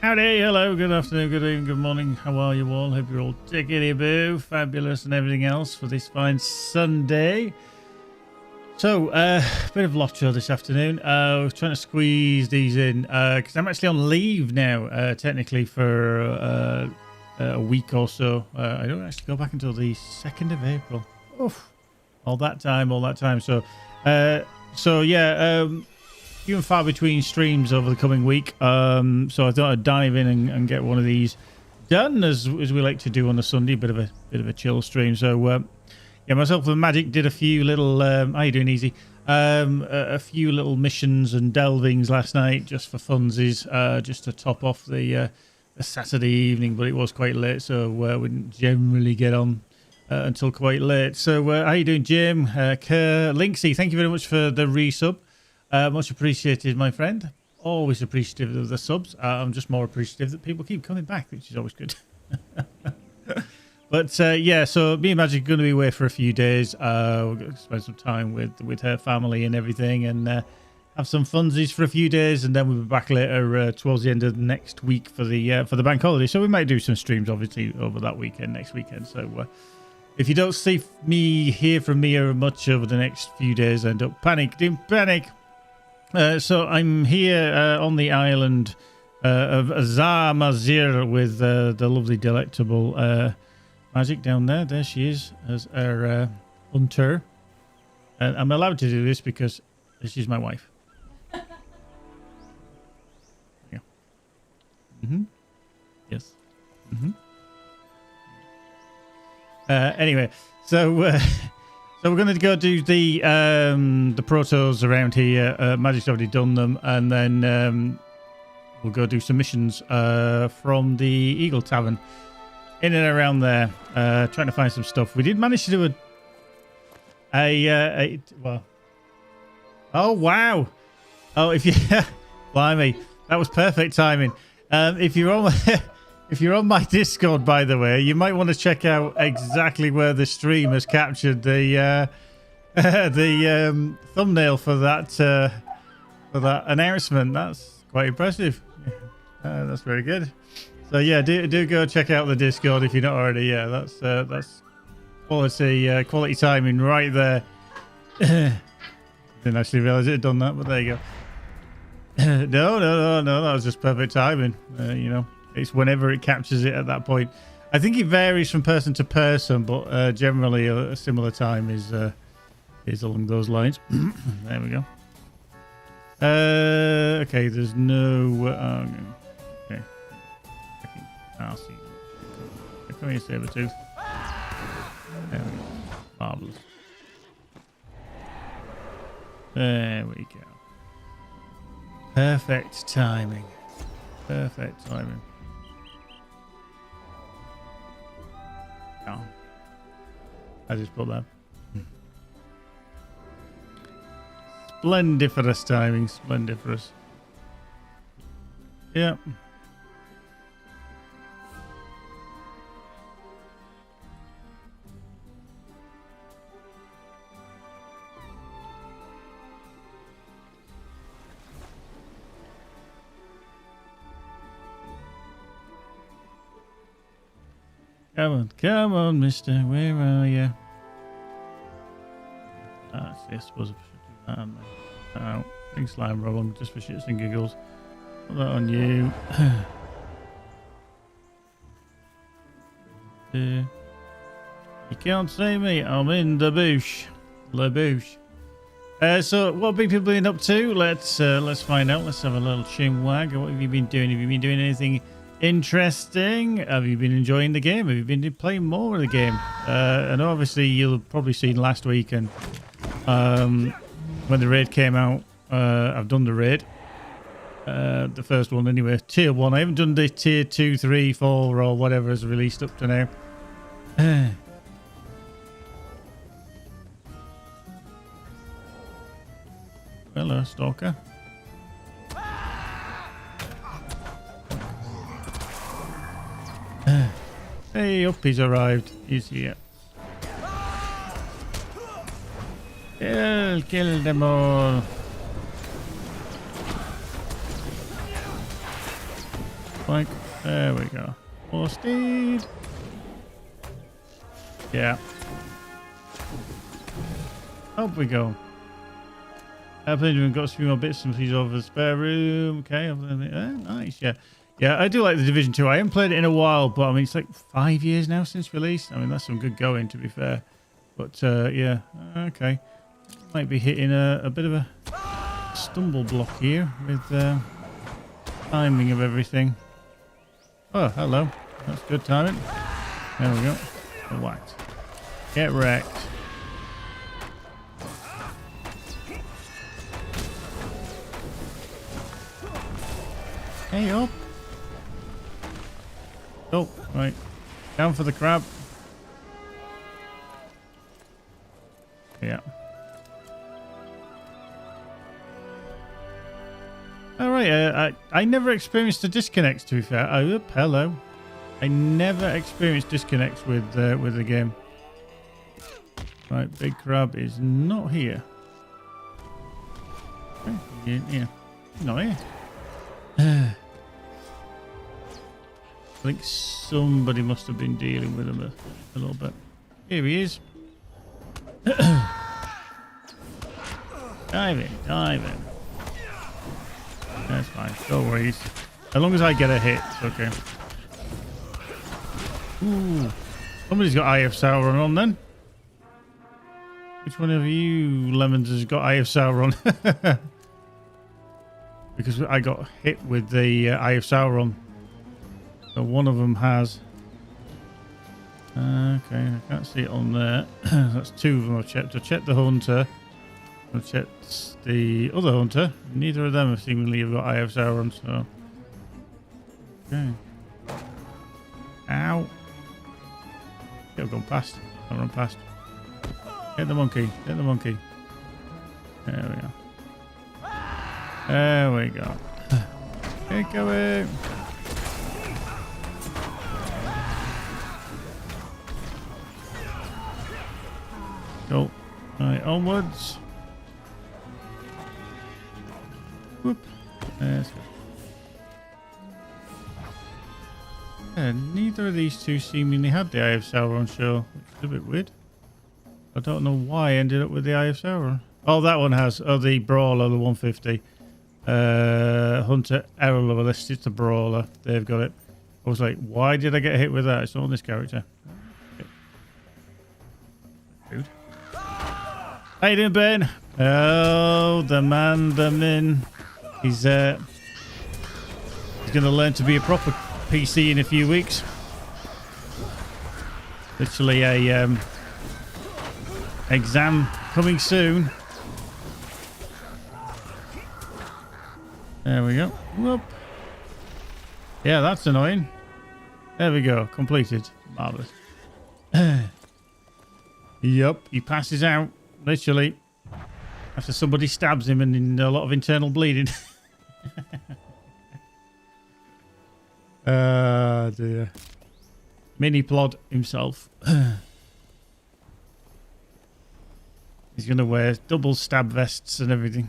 Howdy, hello, good afternoon, good evening, good morning. How are you all? Hope you're all tickety-boo, fabulous and everything else for this fine Sunday. So, a bit of LOTRO this afternoon. I was trying to squeeze these in because I'm actually on leave now, technically for a week or so. I don't actually go back until the 2nd of April. Oof, all that time. So yeah, few and far between streams over the coming week. So I thought I'd dive in and get one of these done, as we like to do on a Sunday, bit of a chill stream. So yeah, myself and Magic did a few little how you doing, Easy? A few little missions and delvings last night just for funsies, just to top off the Saturday evening, but it was quite late, so we didn't generally get on until quite late. So how you doing, Jim? Kerr, Linksy, thank you very much for the resub. Much appreciated, my friend. Always appreciative of the subs. I'm just more appreciative that people keep coming back, which is always good. But yeah, so me and Magic are going to be away for a few days. We're going to spend some time with her family and everything, and have some funsies for a few days, and then we'll be back later towards the end of next week for the bank holiday. So we might do some streams, obviously, over that weekend, next weekend. So if you don't see hear from me much over the next few days, then don't panic. Don't panic. So I'm here on the island of Zamazir with the lovely, delectable Magic down there. There she is as our hunter. And I'm allowed to do this because she's my wife. Yeah. Yes. Anyway, so... So we're going to go do the protos around here. Magic's already done them, and then we'll go do some missions from the Eagle Tavern in and around there, trying to find some stuff. We did manage to do well. Oh wow! Oh, if you blimey, that was perfect timing. If you're on. If you're on my Discord, by the way, you might want to check out exactly where the stream has captured the thumbnail for that announcement. That's quite impressive. That's very good. So yeah, do go check out the Discord if you're not already. Yeah, that's quality timing right there. Didn't actually realize it had done that, but there you go. No, that was just perfect timing. You know. It's whenever it captures it at that point. I think it varies from person to person, but generally a similar time is along those lines. There we go. Okay, there's no... okay. I'll see. Come here, Sabertooth. There we go. Marvellous. There we go. Perfect timing. Perfect timing. I just put that. Splendiferous timing, splendiferous. Yeah. Come on, mister. Where are you? I suppose I should do that. Oh, big slime roll just for shits and giggles. Put that on you. You can't see me. I'm in the bush. The bush. So what have people been up to? Let's find out. Let's have a little chin wag. What have you been doing? Have you been doing anything interesting? Have you been enjoying the game? Have you been playing more of the game? And obviously you'll probably seen last week and when the raid came out, I've done the raid, the first one anyway, tier 1. I haven't done the tier 2, 3, 4 or whatever is released up to now. Hello, stalker. Hey, up, he's arrived. He's here. Kill them all. Like, there we go. More speed. Yeah. Up we go. I've got a few more bits and pieces over the spare room. Okay, nice. Yeah, yeah. I do like the Division 2. I haven't played it in a while, but I mean it's like 5 years now since release. I mean that's some good going, to be fair. But yeah, okay. Might be hitting a bit of a stumble block here with timing of everything. Oh, hello. That's good timing. There we go. Whacked. Get wrecked. Hey up. Oh, right. Down for the crab. Yeah. All right. I never experienced a disconnect, to be fair. Oh, hello. I never experienced disconnects with the game. Right, big crab is not here. Okay, yeah, not here. I think somebody must have been dealing with him a little bit. Here he is. Dive in, dive in. That's fine. Don't worry. As long as I get a hit, it's okay. Ooh. Somebody's got Eye of Sauron on then. Which one of you lemons has got Eye of Sauron? Because I got hit with the Eye of Sauron. So one of them has. Okay, I can't see it on there. That's two of them I've checked. I checked the hunter. I've checked the other hunter. Neither of them have seemingly got Eye of Sauron, so. Okay. Ow. I've gone past. I've run past. Hit the monkey. Hit the monkey. There we go. There we go. Get going. Go. Right, onwards. Whoop. Let's go. Yeah, neither of these two seemingly had the Eye of Sauron show, which is a bit weird. I don't know why I ended up with the Eye of Sauron. Oh, that one has. Oh, the Brawler, the 150. Hunter Errolist, it's the Brawler. They've got it. I was like, why did I get hit with that? It's not on this character. Okay. Dude. How you doing, Ben? Oh, the man, the min. He's going to learn to be a proper PC in a few weeks. Literally a exam coming soon. There we go. Whoop. Yeah, that's annoying. There we go. Completed. Marvelous. Yup, he passes out. Literally. After somebody stabs him and in a lot of internal bleeding. Dear. Mini Plod himself. He's going to wear double stab vests and everything.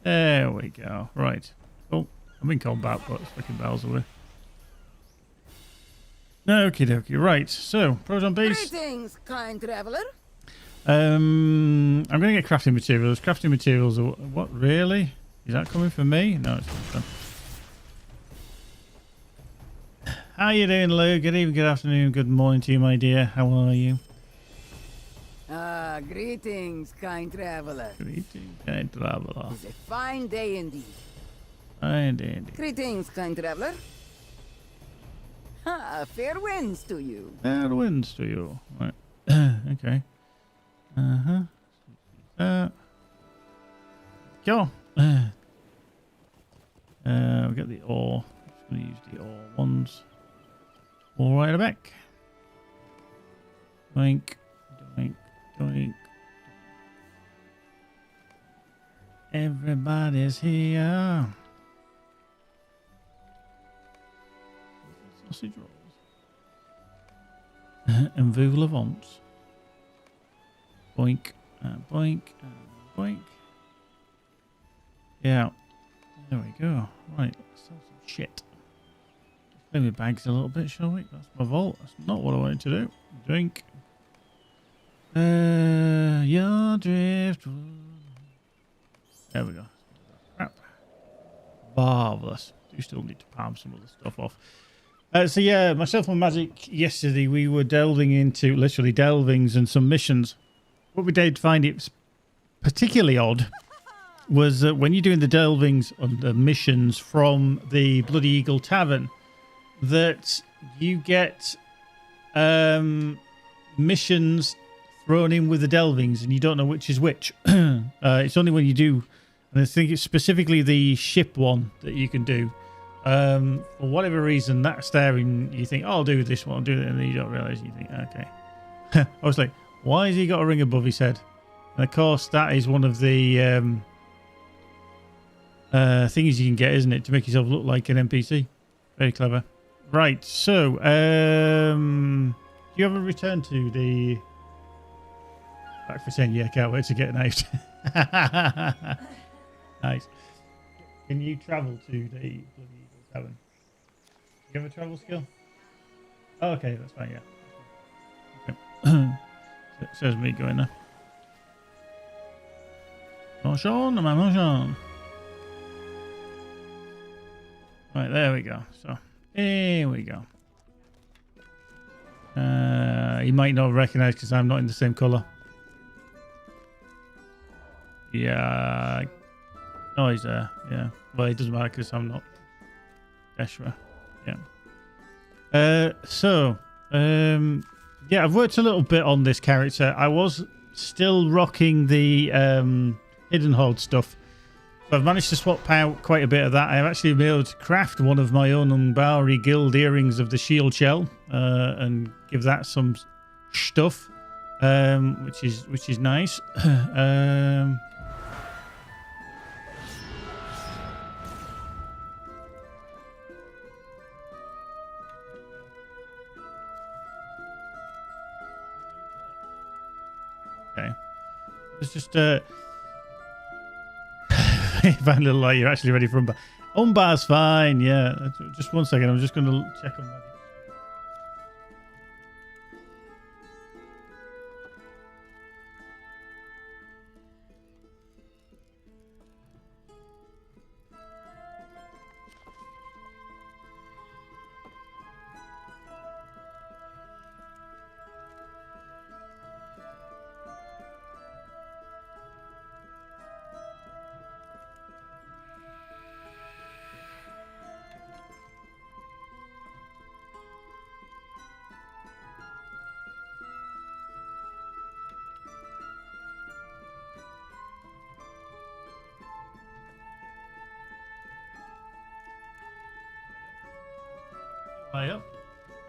There we go. Right. Oh, I'm in combat, but it's fucking bells away. Okie dokie. Right. So, Proton Beast. Greetings, kind traveler. I'm going to get crafting materials. Crafting materials are... What, really? Is that coming from me? No, it's not. How you doing, Lou? Good evening, good afternoon, good morning to you, my dear. How are you? Greetings, kind traveler. Greetings, kind traveler. It's a fine day indeed. Fine day indeed. Greetings, kind traveler. Fair winds to you. Fair winds to you. Right. Okay. Go. We'll get the ore. Just going to use the ore ones. All right back. Doink, doink, doink. Everybody's here. Sausage rolls. And Vula Vons. Boink, Boink. Boink. Yeah. There we go. Right. Let's sell some shit. Play with bags a little bit, shall we? That's my vault. That's not what I wanted to do. Drink. Your driftwood. There we go. Crap. Marvellous. Do still need to palm some other stuff off. So yeah, myself and Magic yesterday, we were delving into literally delvings and some missions. What we did find it particularly odd was that when you're doing the delvings on the missions from the Bloody Eagle Tavern, that you get missions thrown in with the delvings and you don't know which is which. It's only when you do, and I think it's specifically the ship one that you can do. For whatever reason, that's there and you think, oh, I'll do this one, I'll do it, and then you don't realise, you think, okay. I was like, why has he got a ring above his head? And of course, that is one of the things you can get, isn't it, to make yourself look like an NPC. Very clever. Right, so, do you ever return to the... Back for saying, yeah, can't wait to get knifed. Nice. Can you travel to the Bloody Eagle Tavern? Do you have a travel skill? Oh, okay, that's fine, yeah. Okay. It says me going there. Bonjour. Right, there we go. So, here we go. You might not recognize because I'm not in the same color. Yeah. Oh, he's there. Yeah. Well, it doesn't matter because I'm not Deshra. Yeah. Yeah, I've worked a little bit on this character. I was still rocking the Hidden Horde stuff. But I've managed to swap out quite a bit of that. I've actually been able to craft one of my own Umbari Guild earrings of the shield shell and give that some stuff, which is nice. Okay, it's just find a little light. You're actually ready for Umbar. Umbar's fine. Yeah, just 1 second. I'm just going to check on that.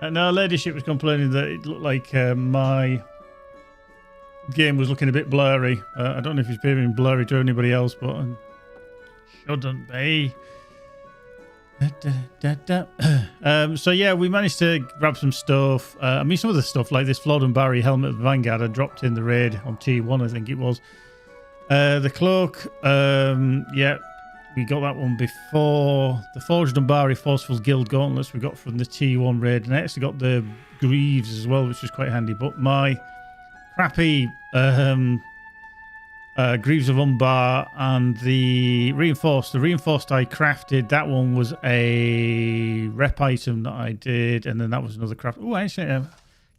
No, Ladyship was complaining that it looked like my game was looking a bit blurry. I don't know if it's being blurry to anybody else, but it shouldn't be. So yeah, we managed to grab some stuff. I mean, some of the stuff like this Flod and Barry helmet of the Vanguard I dropped in the raid on T1, I think it was. The cloak, yeah. We got that one before the Forged and Bari Forceful Guild Gauntlets we got from the T1 raid. And I actually got the Greaves as well, which was quite handy. But my crappy Greaves of Umbar and the Reinforced I crafted. That one was a rep item that I did. And then that was another craft. Oh, actually,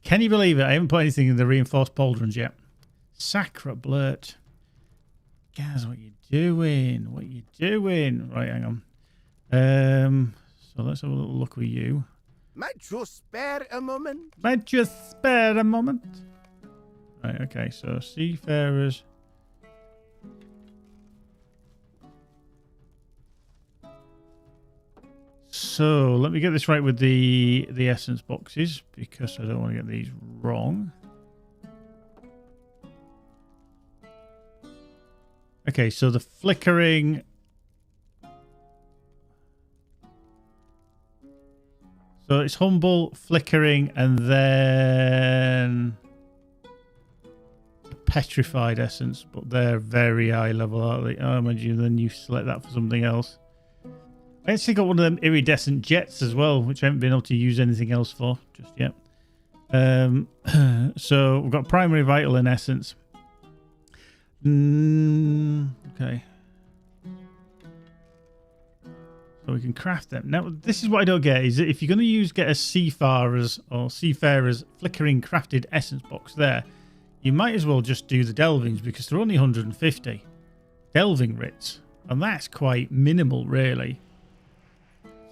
can you believe it? I haven't put anything in the Reinforced Pauldrons yet. Sacra blurt. Guys, what you doing? What you doing? Right, hang on. So let's have a little look with you. Might you spare a moment? Might you spare a moment? Right, okay, so Seafarers. So let me get this right with the essence boxes because I don't want to get these wrong. Okay, so the flickering. So it's humble, flickering, and then petrified essence, but they're very high level, aren't they? I imagine then you select that for something else. I actually got one of them iridescent jets as well, which I haven't been able to use anything else for just yet. So we've got primary, vital, and essence. Okay. So we can craft them. Now, this is what I don't get, is that if you're going to get a Seafarer's flickering crafted essence box there, you might as well just do the Delvings, because they're only 150 Delving writs, and that's quite minimal, really.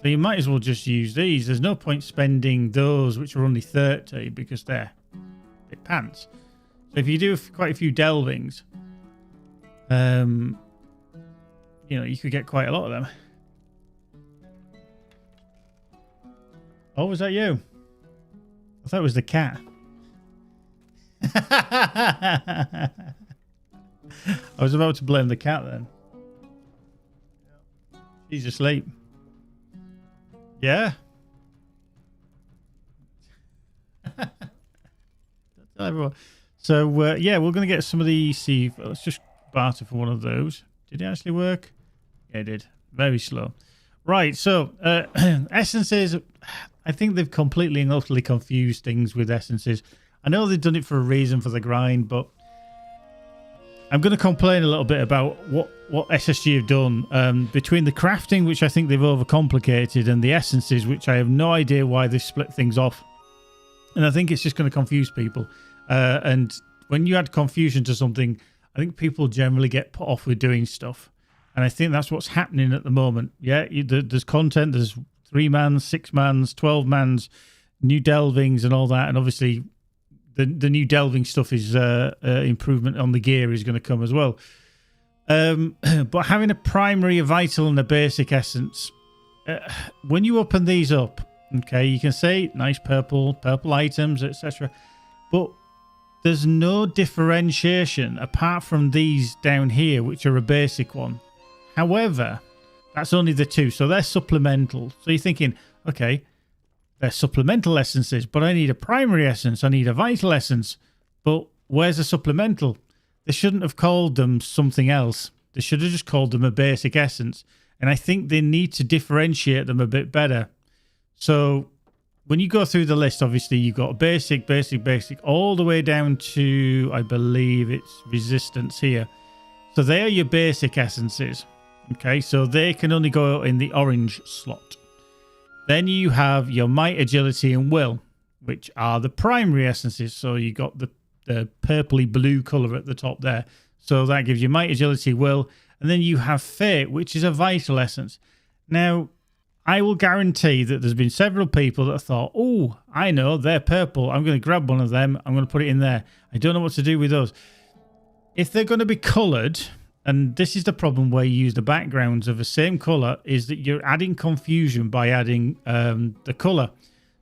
So you might as well just use these. There's no point spending those, which are only 30, because they're a bit pants. So if you do quite a few Delvings, you know, you could get quite a lot of them. Oh, was that you? I thought it was the cat. I was about to blame the cat then. She's asleep. Yeah. So yeah, we're going to get some of the sea. Let's just barter for one of those. Did it actually work? Yeah, it did. Very slow. Right. So essences. I think they've completely and utterly confused things with essences. I know they've done it for a reason for the grind, but I'm going to complain a little bit about what SSG have done between the crafting, which I think they've overcomplicated, and the essences, which I have no idea why they've split things off. And I think it's just going to confuse people. And when you add confusion to something, I think people generally get put off with doing stuff. And I think that's what's happening at the moment. Yeah, there's content, there's 3-mans, 6-mans, 12-mans, new Delvings and all that. And obviously the new Delving stuff is improvement on the gear is going to come as well. But having a primary, a vital, and a basic essence, when you open these up, okay, you can say nice purple items, etc. But there's no differentiation apart from these down here, which are a basic one. However, that's only the two, so they're supplemental. So you're thinking, okay, they're supplemental essences, but I need a primary essence, I need a vital essence. But where's the supplemental? They shouldn't have called them something else. They should have just called them a basic essence. And I think they need to differentiate them a bit better. So when you go through the list, obviously you've got basic, all the way down to, I believe it's resistance here. So they are your basic essences. Okay, so they can only go in the orange slot. Then you have your might, agility, and will, which are the primary essences. So you got the purpley blue color at the top there. So that gives you might, agility, will. And then you have fate, which is a vital essence. Now, I will guarantee that there's been several people that thought, oh, I know, they're purple. I'm going to grab one of them. I'm going to put it in there. I don't know what to do with those. If they're going to be colored, and this is the problem where you use the backgrounds of the same color, is that you're adding confusion by adding the color.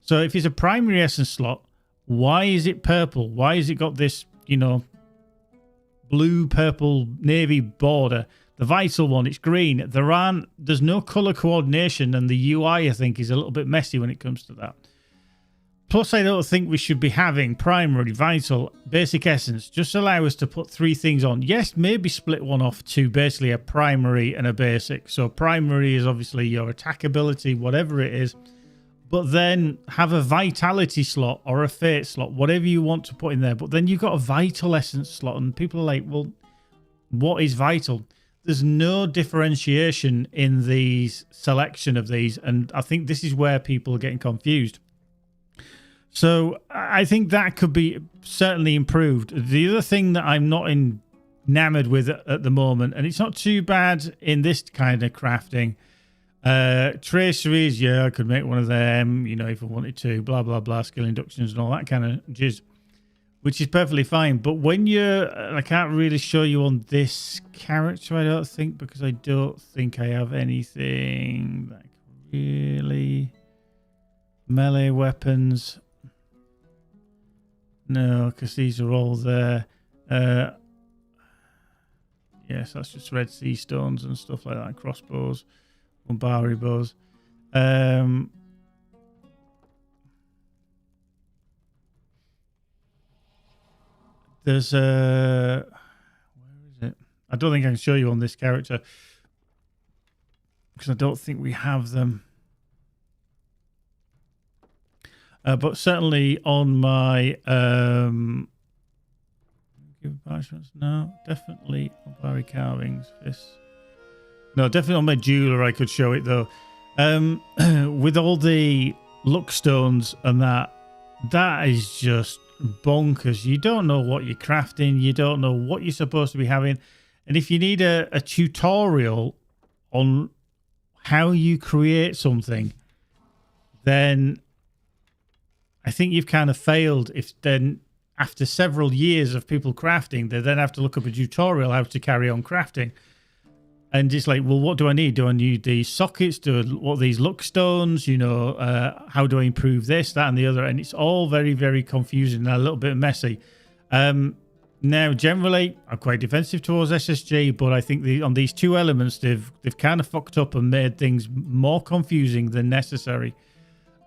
So if it's a primary essence slot, why is it purple? Why has it got this, you know, blue, purple, navy border? The vital one, it's green. There's no color coordination, and the UI, I think, is a little bit messy when it comes to that. Plus, I don't think we should be having primary, vital, basic essence. Just allow us to put 3 things on. Yes, maybe split one off to basically a primary and a basic. So primary is obviously your attack ability, whatever it is. But then have a vitality slot or a fate slot, whatever you want to put in there. But then you've got a vital essence slot, and people are like, well, what is vital? There's no differentiation in the selection of these, and I think this is where people are getting confused. So I think that could be certainly improved. The other thing that I'm not enamored with at the moment, and it's not too bad in this kind of crafting, traceries, yeah, I could make one of them, you know, if I wanted to, blah, blah, blah, skill inductions and all that kind of jizz, which is perfectly fine. But when I can't really show you on this character, I don't think, because I don't think I have anything like really melee weapons. No, because these are all there. Yes, that's just Red Sea Stones and stuff like that. Crossbows, Umbari bows. There's a... Where is it? I don't think I can show you on this character. Because I don't think we have them. But certainly on my... No, definitely on Barry Carvings. This. No, definitely on my jeweler I could show it though. With all the luck stones and that is just bonkers. You don't know what you're crafting. You don't know what you're supposed to be having. And if you need a tutorial on how you create something, then I think you've kind of failed. If then after several years of people crafting, they then have to look up a tutorial how to carry on crafting. And it's like, well, what do I need? Do I need these sockets? What these luck stones? You know, how do I improve this, that, and the other? And it's all very, very confusing and a little bit messy. Now, generally, I'm quite defensive towards SSG, but I think on these two elements, they've kind of fucked up and made things more confusing than necessary.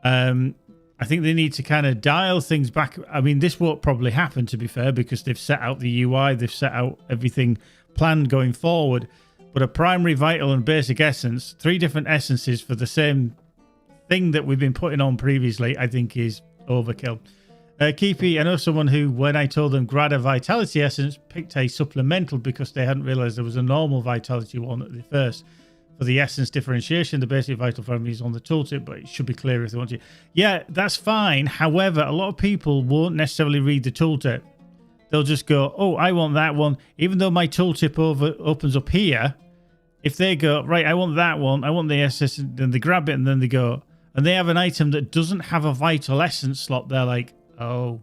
I think they need to kind of dial things back. I mean, this won't probably happen, to be fair, because they've set out the UI, they've set out everything planned going forward. But a primary, vital, and basic essence, 3 different essences for the same thing that we've been putting on previously, I think is overkill. Keepy, I know someone who, when I told them grab a vitality essence, picked a supplemental because they hadn't realised there was a normal vitality one at the first. For the essence differentiation, the basic vital formula is on the tooltip, but it should be clear if they want to. Yeah, that's fine. However, a lot of people won't necessarily read the tooltip. They'll just go, oh, I want that one. Even though my tooltip opens up here, if they go, right, I want that one, I want the essence, then they grab it and then they go, and they have an item that doesn't have a vital essence slot, they're like, oh,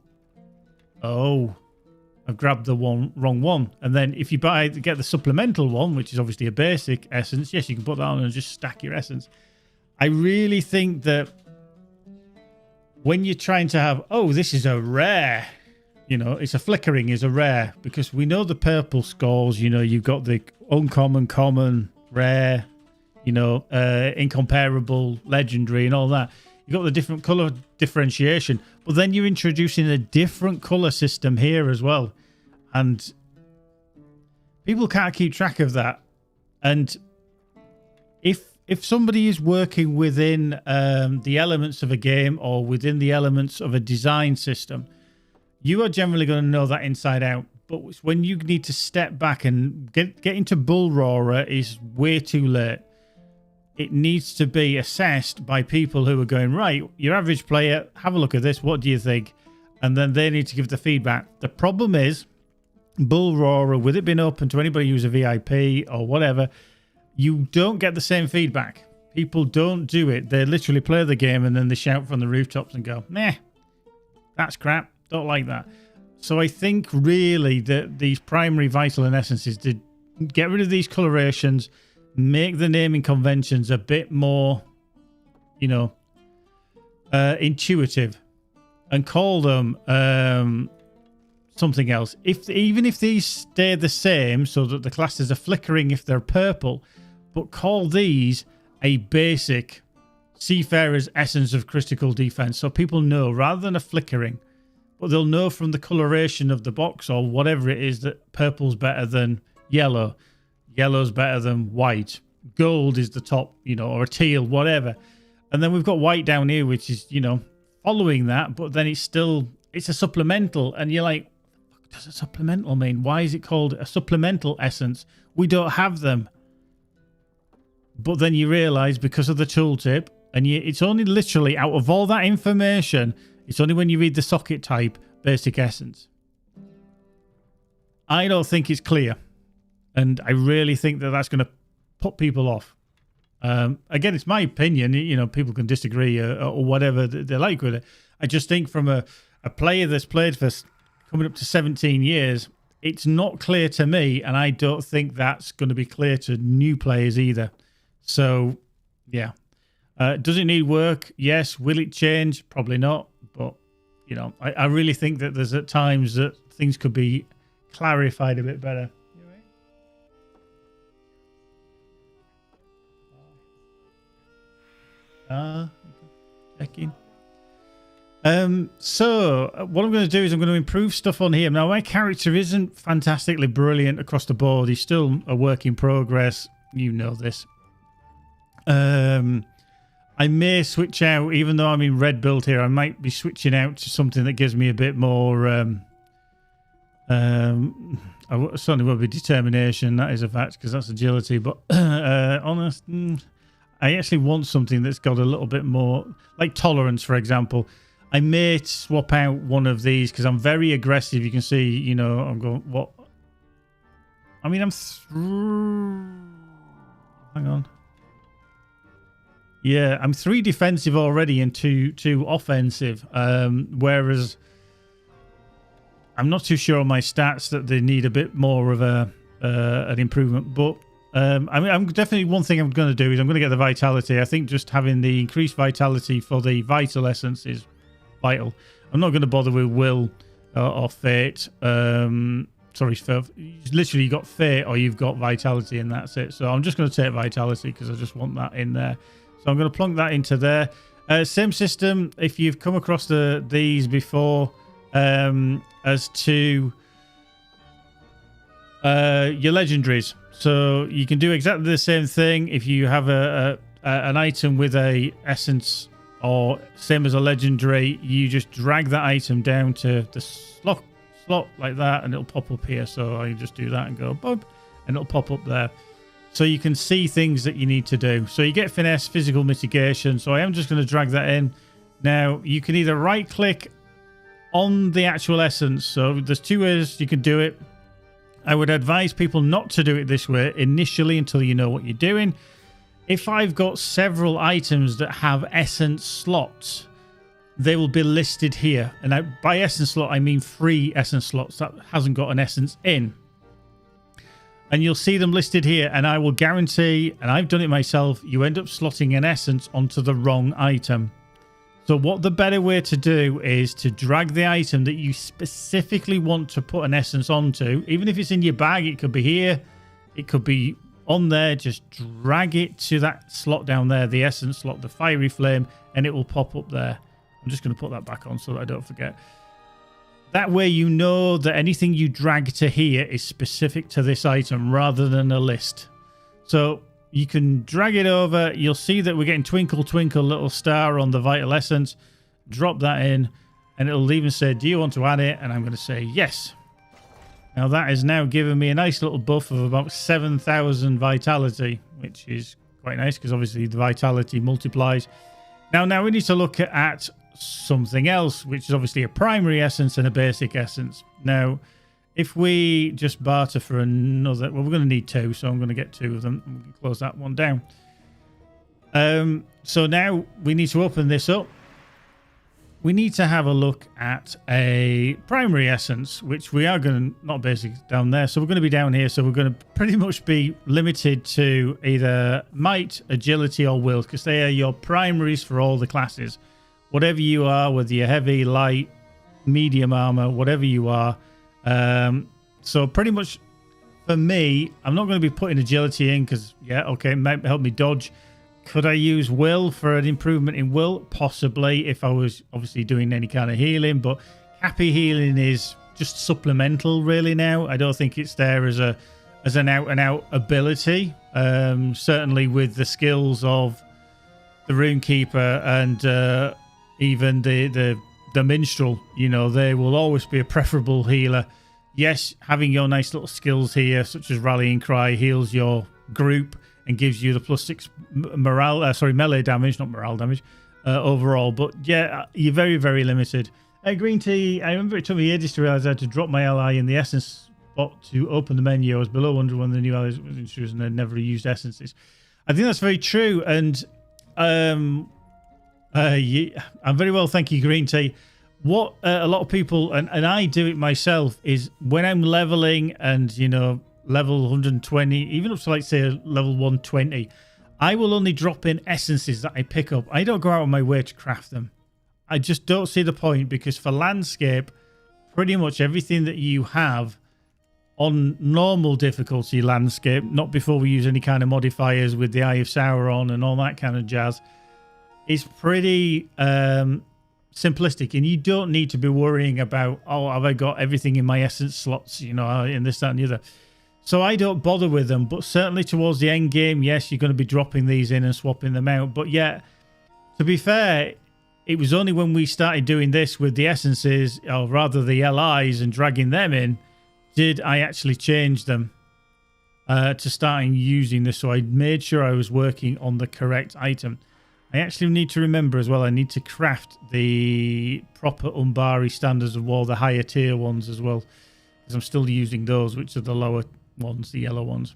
I've grabbed the wrong one. And then if you get the supplemental one, which is obviously a basic essence, yes, you can put that on and just stack your essence. I really think that when you're trying to have, oh, this is a rare, you know, it's a flickering is a rare, because we know the purple scores, you know, you've got the uncommon, common, rare, you know, incomparable, legendary and all that. You've got the different color differentiation, but then you're introducing a different color system here as well. And people can't keep track of that. And if somebody is working within the elements of a game or within the elements of a design system, you are generally going to know that inside out. But when you need to step back and get into Bull Roarer is way too late. It needs to be assessed by people who are going, right, your average player, have a look at this. What do you think? And then they need to give the feedback. The problem is, Bull Roarer, with it being open to anybody who's a VIP or whatever, you don't get the same feedback. People don't do it. They literally play the game and then they shout from the rooftops and go, meh, that's crap. Don't like that. So I think really that these primary, vital, and essences did get rid of these colorations, make the naming conventions a bit more, you know, intuitive, and call them something else. Even if these stay the same, so that the classes are flickering if they're purple, but call these a basic Seafarer's Essence of Critical Defense, so people know rather than a flickering, but they'll know from the coloration of the box or whatever it is that purple's better than yellow. Yellow's better than white. Gold is the top, you know, or a teal, whatever. And then we've got white down here, which is, you know, following that, but then it's a supplemental. And you're like, what does a supplemental mean? Why is it called a supplemental essence? We don't have them. But then you realize because of the tooltip, and it's only literally out of all that information, it's only when you read the socket type, basic essence. I don't think it's clear. And I really think that that's going to put people off. Again, it's my opinion. You know, people can disagree or whatever they like with it. I just think from a player that's played for coming up to 17 years, it's not clear to me. And I don't think that's going to be clear to new players either. So, yeah. Does it need work? Yes. Will it change? Probably not. But, you know, I really think that there's at times that things could be clarified a bit better. Checking. So what I'm going to do is I'm going to improve stuff on here. Now, my character isn't fantastically brilliant across the board. He's still a work in progress. You know this. I may switch out, even though I'm in red build here, I might be switching out to something that gives me a bit more, certainly won't be determination, that is a fact, because that's agility, but honest, I actually want something that's got a little bit more, like tolerance, for example. I may swap out one of these, because I'm very aggressive. You can see, you know, I'm going, what? I mean, hang on. Yeah, I'm 3 defensive already and two offensive. Whereas I'm not too sure on my stats that they need a bit more of an improvement. But I mean, I'm definitely, one thing I'm going to do is I'm going to get the vitality. I think just having the increased vitality for the vital essence is vital. I'm not going to bother with will or fate. Sorry, literally you got fate or you've got vitality and that's it. So I'm just going to take vitality because I just want that in there. So I'm going to plunk that into there. Same system if you've come across these before as to your legendaries. So you can do exactly the same thing if you have an item with a essence or same as a legendary. You just drag that item down to the slot like that and it'll pop up here. So I just do that and go boop and it'll pop up there. So you can see things that you need to do. So you get finesse, physical mitigation. So I am just going to drag that in. Now, you can either right-click on the actual essence. So there's 2 ways you can do it. I would advise people not to do it this way initially until you know what you're doing. If I've got several items that have essence slots, they will be listed here. And by essence slot, I mean 3 essence slots that hasn't got an essence in. And you'll see them listed here, and I will guarantee, and I've done it myself, you end up slotting an essence onto the wrong item. So what the better way to do is to drag the item that you specifically want to put an essence onto. Even if it's in your bag, it could be here, it could be on there. Just drag it to that slot down there, the essence slot, the fiery flame, and it will pop up there. I'm just going to put that back on so that I don't forget. That way you know that anything you drag to here is specific to this item rather than a list. So you can drag it over. You'll see that we're getting twinkle, twinkle, little star on the vital essence. Drop that in and it'll even say, do you want to add it? And I'm going to say yes. Now that is now giving me a nice little buff of about 7,000 vitality, which is quite nice because obviously the vitality multiplies. Now we need to look at something else, which is obviously a primary essence and a basic essence. Now, if we just barter for another, well, we're going to need 2, so I'm going to get 2 of them. We can close that one down. So now we need to open this up. We need to have a look at a primary essence, which we are going to, not basic down there. So we're going to be down here. So we're going to pretty much be limited to either might, agility, or will, because they are your primaries for all the classes. Whatever you are, whether you're heavy, light, medium armor, whatever you are. So pretty much for me, I'm not going to be putting agility in because, yeah, okay, it might help me dodge. Could I use will for an improvement in will? Possibly, if I was obviously doing any kind of healing. But happy healing is just supplemental really now. I don't think it's there as an out-and-out ability. Certainly with the skills of the Runekeeper and even the minstrel, you know, they will always be a preferable healer. Yes, having your nice little skills here, such as Rallying Cry, heals your group and gives you the +6 melee damage, not morale damage, overall. But yeah, you're very, very limited. Green tea, I remember it took me ages to realize I had to drop my ally in the essence spot to open the menu. I was below 100 when the new allies was introduced and I never used essences. I think that's very true. And yeah, I'm very well, thank you, Green Tea. What a lot of people, and I do it myself, is when I'm leveling and, you know, level 120, even up to like say level 120, I will only drop in essences that I pick up. I don't go out of my way to craft them. I just don't see the point, because for landscape, pretty much everything that you have on normal difficulty landscape, not before we use any kind of modifiers with the Eye of Sauron and all that kind of jazz, is pretty simplistic, and you don't need to be worrying about, oh, have I got everything in my essence slots, you know, in this, that, and the other. So I don't bother with them, but certainly towards the end game, yes, you're going to be dropping these in and swapping them out. But yeah, to be fair, it was only when we started doing this with the essences, or rather the LIs, and dragging them in, did I actually change them to starting using this. So I made sure I was working on the correct item. I actually need to remember as well, I need to craft the proper Umbari standards of war, the higher tier ones as well, because I'm still using those, which are the lower ones, the yellow ones.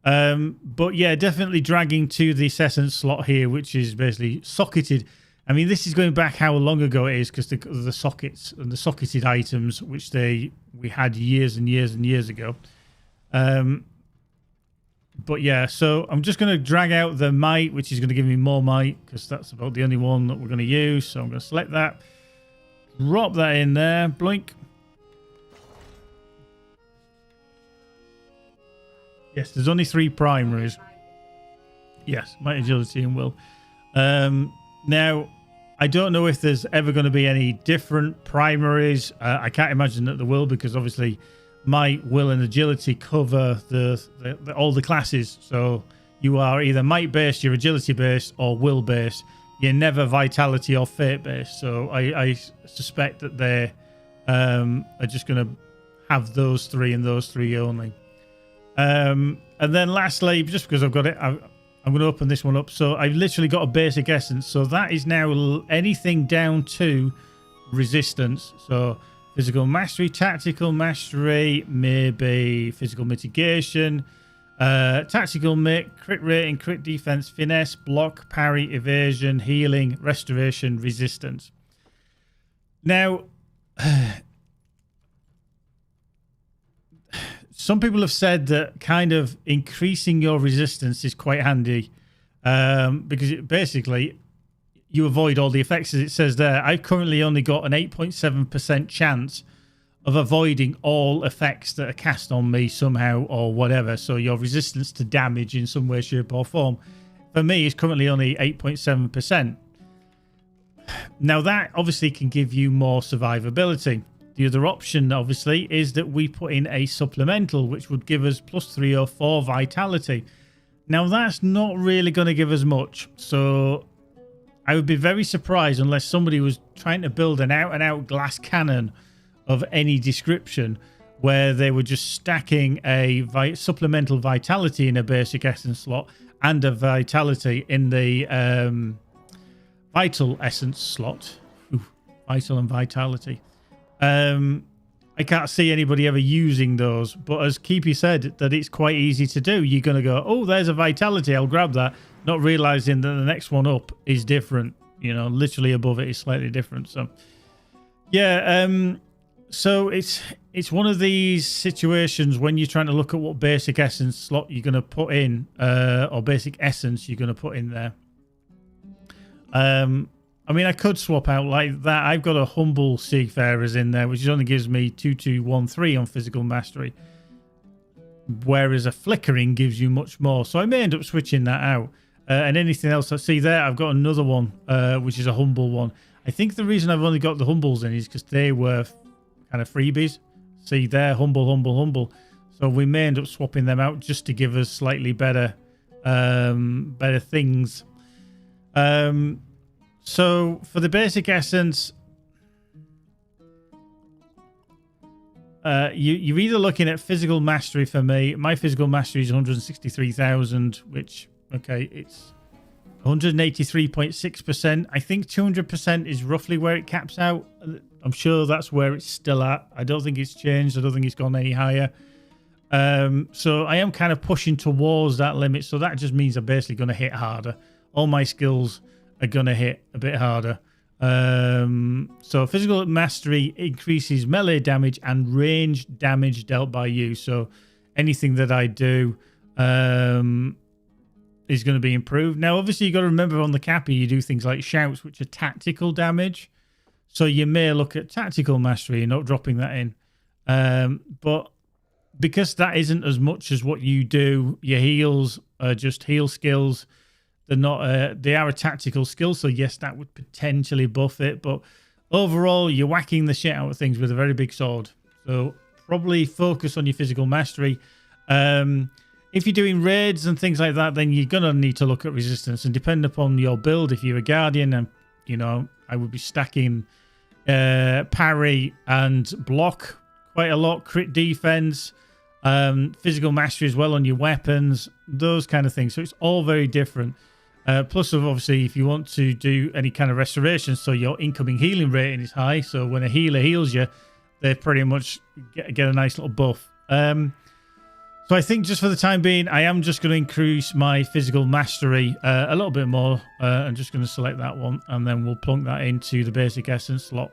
But yeah, definitely dragging to this essence slot here, which is basically socketed. I mean, this is going back how long ago it is, because the sockets and the socketed items, which we had years and years and years ago. But yeah, so I'm just going to drag out the might, which is going to give me more might, because that's about the only one that we're going to use. So I'm going to select that, drop that in there, blink. Yes, there's only 3 primaries. Yes, might, agility, and will. Now, I don't know if there's ever going to be any different primaries. I can't imagine that there will, because obviously might, will, and agility cover all the classes. So you are either might based, you're agility based, or will based. You're never vitality or fate based. So I suspect that they are just going to have those 3 and those 3 only. And then lastly, just because I've got it, I'm going to open this one up. So I've literally got a basic essence. So that is now anything down to resistance. So physical mastery, tactical mastery, maybe physical mitigation, tactical mitt, crit rating, crit defense, finesse, block, parry, evasion, healing, restoration, resistance. Now, some people have said that kind of increasing your resistance is quite handy, because basically you avoid all the effects, as it says there. I've currently only got an 8.7% chance of avoiding all effects that are cast on me somehow or whatever. So your resistance to damage in some way, shape or form, for me, is currently only 8.7%. Now that obviously can give you more survivability. The other option, obviously, is that we put in a supplemental, which would give us +3 or 4 vitality. Now, that's not really going to give us much. So I would be very surprised unless somebody was trying to build an out-and-out glass cannon of any description, where they were just stacking a supplemental vitality in a basic essence slot and a vitality in the vital essence slot. Ooh, vital and vitality. I can't see anybody ever using those, but as Keepy said, that it's quite easy to do. You're going to go, oh, there's a vitality, I'll grab that, not realizing that the next one up is different, you know, literally above it is slightly different. So yeah, so it's one of these situations when you're trying to look at what basic essence slot you're going to put in, or basic essence you're going to put in there. I mean, I could swap out like that. I've got a humble seafarers in there, which only gives me 2213 on physical mastery, whereas a flickering gives you much more. So I may end up switching that out. And anything else I see there, I've got another one, which is a humble one. I think the reason I've only got the humbles in is because they were kind of freebies. See there, humble. So we may end up swapping them out just to give us slightly better, better things. So for the basic essence, you're either looking at physical mastery for me. My physical mastery is 163,000, which, okay, it's 183.6%. I think 200% is roughly where it caps out. I'm sure that's where it's still at. I don't think it's changed. I don't think it's gone any higher. So I am kind of pushing towards that limit. So that just means I'm basically going to hit harder. All my skills are going to hit a bit harder. So physical mastery increases melee damage and range damage dealt by you. So anything that I do is going to be improved. Now, obviously, you got to remember on the Cappy, you do things like shouts, which are tactical damage. So you may look at tactical mastery and not dropping that in. But because that isn't as much as what you do, your heals are just heal skills. They're not. They are a tactical skill, so yes, that would potentially buff it. But overall, you're whacking the shit out of things with a very big sword. So probably focus on your physical mastery. If you're doing raids and things like that, then you're gonna need to look at resistance. And depending upon your build, if you're a guardian, and I would be stacking parry and block quite a lot, crit defense, physical mastery as well on your weapons, those kind of things. So it's all very different. Plus, obviously, if you want to do any kind of restoration, so your incoming healing rating is high. So when a healer heals you, they pretty much get a nice little buff. So I think just for the time being, I am just going to increase my physical mastery a little bit more. I'm just going to select that one, and then we'll plunk that into the basic essence slot.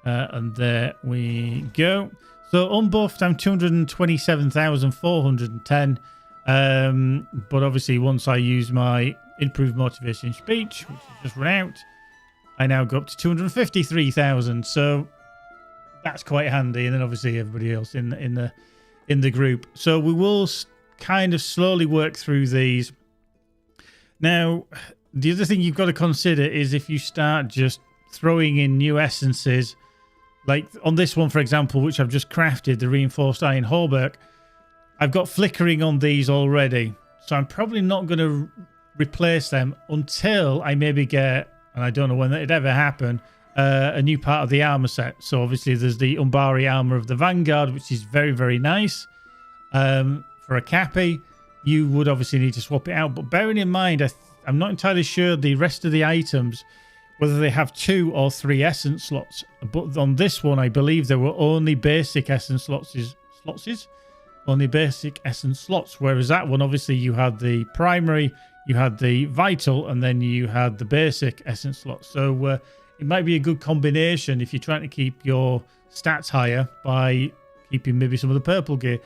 And there we go. So unbuffed, I'm 227,410. But obviously, once I use my improved motivation speech, which has just run out, I now go up to 253,000. So that's quite handy. And then obviously everybody else in the group. So we will kind of slowly work through these. Now, the other thing you've got to consider is if you start just throwing in new essences, like on this one, for example, which I've just crafted, the reinforced iron hauberk, I've got flickering on these already. So I'm probably not going to replace them until I maybe get, and I don't know when it'd ever happen, a new part of the armor set. So obviously there's the Umbari armor of the Vanguard, which is very, very nice. For a Cappy, you would obviously need to swap it out. But bearing in mind, I'm not entirely sure the rest of the items, whether they have 2 or 3 essence slots. But on this one, I believe there were only basic essence slots. Only basic essence slots. Whereas that one, obviously, you had the primary, you had the vital, and then you had the basic essence slots. So it might be a good combination if you're trying to keep your stats higher by keeping maybe some of the purple gear.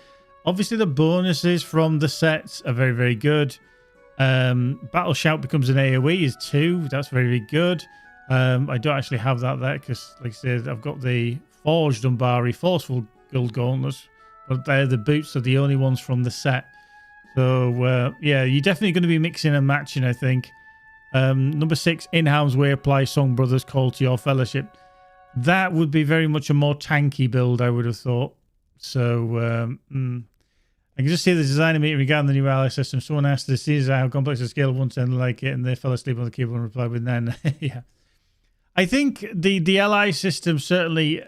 Obviously, the bonuses from the sets are very, very good. Battle Shout becomes an AoE is 2. That's very, very good. I don't actually have that there because, like I said, I've got the Forged Umbari Forceful Gold Gauntlets, but they're the boots are the only ones from the set. So, yeah, you're definitely going to be mixing and matching, I think. Number 6, In Harm's Way, apply Song Brothers Call to Your Fellowship. That would be very much a more tanky build, I would have thought. So, I can just see the designer meeting regarding the new ally system. Someone asked the Caesar how complex a scale of 1 to 10 like it, and they fell asleep on the keyboard and replied with 9. Yeah. I think the ally system certainly...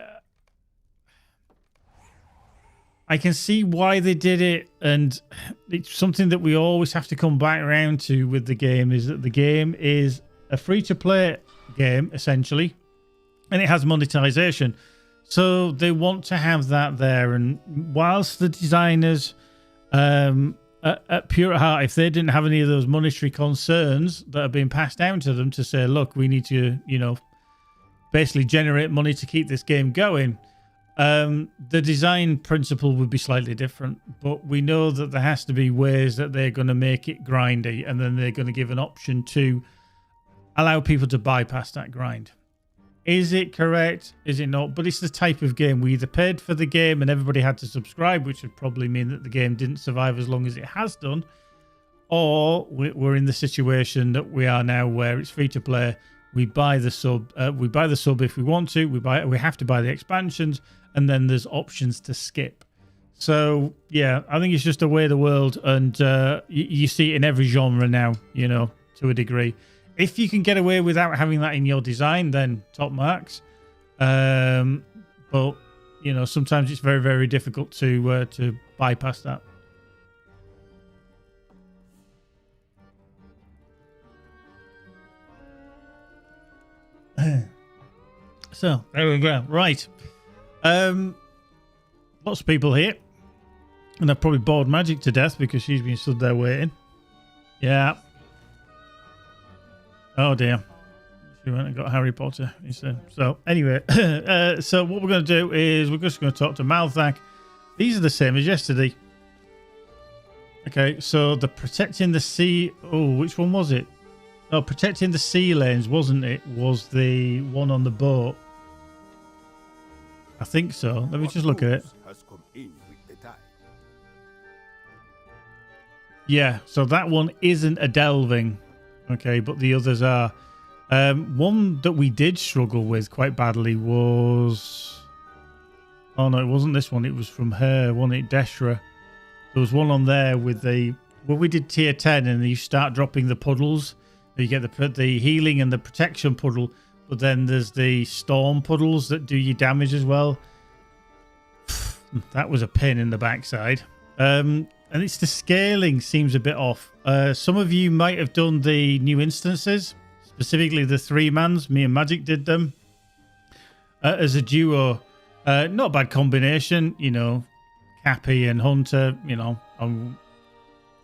I can see why they did it, and it's something that we always have to come back around to with the game, is that the game is a free-to-play game, essentially, and it has monetization. So they want to have that there, and whilst the designers at Pure Heart, if they didn't have any of those monetary concerns that are being passed down to them to say, look, we need to, basically generate money to keep this game going, the design principle would be slightly different. But we know that there has to be ways that they're going to make it grindy, and then they're going to give an option to allow people to bypass that grind. Is it correct? Is it not? But it's the type of game. We either paid for the game and everybody had to subscribe, which would probably mean that the game didn't survive as long as it has done, or we're in the situation that we are now, where it's free to play. We buy the sub. We buy the sub if we want to. We have to buy the expansions, and then there's options to skip. So yeah, I think it's just a way of the world, and you see it in every genre now. To a degree. If you can get away without having that in your design, then top marks. But sometimes it's very, very difficult to bypass that. So there we go. Right. Lots of people here, and I've probably bored Magic to death because she's been stood there waiting. Yeah. Oh dear, she went and got Harry Potter, he said. So anyway, so what we're going to do is we're just going to talk to Malthak. These are the same as yesterday. Okay, so the protecting the sea. Oh, which one was it? Oh, protecting the sea lanes, wasn't it? Was the one on the boat? I think so. Let me just look at it. Yeah, so that one isn't a delving. Okay, but the others are. One that we did struggle with quite badly was... Oh, no, it wasn't this one. It was from her, wasn't it? Deshra. There was one on there with the... Well, we did tier 10 and you start dropping the puddles. You get the healing and the protection puddle. But then there's the storm puddles that do you damage as well. That was a pain in the backside. And it's the scaling seems a bit off. Some of you might have done the new instances. Specifically the 3-mans. Me and Magic did them. As a duo. Not a bad combination. You know, Cappy and Hunter. You know,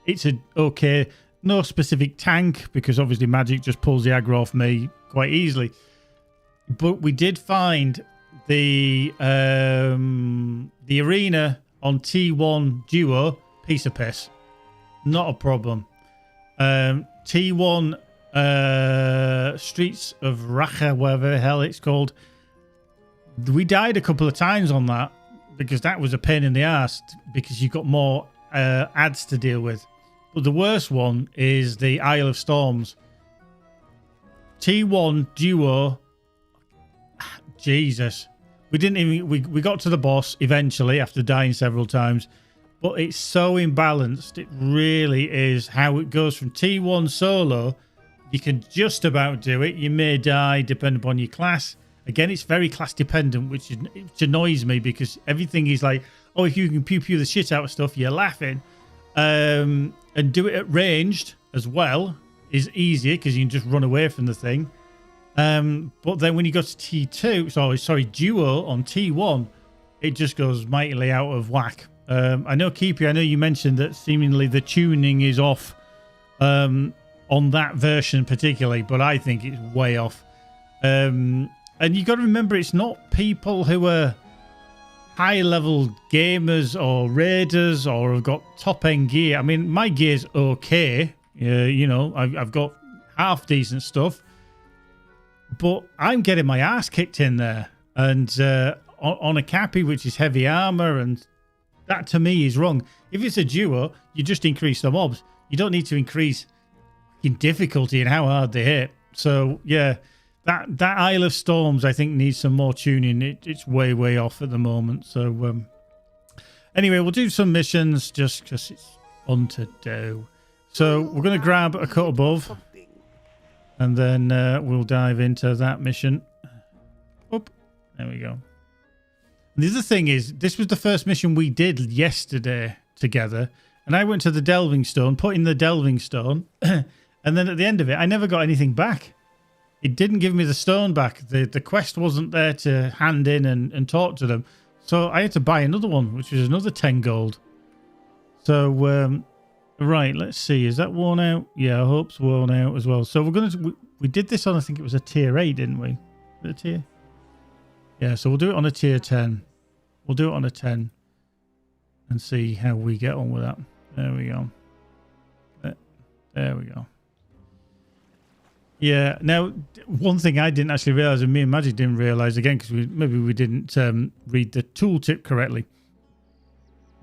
it's a okay. No specific tank. Because obviously Magic just pulls the aggro off me quite easily. But we did find the arena on T1 duo. Piece of piss. Not a problem. T1... Streets of Racha, whatever the hell it's called. We died a couple of times on that because that was a pain in the ass because you got more ads to deal with. But the worst one is the Isle of Storms. T1 duo. Jesus. We didn't even we got to the boss eventually after dying several times. But it's so imbalanced. It really is how it goes from T1 solo. You can just about do it. You may die depending upon your class. Again, it's very class dependent, which annoys me because everything is like, oh, if you can pew the shit out of stuff, you're laughing. And do it at ranged as well is easier because you can just run away from the thing. But then when you go to T2, sorry, duo on T1, it just goes mightily out of whack. I know, Keepy, I know you mentioned that seemingly the tuning is off. On that version particularly, but I think it's way off. And you got to remember, it's not people who are high-level gamers or raiders or have got top-end gear. I mean, my gear's okay. You know, I've got half-decent stuff. But I'm getting my ass kicked in there. And on a Cappy, which is heavy armor, and that to me is wrong. If it's a duo, you just increase the mobs. You don't need to increase... in difficulty and how hard they hit. So yeah, that Isle of Storms I think needs some more tuning. It's way off at the moment. So anyway, we'll do some missions just because it's fun to do. So we're going to grab a cut above and then we'll dive into that mission. Oop, there we go. And the other thing is, this was the first mission we did yesterday together, and I went to the Delving Stone, put in the Delving Stone. And then at the end of it, I never got anything back. It didn't give me the stone back. The quest wasn't there to hand in and talk to them. So I had to buy another one, which was another 10 gold. So, right, let's see. Is that worn out? Yeah, I hope it's worn out as well. So we're going to... We did this on, I think it was a tier 8, didn't we? Was it a tier? Yeah, so we'll do it on a tier 10. We'll do it on a 10. And see how we get on with that. There we go. There we go. Yeah. Now, one thing I didn't actually realize, and me and Magic didn't realize again, because maybe we didn't read the tooltip correctly.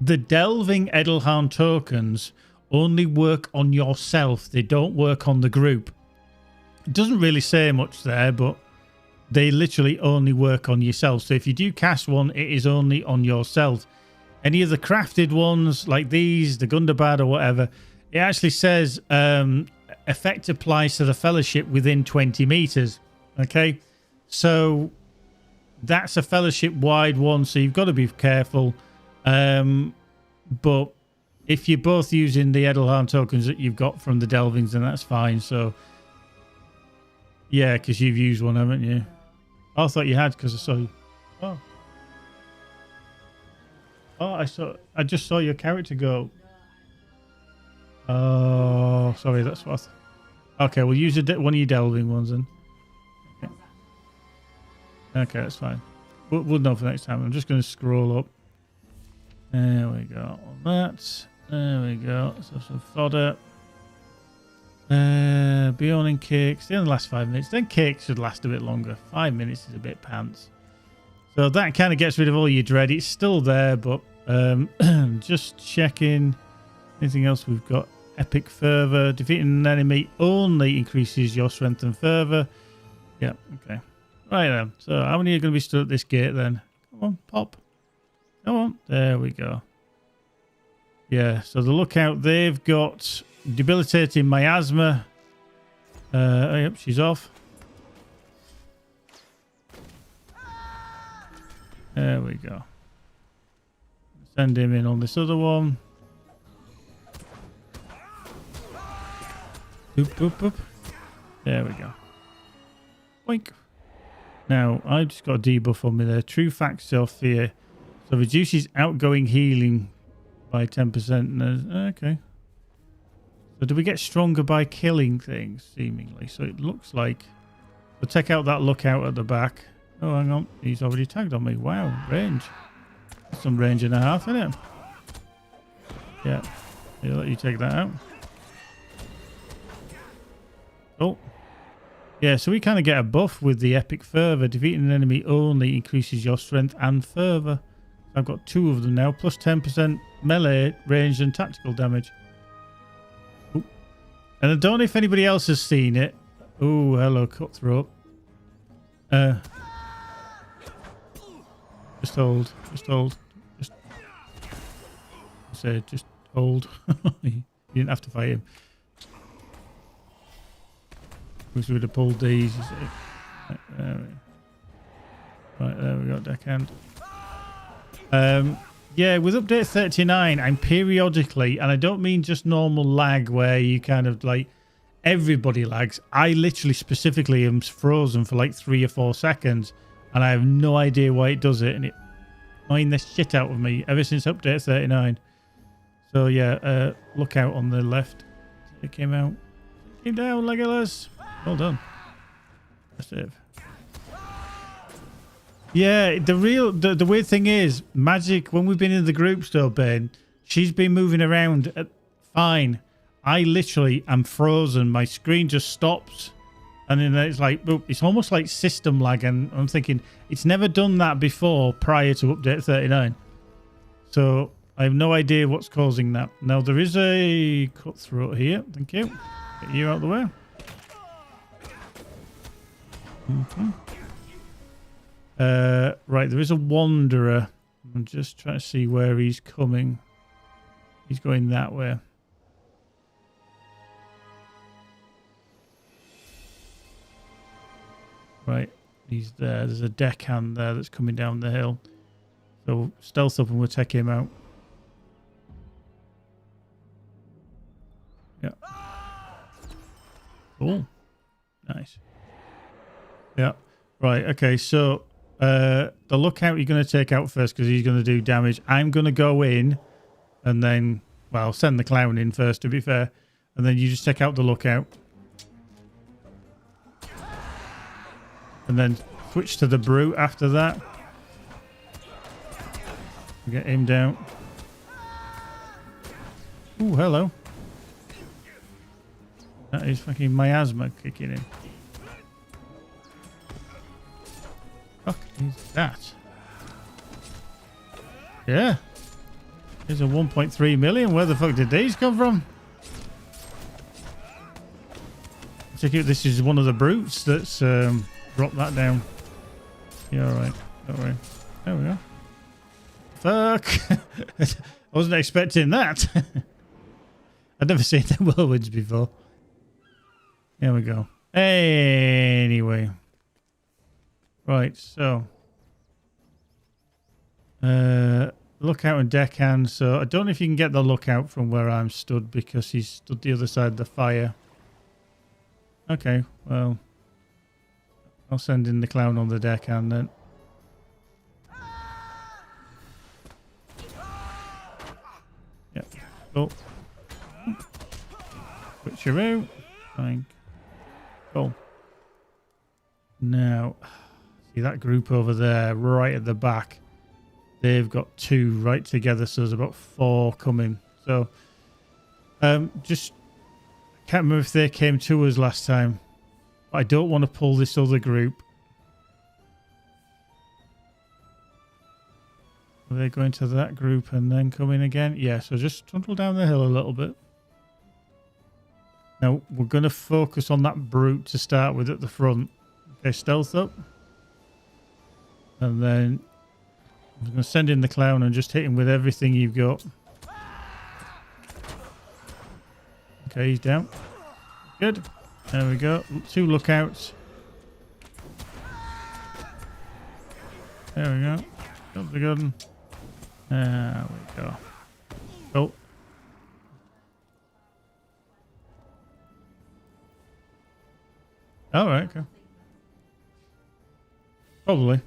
The Delving Edelharn tokens only work on yourself. They don't work on the group. It doesn't really say much there, but they literally only work on yourself. So if you do cast one, it is only on yourself. Any of the crafted ones like these, the Gundabad or whatever, it actually says effect applies to the fellowship within 20 meters. Okay, so that's a fellowship wide one, so you've got to be careful. But if you're both using the Edelharn tokens that you've got from the Delvings, then that's fine. So yeah, because you've used one, haven't you? I thought you had because I saw you. Oh, I just saw your character go. Oh, sorry, that's what. Okay, we'll use one of your Delving ones then. Okay, that's fine. We'll know for next time. I'm just going to scroll up. There we go. On that. There we go. So some fodder. Beyond and cakes. They only last 5 minutes. Then cakes should last a bit longer. 5 minutes is a bit pants. So that kind of gets rid of all your dread. It's still there, but just checking anything else we've got. epic fervor. Defeating an enemy only increases your strength and fervor. Yeah, okay. Right then. So how many are going to be stood at this gate then? Come on, pop. Come on. There we go. Yeah, so the lookout, they've got debilitating miasma. Yep, she's off. There we go. Send him in on this other one. Boop, boop, boop. There we go. Boink. Now, I've just got a debuff on me there. True Facts of Fear. So reduces outgoing healing by 10%. Okay. So do we get stronger by killing things, seemingly? So it looks like... We'll take out that lookout at the back. Oh, hang on. He's already tagged on me. Wow, range. That's some range and a half, isn't it? Yeah. I'll let you take that out. Oh. Yeah, so we kind of get a buff with the epic fervor. Defeating an enemy only increases your strength and fervor. I've got 2 of them now, plus 10% melee, ranged and tactical damage. Ooh. And I don't know if anybody else has seen it. Oh, hello, cutthroat. Just hold. Just hold. Just hold. You didn't have to fight him. Wish we would have pulled these. Right, there we go, deckhand. Yeah, with update 39, I'm periodically, and I don't mean just normal lag where you kind of like, everybody lags. I literally specifically am frozen for like 3 or 4 seconds, and I have no idea why it does it, and it annoying the shit out of me ever since update 39. So yeah, look out on the left. It came out. Came down, Legolas. Well done. Save. Yeah, the weird thing is, Magic, when we've been in the group still, Ben, she's been moving around fine. I literally am frozen. My screen just stops. And then it's like, boop, it's almost like system lag. And I'm thinking, it's never done that before prior to update 39. So I have no idea what's causing that. Now, there is a cutthroat here. Thank you. Get you out of the way. Right, there is a wanderer. I'm just trying to see where he's coming. He's going that way. Right, he's there. There's a deckhand there that's coming down the hill. So stealth up and we'll take him out. Yeah. Cool. Nice. Yeah. Right, okay, so the lookout you're going to take out first because he's going to do damage. I'm going to go in and then, well, send the clown in first to be fair. And then you just take out the lookout. And then switch to the brute after that. Get him down. Ooh, hello. That is fucking miasma kicking in. Fuck is that? Yeah. There's a 1.3 million. Where the fuck did these come from? Check out, this is one of the brutes that's dropped that down. Yeah, alright. Don't worry. There we go. Fuck. I wasn't expecting that. I'd never seen the whirlwinds before. There we go. Anyway. Right, so lookout and deckhand. So I don't know if you can get the lookout from where I'm stood because he's stood the other side of the fire. Okay, well, I'll send in the clown on the deckhand then. Yep. Oh. Switcheroo. Fine. Cool. Now, see that group over there, right at the back. They've got 2 right together, so there's about 4 coming. So, just can't remember if they came to us last time. But I don't want to pull this other group. Are they going to that group and then come in again? Yeah, so just trundle down the hill a little bit. Now, we're going to focus on that brute to start with at the front. Okay, stealth up. And then I'm going to send in the clown and just hit him with everything you've got. Okay, he's down. Good. There we go. 2 lookouts. There we go. Got the gun. There we go. Oh. All right. Okay. Probably.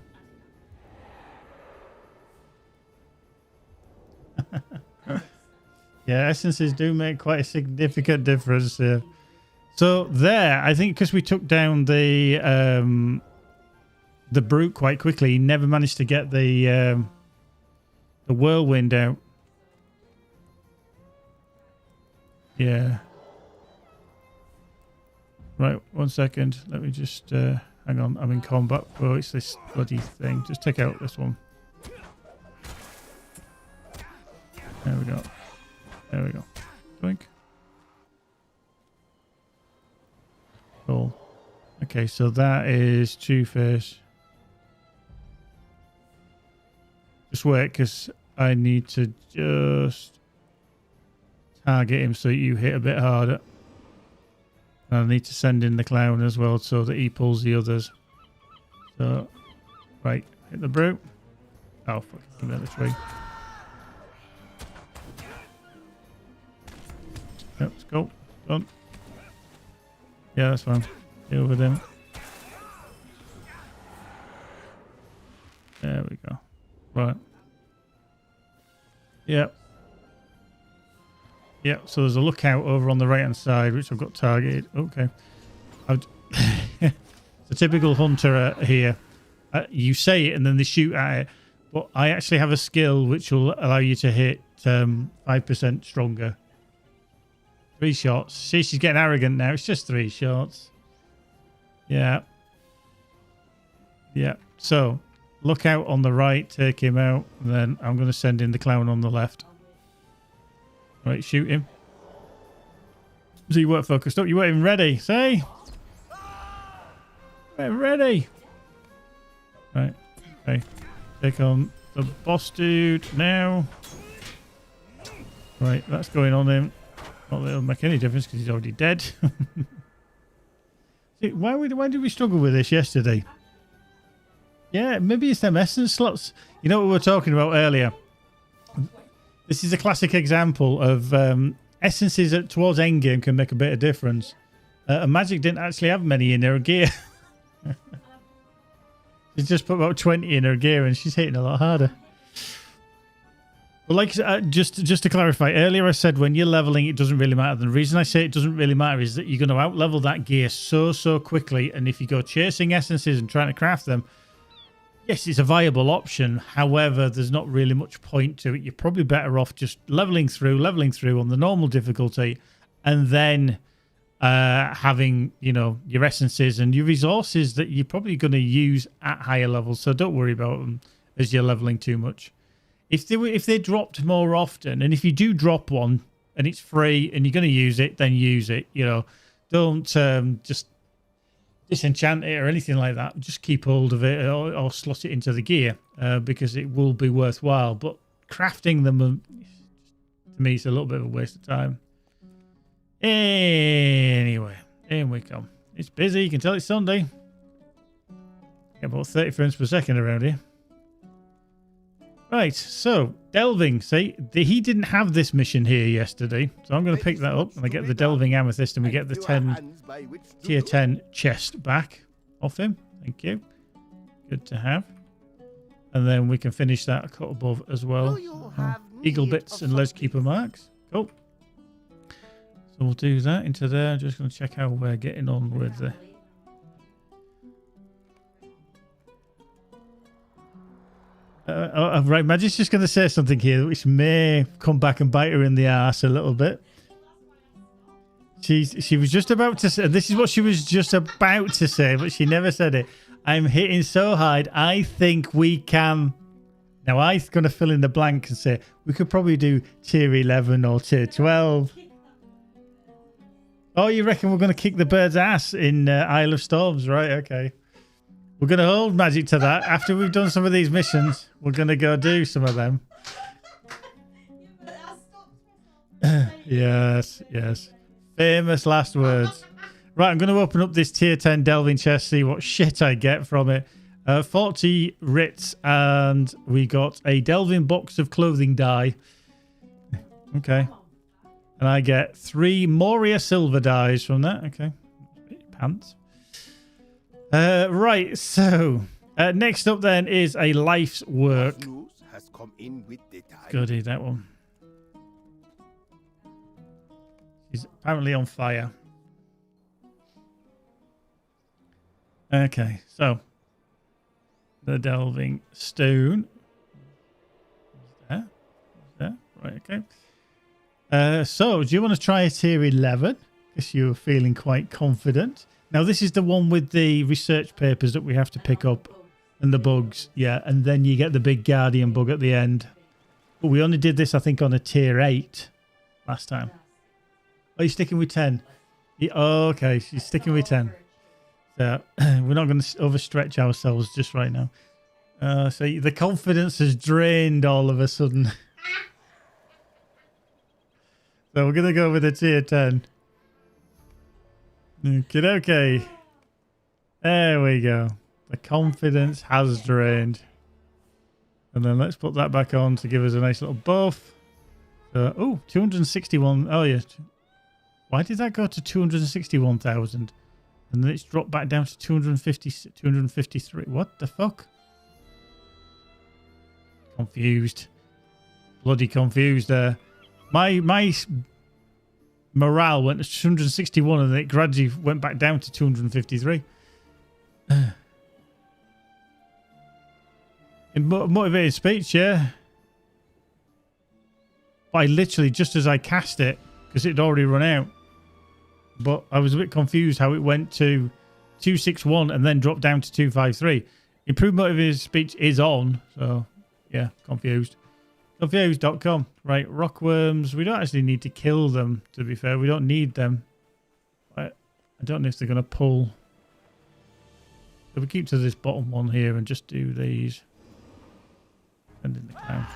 Yeah, essences do make quite a significant difference here. So there, I think because we took down the brute quite quickly, he never managed to get the whirlwind out. Yeah. Right, 1 second. Let me just hang on. I'm in combat. Oh, it's this bloody thing. Just take out this one. There we go. There we go. Blink. Cool. Okay, so that is Two-Face. Just wait, because I need to just target him so you hit a bit harder. And I need to send in the clown as well so that he pulls the others. So, right, hit the brute. Oh, fuck, I'm in the tree. Yep, let's go. Done. Yeah, that's fine. Deal with him. There we go. Right. Yep. Yep, so there's a lookout over on the right hand side, which I've got targeted. Okay. It's a typical hunter here. You say it and then they shoot at it. But I actually have a skill which will allow you to hit 5% stronger. 3 shots. See, she's getting arrogant now. It's just 3 shots. Yeah. Yeah. So, look out on the right. Take him out. And then I'm going to send in the clown on the left. Right, shoot him. So you weren't focused up. You weren't even ready. Say. We're ready. Right. Okay. Take on the boss dude now. Right, that's going on him. Not that it'll make any difference because he's already dead. See, why did we struggle with this yesterday? Yeah, maybe it's them essence slots. You know what we were talking about earlier? This is a classic example of essences towards endgame can make a bit of difference. And Magic didn't actually have many in her gear. She's just put about 20 in her gear and she's hitting a lot harder. Well, like just to clarify, earlier I said when you're leveling, it doesn't really matter. The reason I say it doesn't really matter is that you're going to out-level that gear so quickly. And if you go chasing essences and trying to craft them, yes, it's a viable option. However, there's not really much point to it. You're probably better off just leveling through on the normal difficulty, and then having, you know, your essences and your resources that you're probably going to use at higher levels. So don't worry about them as you're leveling too much. If they dropped more often, and if you do drop one and it's free and you're going to use it, then use it. You know, don't just disenchant it or anything like that. Just keep hold of it or slot it into the gear because it will be worthwhile. But crafting them, to me, it's a little bit of a waste of time. Anyway, in we come. It's busy. You can tell it's Sunday. Get about 30 frames per second around here. Right, so Delving. See, he didn't have this mission here yesterday, so I'm going to pick that up and I get the Delving Amethyst and we get the tier 10 chest back off him. Thank you. Good to have. And then we can finish that cut above as well. Eagle bits and Les Keeper marks. Cool. So we'll do that into there. I'm just going to check how we're getting on with the... right, Magic's just going to say something here which may come back and bite her in the arse a little bit. She was just about to say, this is what she was just about to say, but she never said it. I'm hitting so hard, I think we can... Now, I'm going to fill in the blank and say, we could probably do tier 11 or tier 12. Oh, you reckon we're going to kick the bird's ass in Isle of Storms? Right, okay. We're going to hold magic to that. After we've done some of these missions, we're going to go do some of them. Yes, yes. Famous last words. Right, I'm going to open up this tier 10 delving chest, see what shit I get from it. 40 writs, and we got a delving box of clothing dye. Okay. And I get 3 Moria silver dyes from that. Okay. Pants. Right, so next up then is a life's work. News has come in with the tide. Goody, that one. She's apparently on fire. Okay, so the delving stone. There. Right, okay. So, do you want to try a tier 11? Because you're feeling quite confident. Now, this is the one with the research papers that we have to pick up and the bugs. Yeah, and then you get the big guardian bug at the end. But we only did this, I think, on a tier 8 last time. Are you sticking with 10? Yeah, oh, okay, she's sticking with 10. So, we're not going to overstretch ourselves just right now. So, the confidence has drained all of a sudden. So we're going to go with a tier 10. Okay. There we go. The confidence has drained. And then let's put that back on to give us a nice little buff. Oh, 261. Oh, yeah. Why did that go to 261,000? And then it's dropped back down to 253. What the fuck? Confused. Bloody confused there. My morale went to 261 and then it gradually went back down to 253. In motivated speech, yeah. But I literally, just as I cast it, because it had already run out. But I was a bit confused how it went to 261 and then dropped down to 253. Improved motivated speech is on, so yeah, confused. Confused.com. Right, rockworms. We don't actually need to kill them, to be fair. We don't need them. I don't know if they're going to pull. So we keep to this bottom one here and just do these. Send in the clown.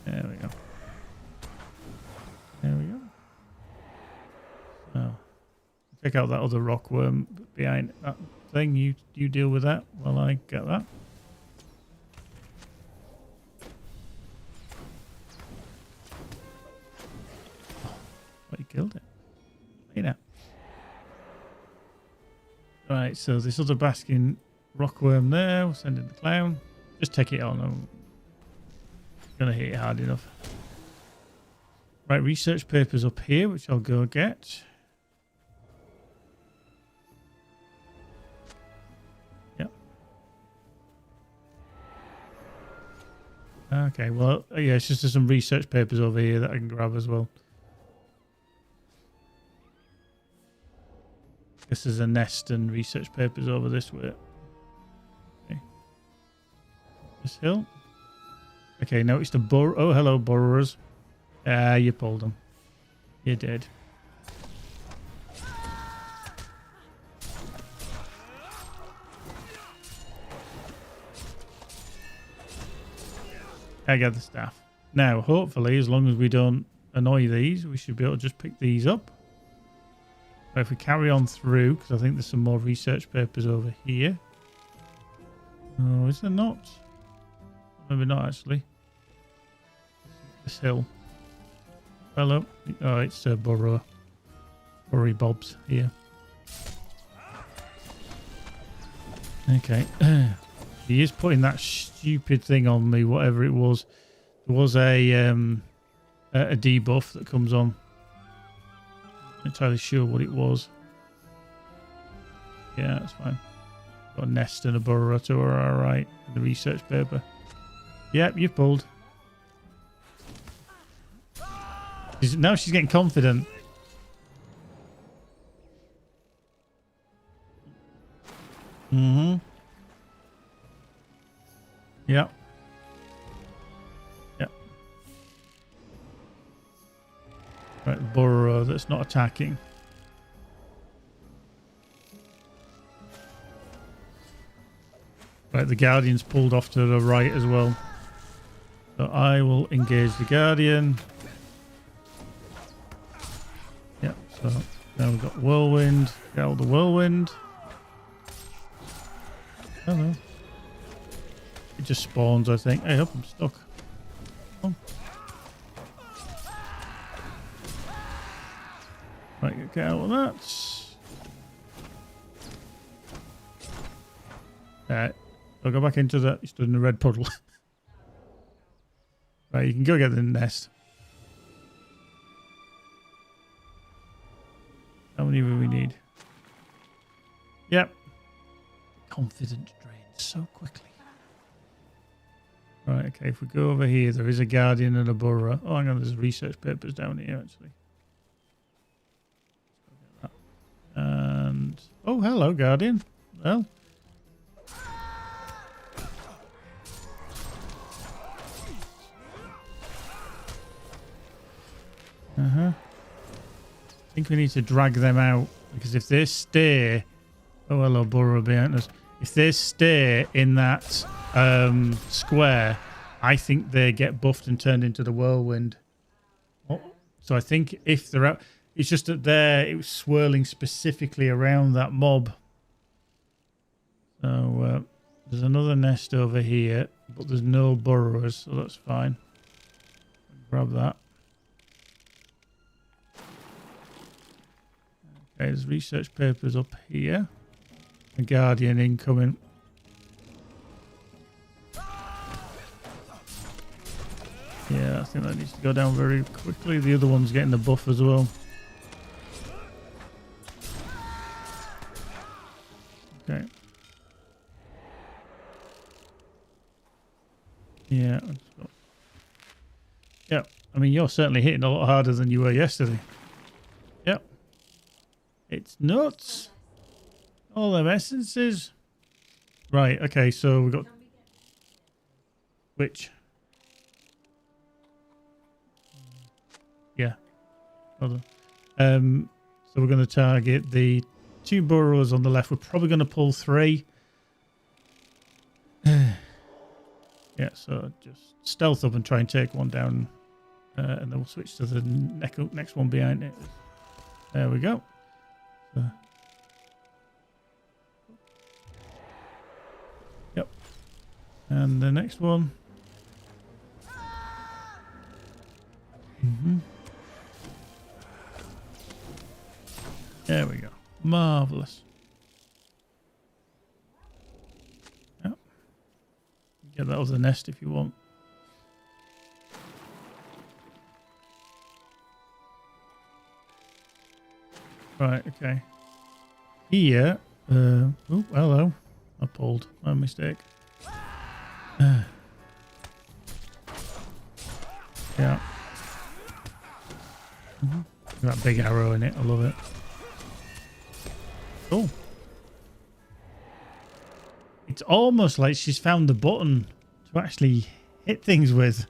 There we go. There we go. So, check out that other rockworm behind that thing. You deal with that while I get that. But he killed it. You know. Right, so this other basking rockworm there. We'll send in the clown. Just take it on. I'm going to hit it hard enough. Right, research papers up here, which I'll go get. Yep. Okay, well, yeah, it's just there's some research papers over here that I can grab as well. This is a nest and research papers over this way. Okay. This hill. Okay, now it's the burrow. Oh, hello, burrowers. You pulled them. You did. I got the staff. Now, hopefully, as long as we don't annoy these, we should be able to just pick these up. But if we carry on through, because I think there's some more research papers over here. Oh, is there not? Maybe not, actually. This hill. Hello. Oh, it's Burrow. Burry Bob's here. Okay. He is putting that stupid thing on me, whatever it was. There was a debuff that comes on. Not entirely sure what it was. Yeah, that's fine. Got a nest and a burrow to her, alright. And the research paper. Yep, you pulled. Now she's getting confident. Mm-hmm. Yep. Yep. Right, burrow that's not attacking. Right, the Guardian's pulled off to the right as well. So I will engage the Guardian. Yeah, so now we've got Whirlwind. Get out the Whirlwind. Oh no. It just spawns, I think. Hey, up, I'm stuck. Oh. Right, get out of that. Alright. I'll go back into that. You stood in the red puddle. Right, you can go get the nest. How many do we need? Yep. Confident drains so quickly. Right, okay, if we go over here, there is a Guardian and a Burrow. Oh, hang on, there's research papers down here, actually. And... oh, hello, Guardian. Well... I think we need to drag them out, because if they stay... oh, hello, Burrow behind us. If they stay in that square, I think they get buffed and turned into the Whirlwind. Oh, so I think if they're out... it's just that it was swirling specifically around that mob. So there's another nest over here, but there's no burrows, so that's fine. Grab that. Okay, there's research papers up here. The Guardian incoming. Yeah, I think that needs to go down very quickly. The other one's getting the buff as well. Okay. Yeah. Yeah. I mean, you're certainly hitting a lot harder than you were yesterday. Yep. It's nuts. All them essences. Right. Okay. So we've got... which? Yeah. Hold on. So we're going to target the 2 burrows on the left. We're probably going to pull 3. Yeah, so just stealth up and try and take one down. And then we'll switch to the next one behind it. There we go. Yep. And the next one. There we go. Marvellous. Yep. Get that other nest if you want. Right, okay. Here. Oh, hello. I pulled. My mistake. Yeah. That big arrow in it. I love it. Cool. It's almost like she's found the button to actually hit things with.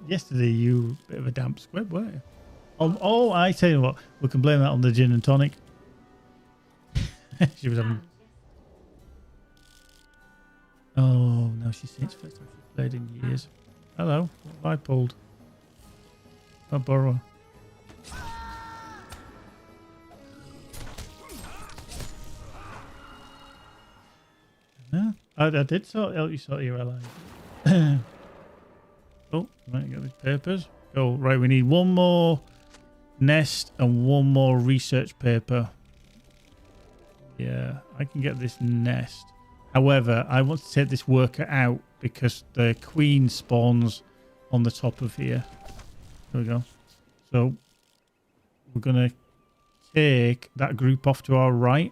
Yesterday, you were a bit of a damp squib, weren't you? Oh, I tell you what, we can blame that on the gin and tonic. She was having... oh, no, she's seen it's first time she's played in years. Hello, what have I pulled? A burrow. I did help you sort your allies. Oh, right, got these papers. Oh, right, we need one more nest and one more research paper. Yeah, I can get this nest. However, I want to take this worker out because the queen spawns on the top of here. There we go. So we're going to take that group off to our right.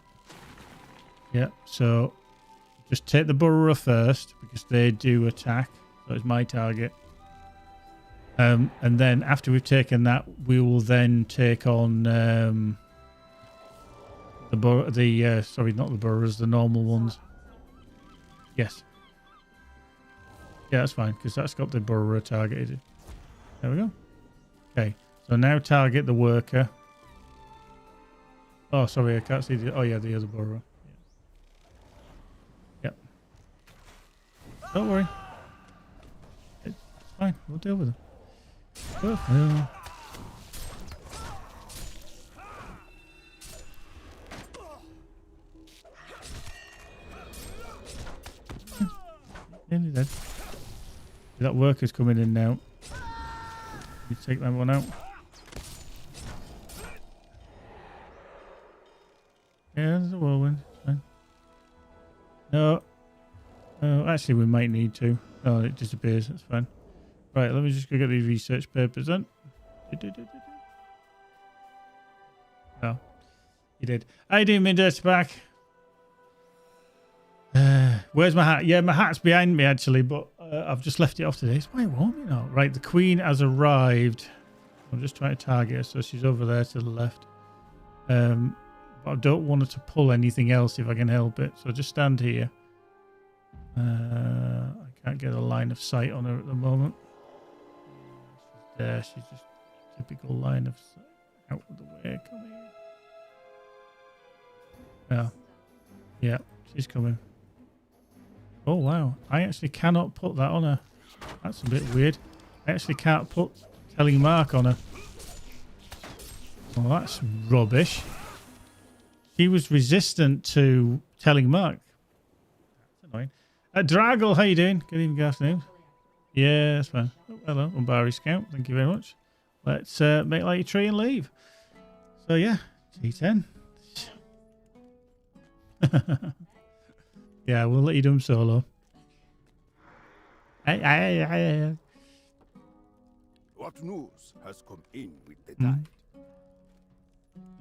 Yeah, so just take the burrower first because they do attack. So it's my target. And then after we've taken that, we will then take on sorry, not the burrowers, the normal ones. Yes. Yeah, that's fine because that's got the burrower targeted. There we go. Okay. So now target the worker. Oh, sorry, I can't see the... Oh, yeah, the other burrow. Yep. Don't worry. It's fine. We'll deal with it. Oh, nearly dead. That worker's coming in now. You take that one out. Yeah, there's a whirlwind. It's fine. No. Oh, actually, we might need to. Oh, it disappears. That's fine. Right, let me just go get these research papers then. Oh, you did. How you doing, Minder's back? Where's my hat? Yeah, my hat's behind me actually, but I've just left it off today. It's quite warm, you know. Right, the queen has arrived. I'm just trying to target her, so she's over there to the left. But I don't want her to pull anything else if I can help it. So just stand here. I can't get a line of sight on her at the moment. She's there. She's just typical line of sight. Out of the way. Come here. Yeah. Yeah, she's coming. Oh, wow. I actually cannot put that on her. That's a bit weird. I actually can't put telling mark on her. Well, that's rubbish. She was resistant to telling mark. That's annoying. Draggle, how you doing? Good evening, good afternoon. Yeah, that's fine. Oh, hello, Umbari Scout. Thank you very much. Let's make like a tree and leave. So, yeah, G10. Yeah, we'll let you do them solo. What news has come in with the tide?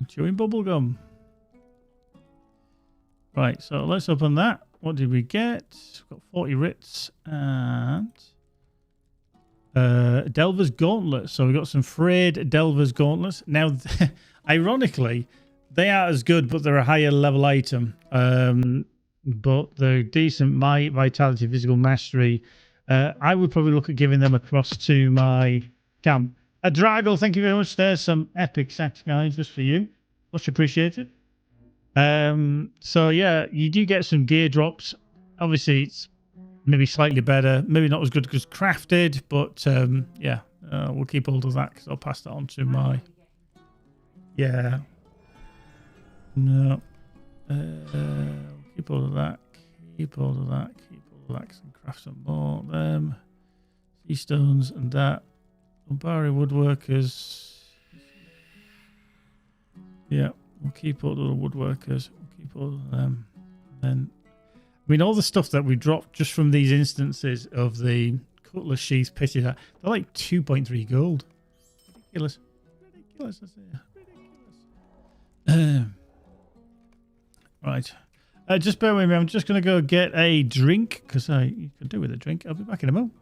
Chewing bubblegum. Right, so let's open that. What did we get? We've got 40 writs and Delver's Gauntlets. So we got some frayed Delver's Gauntlets. Now, ironically, they are as good, but they're a higher level item. But they're decent might, vitality, physical mastery. I would probably look at giving them across to my camp. Draggle, thank you very much. There's some epic sacks, guys, just for you. Much appreciated. So yeah, you do get some gear drops. Obviously, it's maybe slightly better, maybe not as good as crafted, but yeah, we'll keep hold of that because I'll pass that on to my. Yeah. No. Keep hold of that. Keep hold of that. Keep hold of that. And craft some more of them. Sea stones and that. Umbari woodworkers. Yeah, we'll keep all the woodworkers. We'll keep all of them. And then, I mean, all the stuff that we dropped just from these instances of the cutlass sheath pitted at, they're like 2.3 gold. Ridiculous. Ridiculous, I say. Ridiculous. Right. Just bear with me. I'm just going to go get a drink because you can do with a drink. I'll be back in a moment.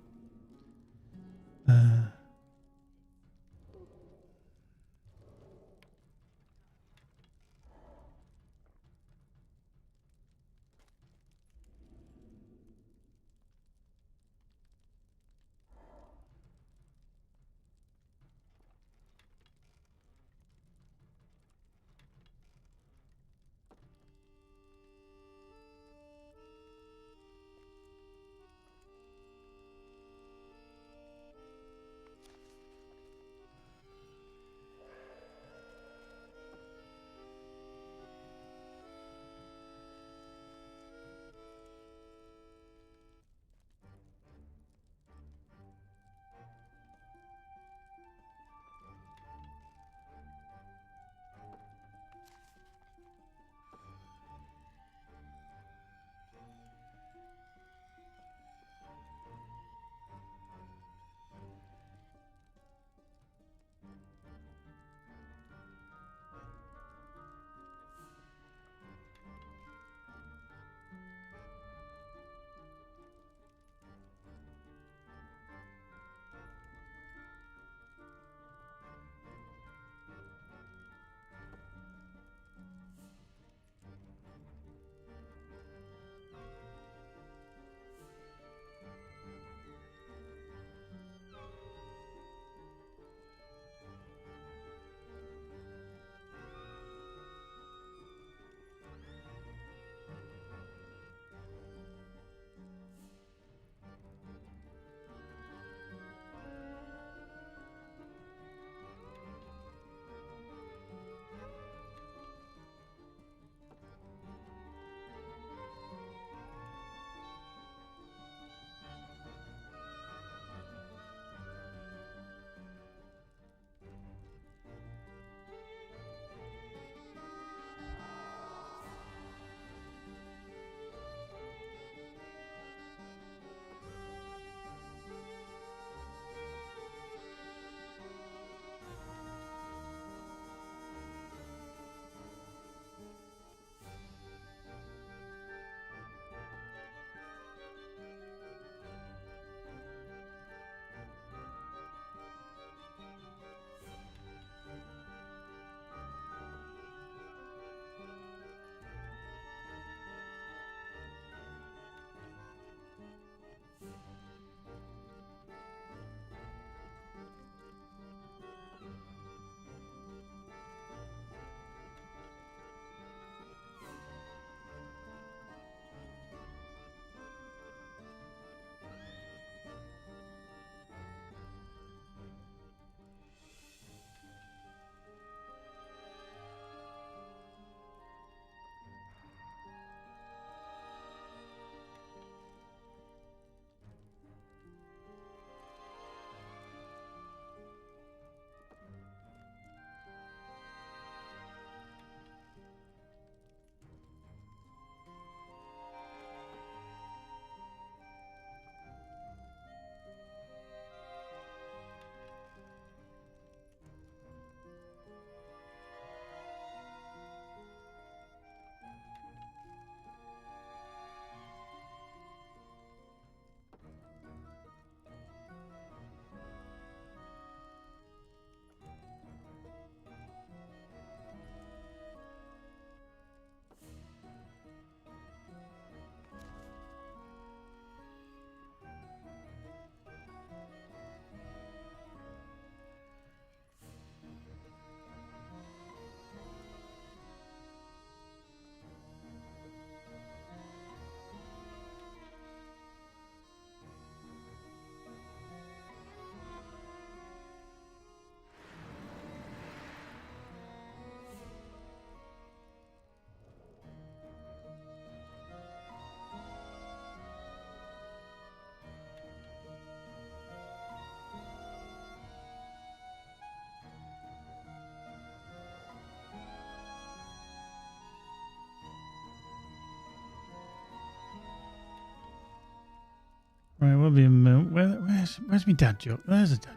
Right, we'll be a minute. Where's my dad joke? There's a dad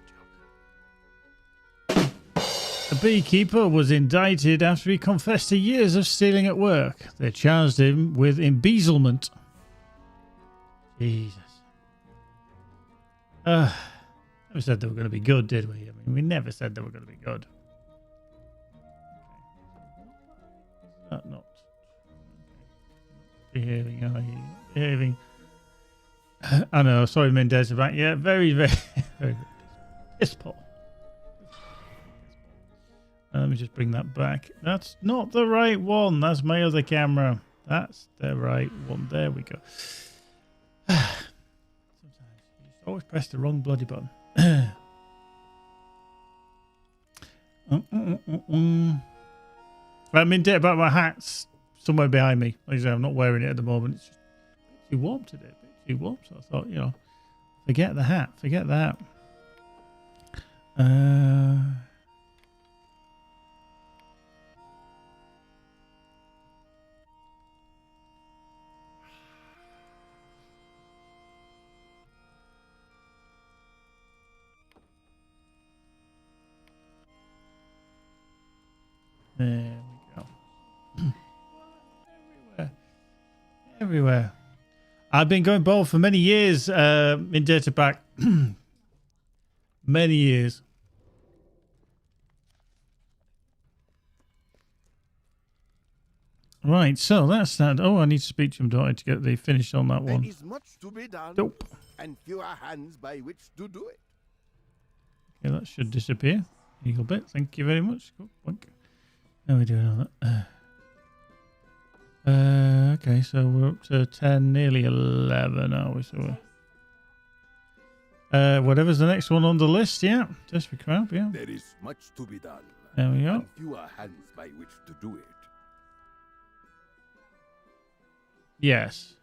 joke. A beekeeper was indicted after he confessed to years of stealing at work. They charged him with embezzlement. Jesus. Never said they were going to be good, did we? I mean, we never said they were going to be good. Not behaving, are you? Behaving. I know, sorry, Mendez about yeah, very, very, very piss poor. Let me just bring that back. That's not the right one. That's my other camera. That's the right one. There we go. Sometimes you just always press the wrong bloody button. I'm in debt about my hats somewhere behind me. Like I say, I'm not wearing it at the moment. It's just a bit too warm today. A bit too warm. So I thought, you know, forget the hat. Forget that. There we go. Everywhere. I've been going bald for many years in data back. Many years. Right, so that's that. Oh, I need to speak to him, don't I, to get the finish on that one. There is much to be done, Nope. and fewer hands by which to do it. Okay, that should disappear. Eagle bit. Thank you very much. Cool. How are we doing on that? Okay, so we're up to 10, nearly 11, are we? So whatever's the next one on the list, yeah. Just for crap, yeah. There is much to be done. There we go. And fewer hands by which to do it. Yes.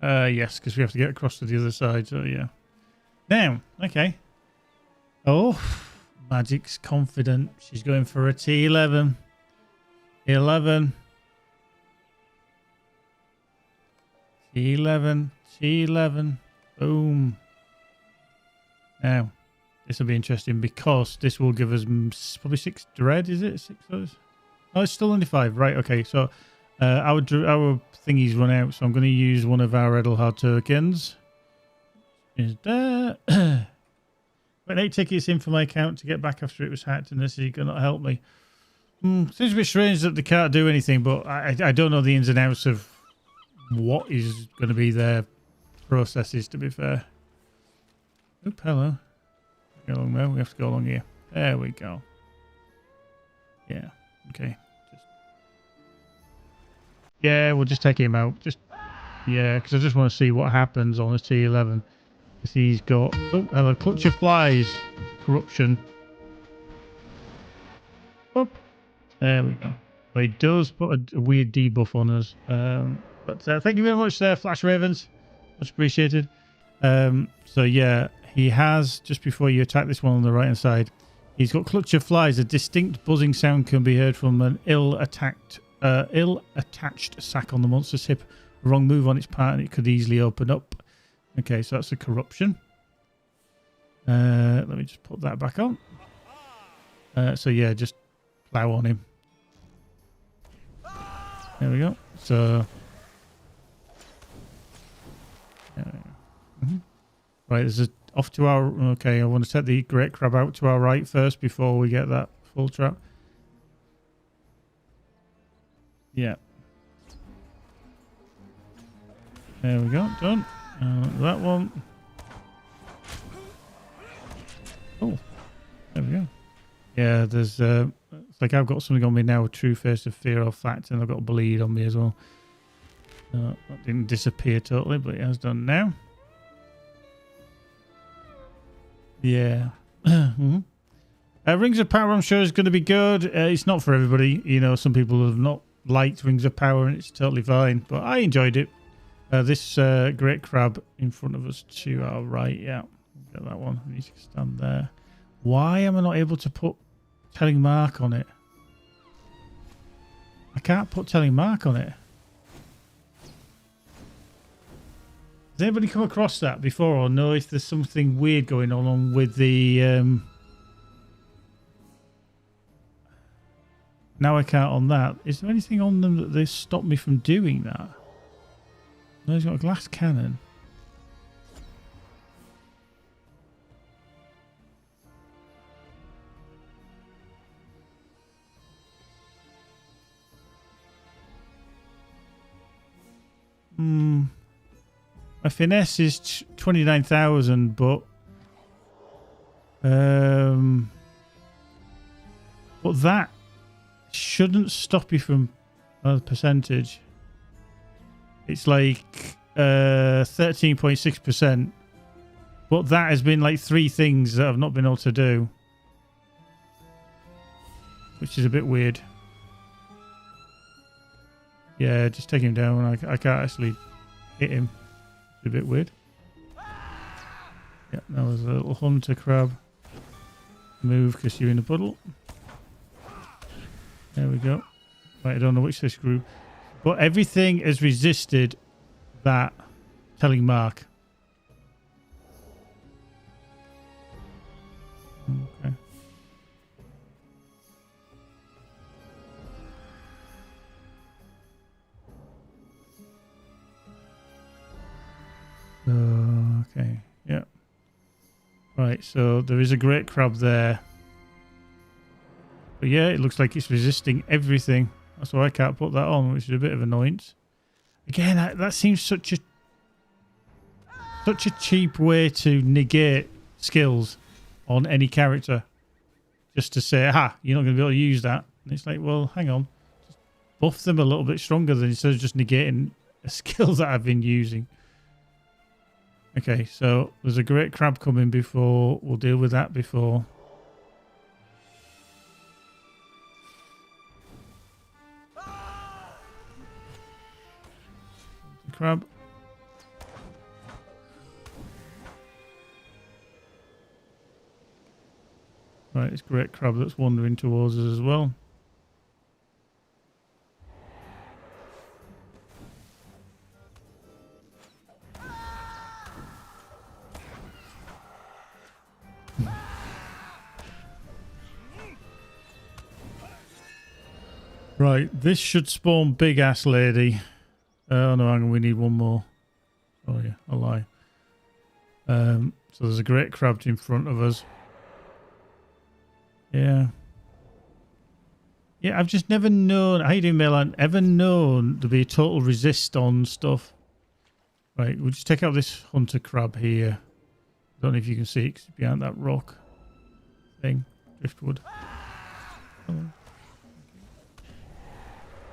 Yes, because we have to get across to the other side, so yeah. Now, okay. Oh, Magic's confident. She's going for a T11. 11. T11. T11. Boom. Now, this will be interesting because this will give us probably 6 dread, is it? 6 others? Oh, it's still only 5. Right, okay. So our thingies run out, so I'm going to use one of our Edelhard tokens. Is there... Put 8 tickets in for my account to get back after it was hacked, and this is going to help me. Seems a bit strange that they can't do anything, but I don't know the ins and outs of what is going to be their processes, to be fair. Oop, hello. Go along there. We have to go along here. There we go. Yeah, okay. Yeah, we'll just take him out. Yeah, because I just want to see what happens on the T11. Because he's got... Oh, hello, Clutch of Flies. Corruption. Up. There we go. But he does put a weird debuff on us. But thank you very much there, Flash Ravens. Much appreciated. So yeah, he has, just before you attack this one on the right hand side, he's got Clutch of Flies. A distinct buzzing sound can be heard from an ill-attached sack on the monster's hip. A wrong move on its part and it could easily open up. Okay, so that's a corruption. Let me just put that back on. So yeah, just plow on him. There we go. So right, there's off to our... Okay, I want to set the great crab out to our right first before we get that full trap. Yeah. There we go, done. That one. Oh, there we go. Yeah, there's it's like I've got something on me now, True Face of Fear or Fact, and I've got a bleed on me as well. That didn't disappear totally, but it has done now. Yeah. Rings of Power, I'm sure, is going to be good. It's not for everybody. You know, some people have not liked Rings of Power, and it's totally fine. But I enjoyed it. This great crab in front of us to our right. Yeah, get that one. We need to stand there. Why am I not able to put telling mark on it? I can't put telling mark on it. Has anybody come across that before or know if there's something weird going on with the... Now I can't on that. Is there anything on them that they stop me from doing that? No, he's got a glass cannon. My finesse is 29,000, but that shouldn't stop you from percentage. It's like 13.6%, but that has been like 3 things that I've not been able to do, which is a bit weird. Yeah, just take him down. I can't actually hit him. It's a bit weird. Yeah, that was a little hunter crab. Move because you're in a puddle. There we go. Right, I don't know which this group, but everything has resisted that telling mark. Okay. Okay, yeah. Right, so there is a great crab there. But yeah, it looks like it's resisting everything. That's why I can't put that on, which is a bit of annoyance. Again, that seems such a cheap way to negate skills on any character. Just to say, aha, you're not going to be able to use that. And it's like, well, hang on. Just buff them a little bit stronger than instead of just negating a skill that I've been using. Okay, so there's a great crab coming before. We'll deal with that before. Crab. Right, it's great crab that's wandering towards us as well. Right, this should spawn big ass lady. Oh no, hang on, we need one more. Oh yeah, I lie. So there's a great crab in front of us. Yeah. Yeah, I've just never known, how you doing, Melan? Ever known to be a total resist on stuff. Right, we'll just take out this hunter crab here. I don't know if you can see it 'cause it's behind that rock thing. Driftwood. Oh.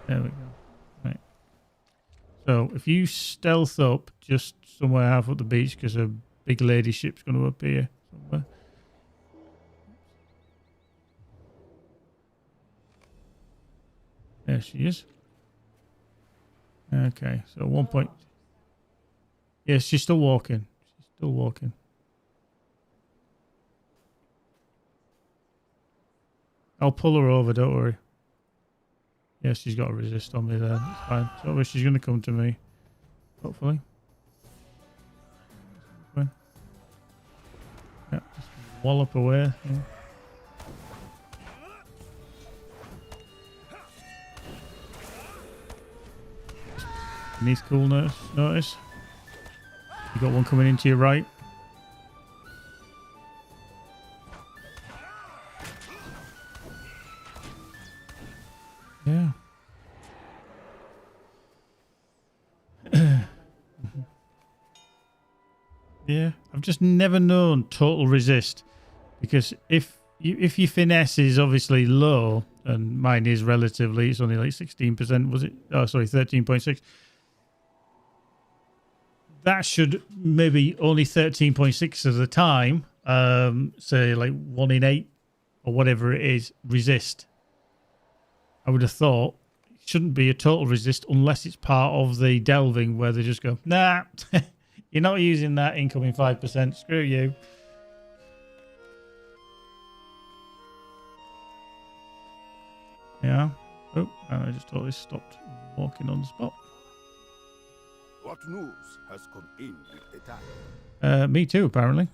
There we go. Right. So if you stealth up just somewhere half up the beach because a big lady ship's going to appear somewhere. There she is. Okay, so 1 point. Yes, she's still walking. She's still walking. I'll pull her over, don't worry. Yes, she's got a resist on me there. That's fine. So she's going to come to me. Hopefully. Yeah, just wallop away. Yeah. Beneath coolness, notice. You got one coming into your right. Yeah. Yeah, I've just never known total resist, because if your finesse is obviously low, and mine is relatively, it's only like 16%, was it? Oh, sorry, 13.6. That should maybe only 13.6 of the time, say like 1 in 8 or whatever it is, resist. I would have thought it shouldn't be a total resist unless it's part of the delving where they just go, nah, you're not using that incoming 5%, screw you. Yeah. Oh, and I just totally stopped walking on the spot. What news has come in with the tide? Me too, apparently.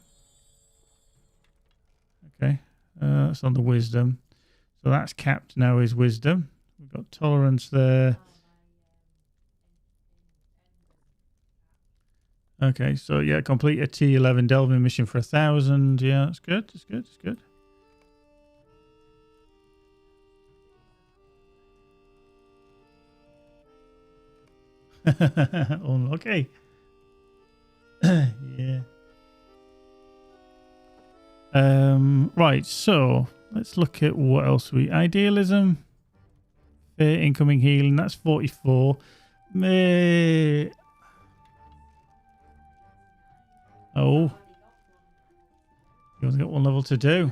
Okay. That's on the wisdom. So that's capped now is wisdom. We've got tolerance there. Okay, so yeah, complete a T11 delving mission for 1,000. Yeah, that's good. That's good. That's good. Unlucky. Yeah. Right, so let's look at what else idealism. Incoming healing, that's 44. Oh. You only got one level to do.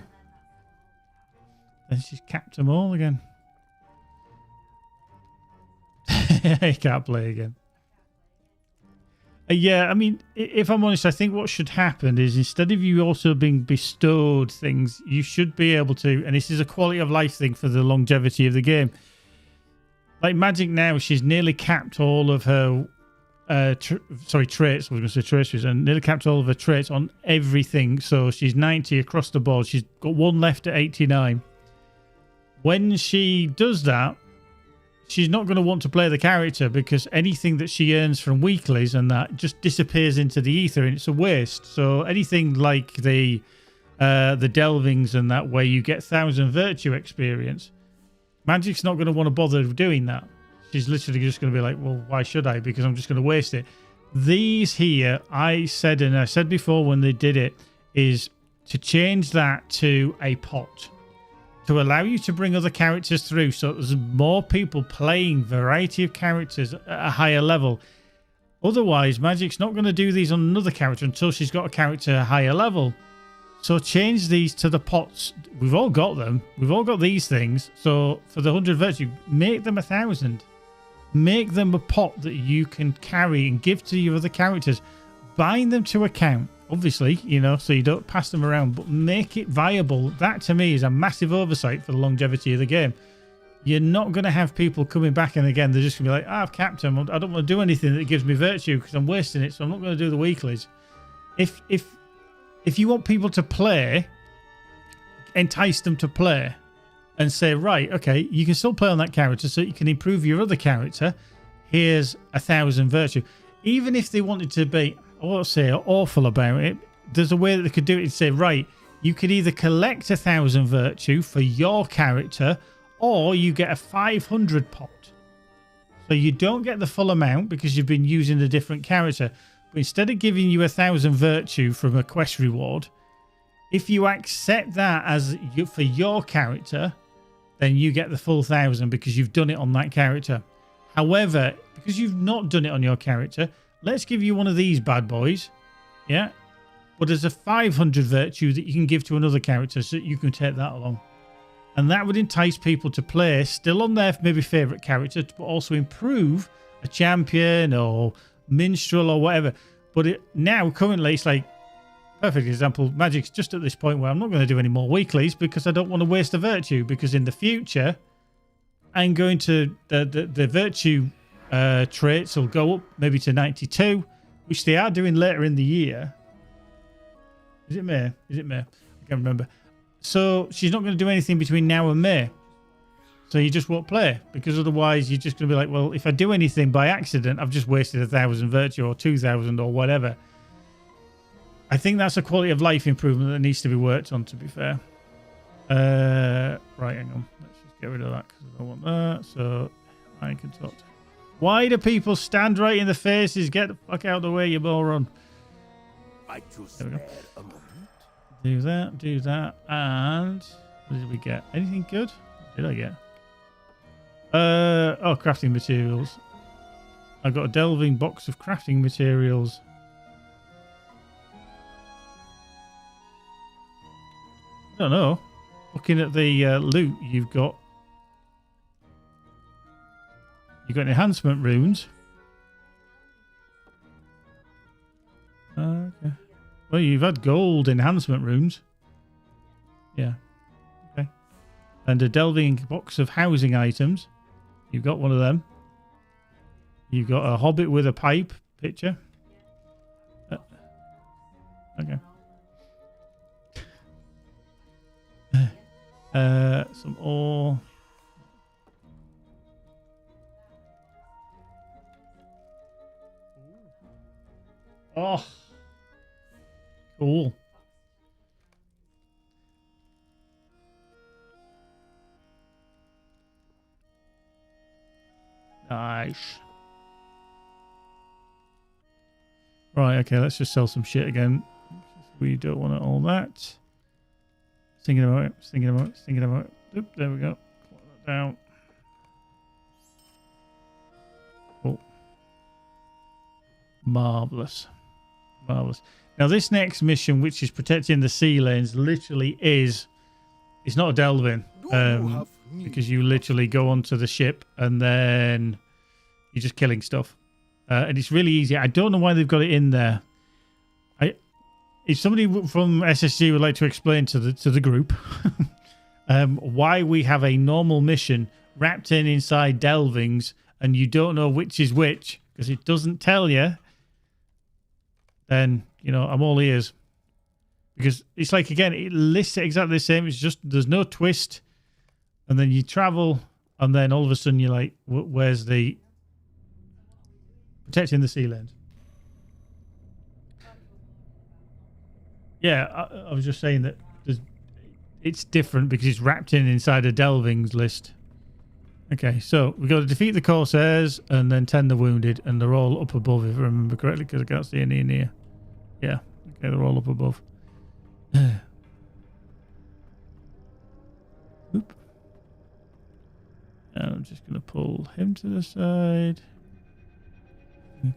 Then she's capped them all again. He can't play again. Yeah, I mean, if I'm honest, I think what should happen is instead of you also being bestowed things, you should be able to, and this is a quality of life thing for the longevity of the game. Like Magic now, she's nearly capped all of her traits. I was going to say traits, and nearly capped all of her traits on everything. So she's 90 across the board. She's got one left at 89. When she does that, she's not going to want to play the character because anything that she earns from weeklies and that just disappears into the ether and it's a waste. So anything like the delvings and that where you get 1,000 virtue experience, Magic's not going to want to bother doing that. She's literally just going to be like, well, why should I? Because I'm just going to waste it. These here, I said before when they did it, is to change that to a pot. To allow you to bring other characters through so there's more people playing variety of characters at a higher level. Otherwise, Magic's not going to do these on another character until she's got a character at a higher level. So change these to the pots. We've all got them. We've all got these things. So for the 100 virtue, make them 1,000. Make them a pot that you can carry and give to your other characters. Bind them to account. Obviously, so you don't pass them around, but make it viable. That to me is a massive oversight for the longevity of the game. You're not going to have people coming back and again, they're just going to be like, I've capped them. I don't want to do anything that gives me virtue because I'm wasting it, so I'm not going to do the weeklies. If you want people to play, entice them to play and say, right, okay, you can still play on that character so you can improve your other character. Here's 1,000 virtue. Even if they wanted to be, I won't say awful about it, there's a way that they could do it and say, right, you could either collect 1,000 virtue for your character or you get a 500 pot. So you don't get the full amount because you've been using a different character. But instead of giving you 1,000 virtue from a quest reward, if you accept that as for your character, then you get the full 1,000 because you've done it on that character. However, because you've not done it on your character, let's give you one of these bad boys. Yeah. But there's a 500 virtue that you can give to another character so that you can take that along. And that would entice people to play still on their maybe favourite character, but also improve a champion or minstrel or whatever. But currently, it's like, perfect example, Magic's just at this point where I'm not going to do any more weeklies because I don't want to waste a virtue. Because in the future, I'm going to, the virtue traits will go up maybe to 92, which they are doing later in the year. Is it May? I can't remember. So she's not going to do anything between now and May. So you just won't play because otherwise you're just going to be like, well, if I do anything by accident, I've just wasted 1,000 virtue or 2,000 or whatever. I think that's a quality of life improvement that needs to be worked on, to be fair. Right, hang on. Let's just get rid of that because I don't want that. So I can talk. Why do people stand right in the faces? Get the fuck out of the way, you moron. There we go. Do that, and what did we get? Anything good? What did I get? Crafting materials. I got a delving box of crafting materials. I don't know. Looking at the loot you've got enhancement runes. Okay. Well, you've had gold enhancement runes. Yeah. Okay. And a delving box of housing items. You've got one of them. You've got a hobbit with a pipe. picture. Okay. Some ore. Oh, cool. Nice. Right, okay, let's just sell some shit again. We don't want all that. Thinking about it, thinking about it, thinking about it. Oop, there we go. Put that down. Oh. Marvellous. Marvellous. Now, this next mission, which is protecting the sea lanes, literally is... It's not a delving. Because you literally go onto the ship and then you're just killing stuff. And it's really easy. I don't know why they've got it in there. If somebody from SSG would like to explain to the group why we have a normal mission wrapped inside Delvings and you don't know which is which because it doesn't tell you, then, you know, I'm all ears. Because it's like, again, it lists it exactly the same. It's just, there's no twist. And then you travel, and then all of a sudden you're like, where's the... Protecting the sea lanes. Yeah, I was just saying that it's different because it's wrapped inside a Delvings list. Okay, so we've got to defeat the Corsairs and then tend the wounded, and they're all up above, if I remember correctly, because I can't see any in here. Yeah, okay, they're all up above. Oop. And I'm just going to pull him to the side.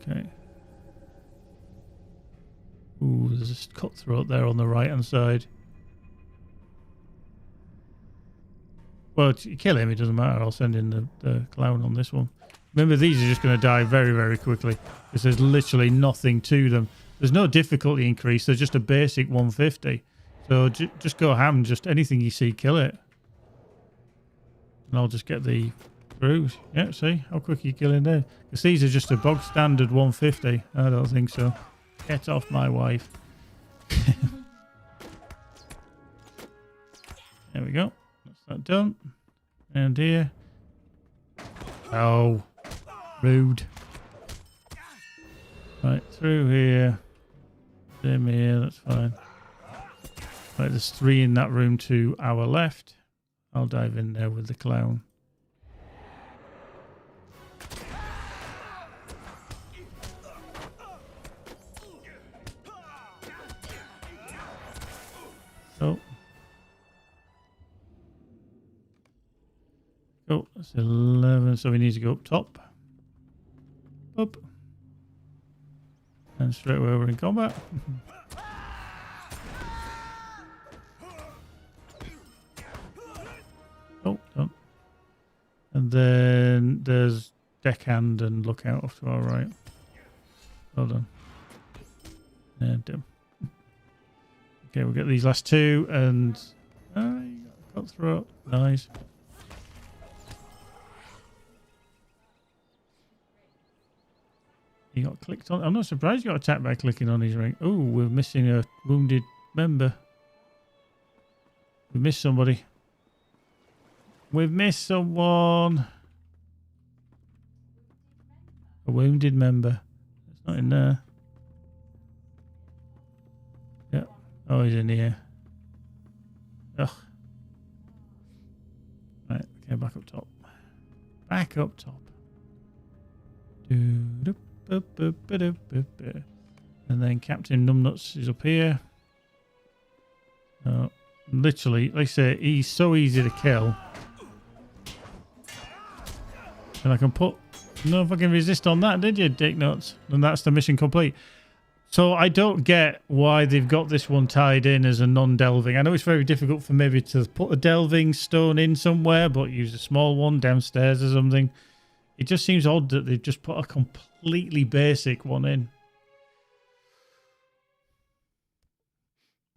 Okay. Ooh, there's a cutthroat there on the right-hand side. Well, you kill him, it doesn't matter. I'll send in the clown on this one. Remember, these are just going to die very, very quickly because there's literally nothing to them. There's no difficulty increase. They're just a basic 150. So just go ham. Just anything you see, kill it. And I'll just get the bruise. Yeah, see? How quick are you killing there? Because these are just a bog standard 150. I don't think so. Get off my wife. There we go. That's that done. And here. Oh. Rude. Right, through here. Same here, that's fine. Right, there's 3 in that room to our left. I'll dive in there with the clown. Oh. Oh, that's 11, so we need to go up top. Up. And straight away we're in combat. Oh, done. And then there's deckhand and lookout off to our right. Well done. And done. Okay, we'll get these last 2 and you got cutthroat. Nice. He got clicked on. I'm not surprised he got attacked by clicking on his ring. Oh, we're missing a wounded member. We missed somebody. We've missed someone. A wounded member. It's not in there. Yeah. Oh, he's in here. Ugh. Right. Okay, back up top. Back up top. Doo-doop. And then Captain Numbnuts is up here. Literally, like I say, he's so easy to kill. And I can put no fucking resist on that, did you, dick nuts? And that's the mission complete. So I don't get why they've got this one tied in as a non-delving. I know it's very difficult for maybe to put a delving stone in somewhere, but use a small one downstairs or something. It just seems odd that they've just put a completely basic one in.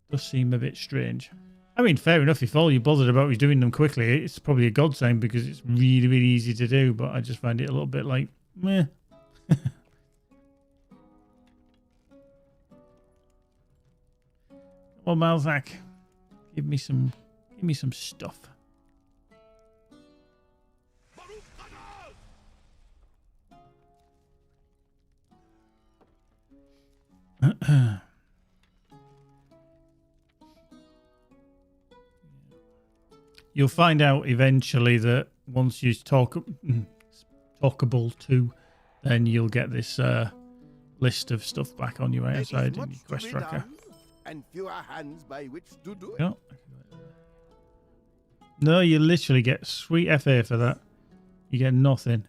Does seem a bit strange. I mean, fair enough, if all you're bothered about is doing them quickly, it's probably a godsend because it's really, really easy to do, but I just find it a little bit like, meh. Well, Malzak, give me some stuff. You'll find out eventually that once you talkable to, then you'll get this list of stuff back on your right hand side in your quest tracker. And fewer hands by which to do it. No. No, you literally get sweet FA for that. You get nothing.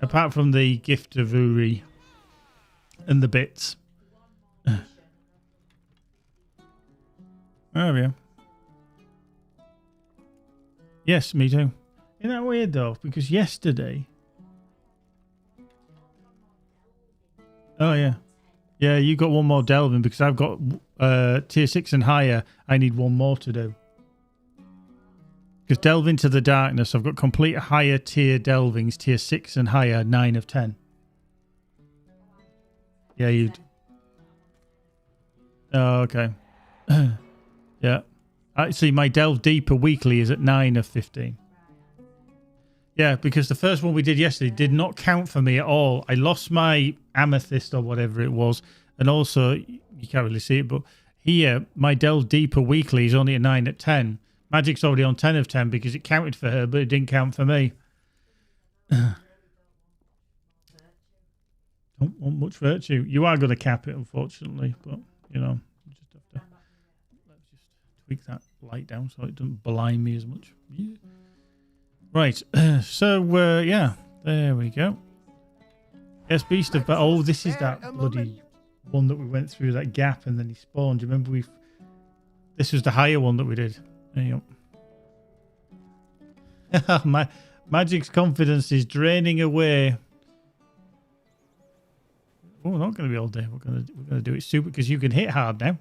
Apart from the gift of Uri and the bits. There we go. Yes, me too. Isn't that weird though? Because yesterday... Oh, yeah. Yeah, you got one more delving because I've got tier 6 and higher. I need one more to do. Because delve into the darkness, I've got complete higher tier delvings, tier 6 and higher, 9 of 10. Yeah, you'd... Oh, okay. Yeah. Actually, my delve deeper weekly is at 9 of 15. Yeah, because the first one we did yesterday did not count for me at all. I lost my amethyst or whatever it was. And also, you can't really see it, but here, my delve deeper weekly is only a 9 at 10. Magic's already on 10 of 10 because it counted for her, but it didn't count for me. Don't want much virtue. You are going to cap it, unfortunately, but, you know, you just have to tweak that light down so it doesn't blind me as much. Yeah. Right, so, yeah, there we go. Yes, Beast of... Oh, this is that bloody one that we went through, that gap, and then he spawned. Do you remember this was the higher one that we did. There you go. My Magic's confidence is draining away. Oh, we're not going to be all day. We're going to do it super because you can hit hard now.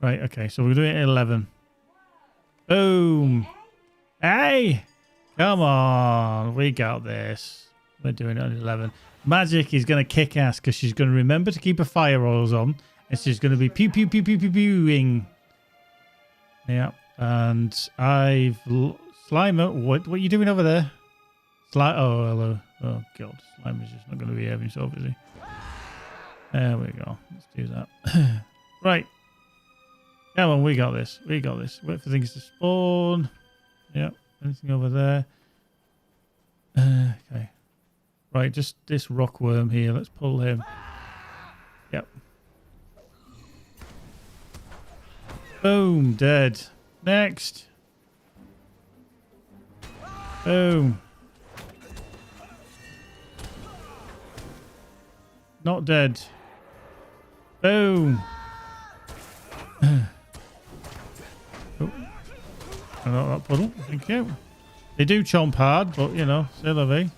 Right, okay, so we're doing it at 11. Boom. Hey! Come on, we got this. We're doing it at 11. Magic is going to kick ass because she's going to remember to keep her fire oils on. And she's going to be pew, pew, pew, pew, pew, pewing. Yeah, and I've... Slimer, what are you doing over there? Oh, hello. Oh, God. Slimer's just not going to behave himself, is he? There we go. Let's do that. Right. Come on, we got this. We got this. Wait for things to spawn. Yep. Anything over there? Okay. Right, just this rockworm here. Let's pull him. Yep. Boom. Dead. Next. Boom. Not dead. Boom. Oh. I got that puddle. Thank you. They do chomp hard, but you know, c'est la vie.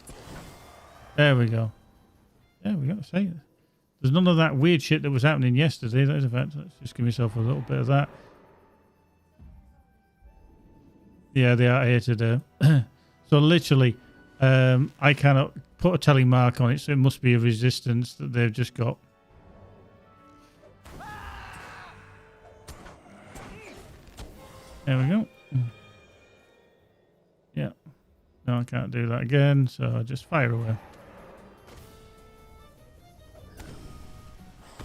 There we go. Yeah, we got to say it. There's none of that weird shit that was happening yesterday. That is a fact. Let's just give myself a little bit of that. Yeah, they are here to do. So literally, I cannot put a telling mark on it, so it must be a resistance that they've just got. There we go. Yeah. No, I can't do that again, so I just fire away.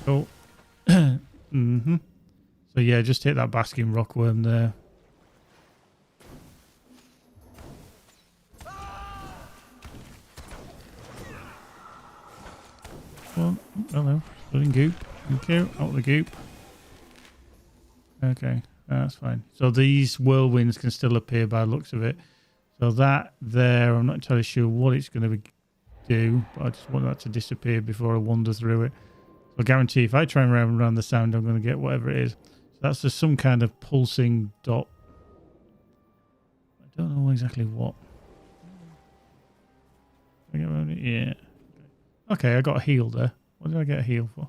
Cool. Mm-hmm. So yeah, just hit that basking rockworm there. Well, hello. Bloody goop. Thank you. Out of the goop. Okay, that's fine. So these whirlwinds can still appear by the looks of it. So that there, I'm not entirely sure what it's going to do, but I just want that to disappear before I wander through it. So I guarantee if I try and run around the sound, I'm going to get whatever it is. So that's just some kind of pulsing dot. I don't know exactly what. I get around it? Yeah. Okay, I got a heal there. What did I get a heal for?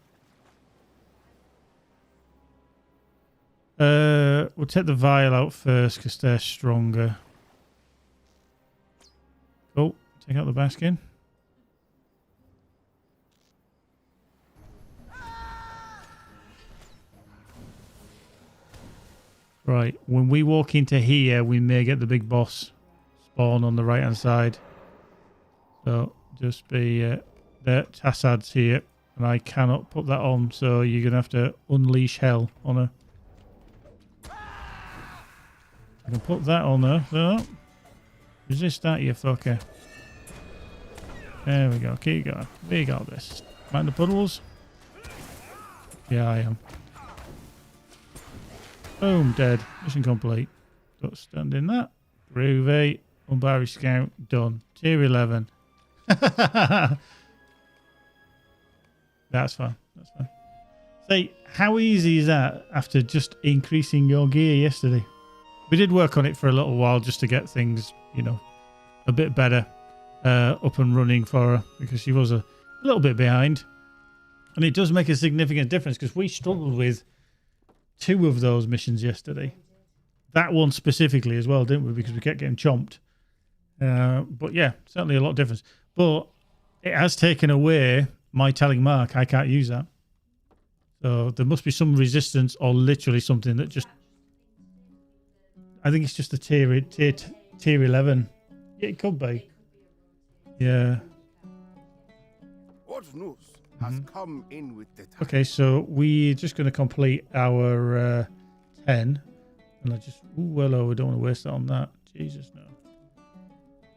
We'll take the vial out first because they're stronger. Cool. Take out the baskin. Right, when we walk into here, we may get the big boss spawn on the right-hand side. So just be there. Tassad's here, and I cannot put that on, so you're going to have to unleash hell on her. I can put that on her. So, resist that, you fucker. There we go. Keep going. We got this. Mind the puddles? Yeah, I am. Boom, dead. Mission complete. Don't stand in that. Groovy. Unbari Scout. Done. Tier 11. That's fine. That's fine. Say, how easy is that after just increasing your gear yesterday? We did work on it for a little while just to get things, you know, a bit better up and running for her because she was a little bit behind. And it does make a significant difference because we struggled with 2 of those missions yesterday. That one specifically as well, didn't we? Because we kept getting chomped. But yeah, certainly a lot of difference. But it has taken away my telling mark. I can't use that. So there must be some resistance or literally something that just... I think it's just a tier 11. Yeah, it could be. Yeah. What news has come in with the tide? Okay, so we're just going to complete our 10. And I just... Ooh, well, oh, we don't want to waste that on that. Jesus, no.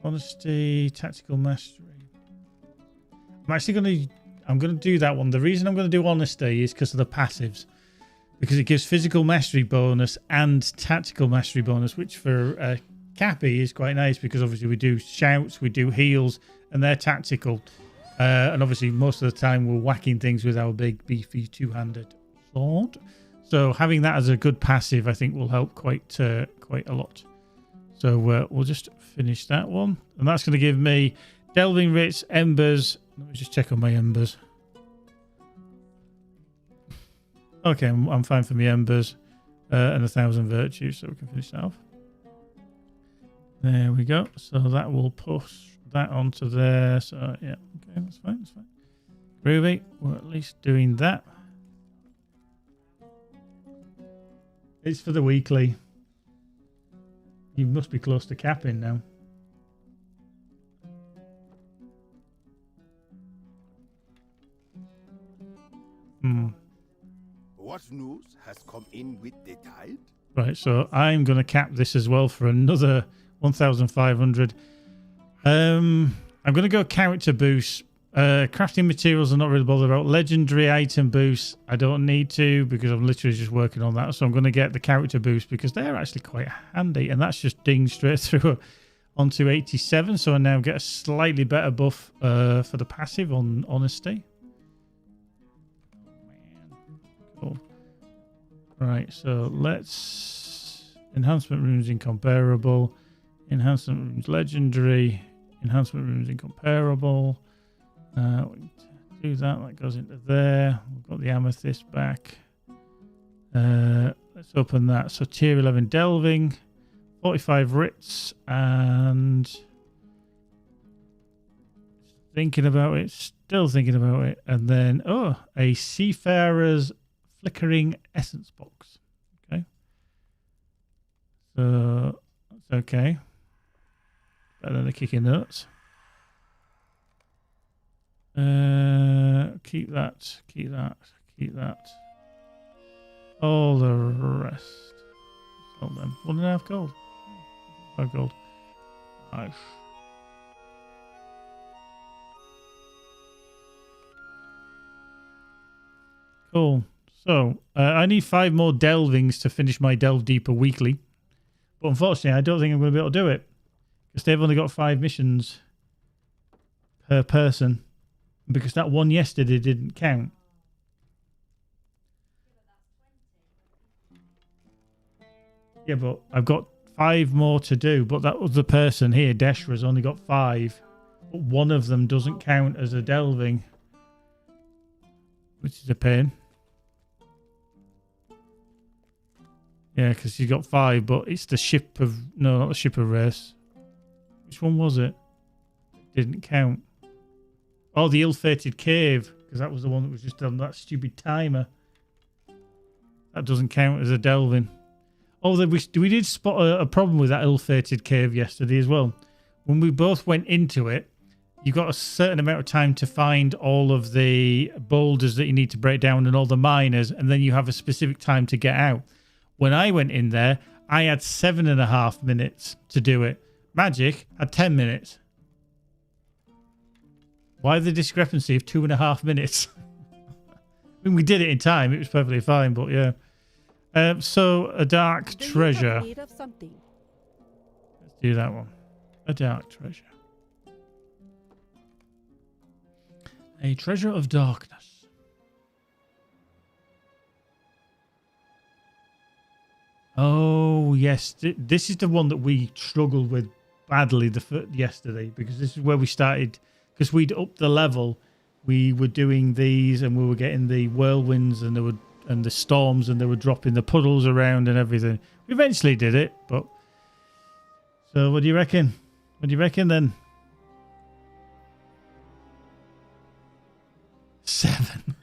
Honesty, tactical mastery. I'm going to do that one. The reason I'm going to do honesty is because of the passives. Because it gives physical mastery bonus and tactical mastery bonus, which for Cappy is quite nice because obviously we do shouts, we do heals, and they're tactical. And obviously most of the time we're whacking things with our big beefy two-handed sword. So having that as a good passive, I think will help quite a lot. So we'll just finish that one. And that's going to give me Delving Writs, Embers. Let me just check on my Embers. Okay, I'm fine for my Embers. And 1,000 Virtues, so we can finish that off. There we go. So that will push that onto there. So yeah, okay, that's fine. That's fine. Groovy. We're at least doing that. It's for the weekly. You must be close to capping now. What news has come in with the tide? Right, so I'm going to cap this as well for another 1,500. I'm going to go character boost. Crafting materials I'm not really bothered about. Legendary item boost, I don't need to because I'm literally just working on that. So I'm going to get the character boost because they're actually quite handy. And that's just ding straight through onto 87. So I now get a slightly better buff for the passive on honesty. Cool. Right, so let's... Enhancement runes incomparable. Enhancement runes legendary. Enhancement runes incomparable. We can do that. That goes into there. We've got the amethyst back. Let's open that. So tier 11 delving, 45 writs, and thinking about it. Still thinking about it. And then a seafarer's flickering essence box. Okay. So that's okay. Better than the kicking nuts. Keep that. All the rest. Sell them. 1.5 gold. 5 gold. Nice. Cool. So, I need 5 more delvings to finish my Delve Deeper weekly. But unfortunately, I don't think I'm going to be able to do it. Because they've only got 5 missions per person. Because that one yesterday didn't count. Yeah, but I've got 5 more to do. But that other person here, Deshra's, only got 5. But one of them doesn't count as a delving. Which is a pain. Yeah, because she's got 5, but it's the ship of... No, not the ship of race. Which one was it? Didn't count. Oh, the ill-fated cave, because that was the one that was just on that stupid timer. That doesn't count as a delving. Oh, we did spot a problem with that ill-fated cave yesterday as well. When we both went into it, you got a certain amount of time to find all of the boulders that you need to break down and all the miners, and then you have a specific time to get out. When I went in there, I had 7.5 minutes to do it. Magic had 10 minutes. Why the discrepancy of 2.5 minutes? I mean, we did it in time. It was perfectly fine, but yeah. So, a dark treasure. Let's do that one. A dark treasure. A treasure of darkness. Oh, yes. This is the one that we struggled with badly yesterday, because this is where we started. Because we'd upped the level. We were doing these and we were getting the whirlwinds and the storms, and they were dropping the puddles around and everything. We eventually did it, but... So, what do you reckon? What do you reckon then? 7.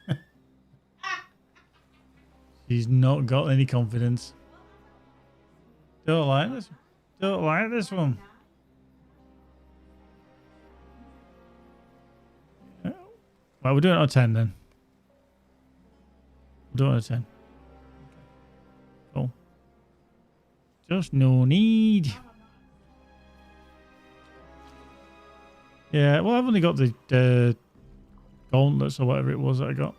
She's not got any confidence. Don't like this. Don't like this one. Well, we're doing it on 10 then. We're doing it on 10. Cool. Just no need. Yeah, well, I've only got the gauntlets or whatever it was that I got.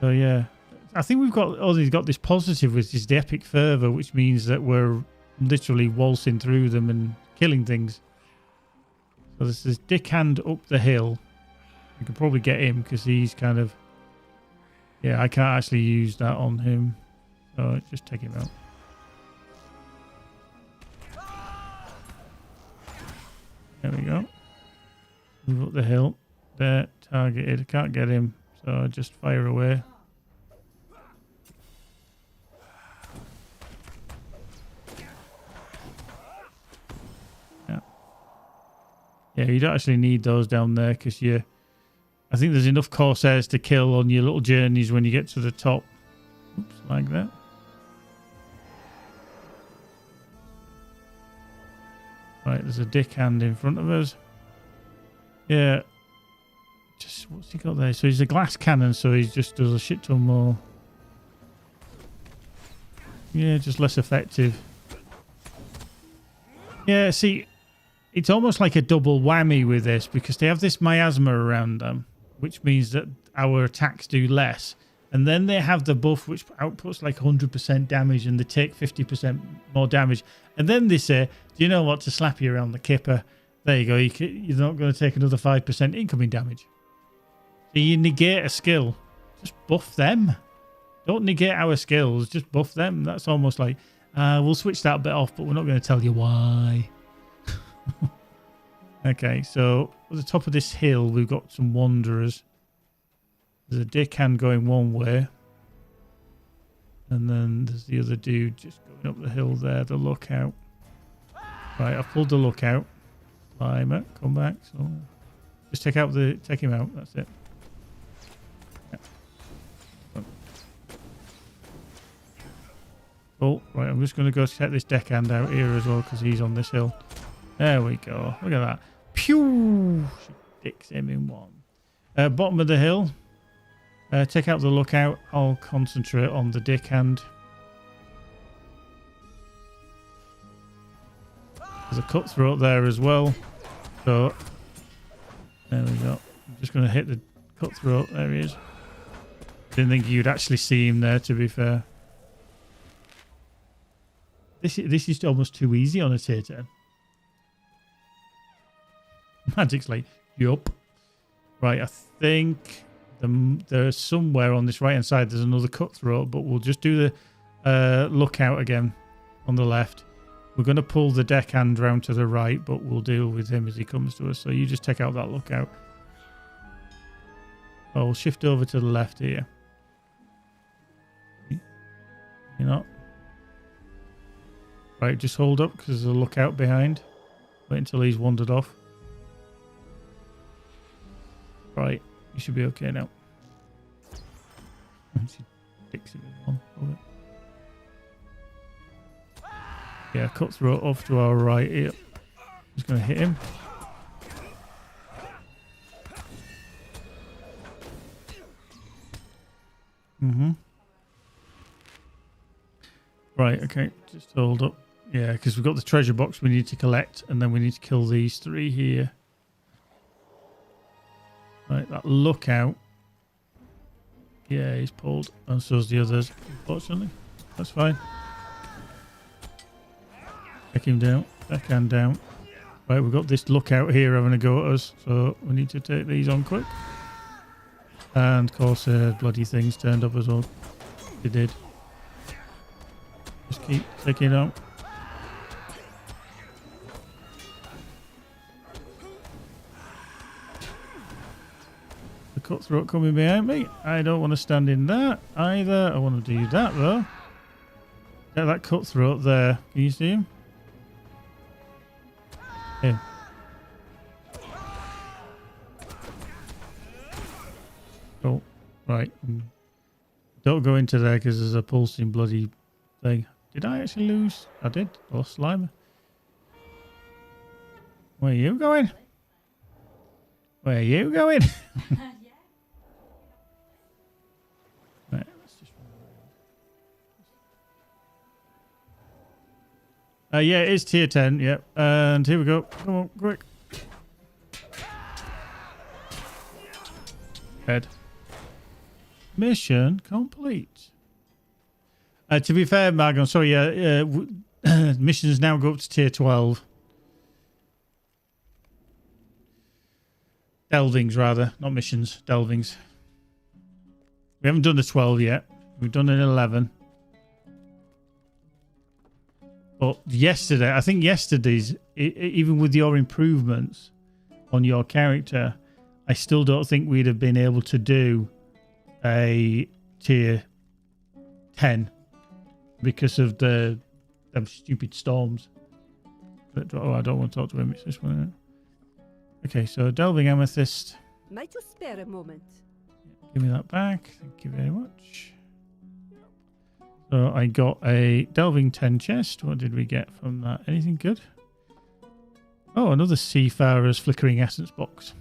So yeah, I think we've only got this positive, which is the epic fervor, which means that we're literally waltzing through them and killing things. So there's this dickhand up the hill. You can probably get him because he's kind of... Yeah, I can't actually use that on him. So just take him out. There we go. Move up the hill. There, targeted. I can't get him, so just fire away. Yeah. Yeah, you don't actually need those down there because I think there's enough Corsairs to kill on your little journeys when you get to the top. Oops, like that. Right, there's a dickhand in front of us. Yeah. Just, what's he got there? So he's a glass cannon, so he just does a shit ton more. Yeah, just less effective. Yeah, see, it's almost like a double whammy with this, because they have this miasma around them, which means that our attacks do less. And then they have the buff, which outputs like 100% damage, and they take 50% more damage. And then they say, do you know what, to slap you around the kipper, there you go, you're not going to take another 5% incoming damage. So you negate a skill, just buff them. Don't negate our skills, just buff them. That's almost like, we'll switch that bit off, but we're not going to tell you why. Okay, so at the top of this hill, we've got some wanderers. There's a dickhand going one way. And then there's the other dude just going up the hill there, the lookout. Right, I've pulled the lookout. Climber, come back. So just take him out, that's it. Yeah. Oh, right, I'm just going to go check this deckhand out here as well, because he's on this hill. There we go. Look at that. Pew! She dicks him in one. Bottom of the hill. Take out the lookout. I'll concentrate on the dickhand. There's a cutthroat there as well. So, there we go. I'm just going to hit the cutthroat. There he is. Didn't think you'd actually see him there, to be fair. This is almost too easy on a tier 10. Magic's like, yup. Right, I think there's somewhere on this right-hand side, there's another cutthroat, but we'll just do the lookout again on the left. We're going to pull the deckhand round to the right, but we'll deal with him as he comes to us. So you just take out that lookout. Oh, we'll shift over to the left here. You're not. Right, just hold up because there's a lookout behind. Wait until he's wandered off. Right, you should be okay now. She dicks it with one. Yeah, cutthroat off to our right here. Just going to hit him. Right, okay. Just hold up. Yeah, because we've got the treasure box we need to collect, and then we need to kill these 3 here. Right, that lookout. Yeah, he's pulled. And so's the others, unfortunately. That's fine. Take him down. Backhand down. Right, we've got this lookout here having a go at us, so we need to take these on quick. And of course, bloody things turned up as well. They did. Just keep taking it out. The cutthroat coming behind me. I don't want to stand in that either. I want to do that though. Get that cutthroat there. Can you see him? Yeah. Oh, right. Don't go into there because there's a pulsing bloody thing. Did I actually lose? I did. Oh, slime. Where are you going? Where are you going? Right, let's just... yeah, it is tier 10. Yep. And here we go. Come on, quick. Head. Mission complete. To be fair, Mag, I'm sorry. Missions now go up to tier 12. Delvings, rather, not missions. Delvings. We haven't done the 12 yet. We've done an 11. But yesterday, I think yesterday's, even with your improvements on your character, I still don't think we'd have been able to do a tier 10 because of them stupid storms. But, oh, I don't want to talk to him. It's this one. Okay, so Delving Amethyst. Might you spare a moment? Give me that back. Thank you very much. So I got a Delving 10 chest. What did we get from that? Anything good? Oh, another Seafarer's Flickering Essence box.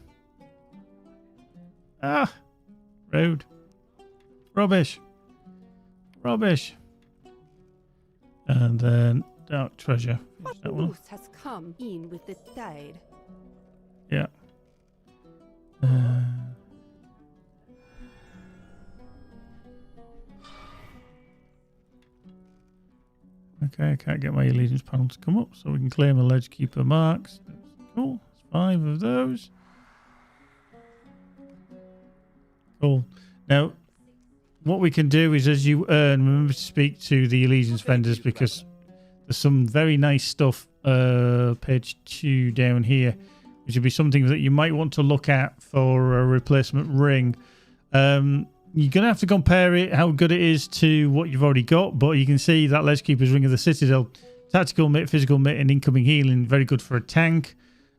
Ah! Rude. Rubbish. Rubbish. And then Dark Treasure. What That one. news has come in with the tide? Yeah. Okay, I can't get my allegiance panel to come up, so we can claim a ledge keeper marks. That's cool. That's 5 of those. Cool. Now, what we can do is, as you earn, remember to speak to the allegiance vendors because there's some very nice stuff. Page 2 down here, which would be something that you might want to look at for a replacement ring. You're going to have to compare it, how good it is to what you've already got, but you can see that Ledge Keeper's Ring of the Citadel. Tactical mitt, physical mitt, and incoming healing. Very good for a tank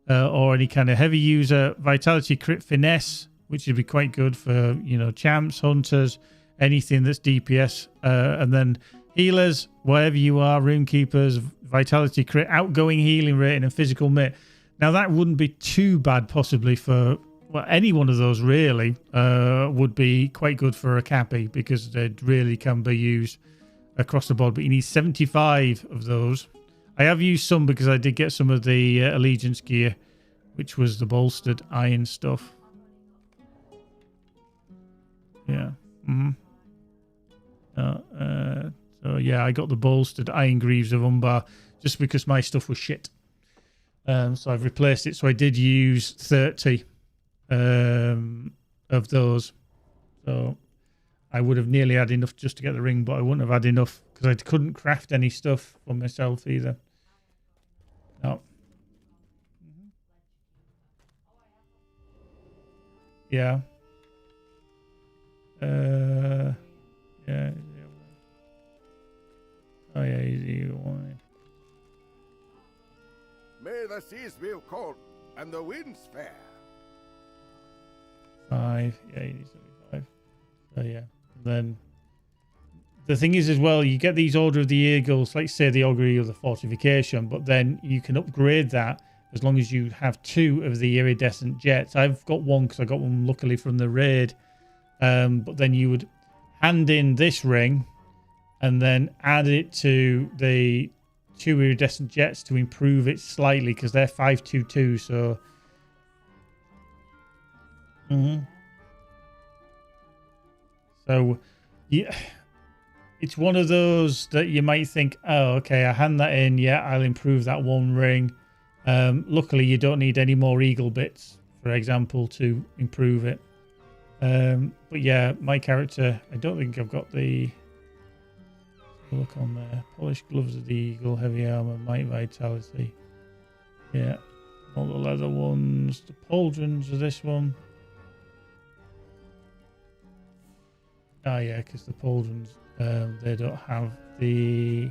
or any kind of heavy user. Vitality, crit, finesse, which would be quite good for, you know, champs, hunters, anything that's DPS. And then healers, wherever you are, rune keepers, vitality, crit, outgoing healing rating, and physical mitt. Now, that wouldn't be too bad possibly for... Well, any one of those really would be quite good for a cappy because they really can be used across the board. But you need 75 of those. I have used some because I did get some of the Allegiance gear, which was the bolstered iron stuff. Yeah. So yeah, I got the bolstered Iron Greaves of Umbar just because my stuff was shit. So I've replaced it. So I did use 30. Of those, so I would have nearly had enough just to get the ring, but I wouldn't have had enough because I couldn't craft any stuff for myself either. No. Yeah. Yeah. Oh yeah, easy one. May the seas be cold and the winds fair. 5, yeah, you need 75. So yeah, and then the thing is as well, you get these Order of the Eagles, like say the Augury of the Fortification, but then you can upgrade that as long as you have 2 of the iridescent jets. I've got one because I got one luckily from the raid. But then you would hand in this ring and then add it to the 2 iridescent jets to improve it slightly because they're 522. So, so yeah, it's one of those that you might think, oh, okay, I hand that in. Yeah, I'll improve that one ring. Luckily, you don't need any more eagle bits, for example, to improve it. But yeah, my character, I don't think I've got the look on there. Polished gloves of the eagle, heavy armor, might, vitality. Yeah, all the leather ones. The pauldrons of this one. Ah, yeah, because the pauldrons, they don't have the.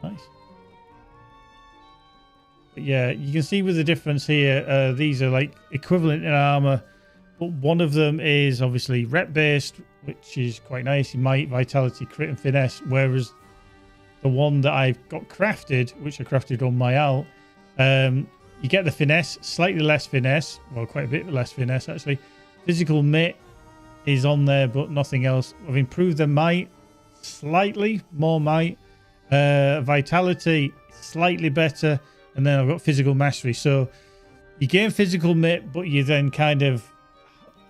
Nice. But yeah, you can see with the difference here, these are like equivalent in armor, but one of them is obviously rep based, which is quite nice. Might, vitality, crit, and finesse. Whereas the one that I've got crafted, which I crafted on my alt, you get the finesse, slightly less finesse, well, quite a bit less finesse actually. Physical mitt is on there, but nothing else. I've improved the might slightly, more might. Vitality slightly better. And then I've got physical mastery. So you gain physical mitt, but you then kind of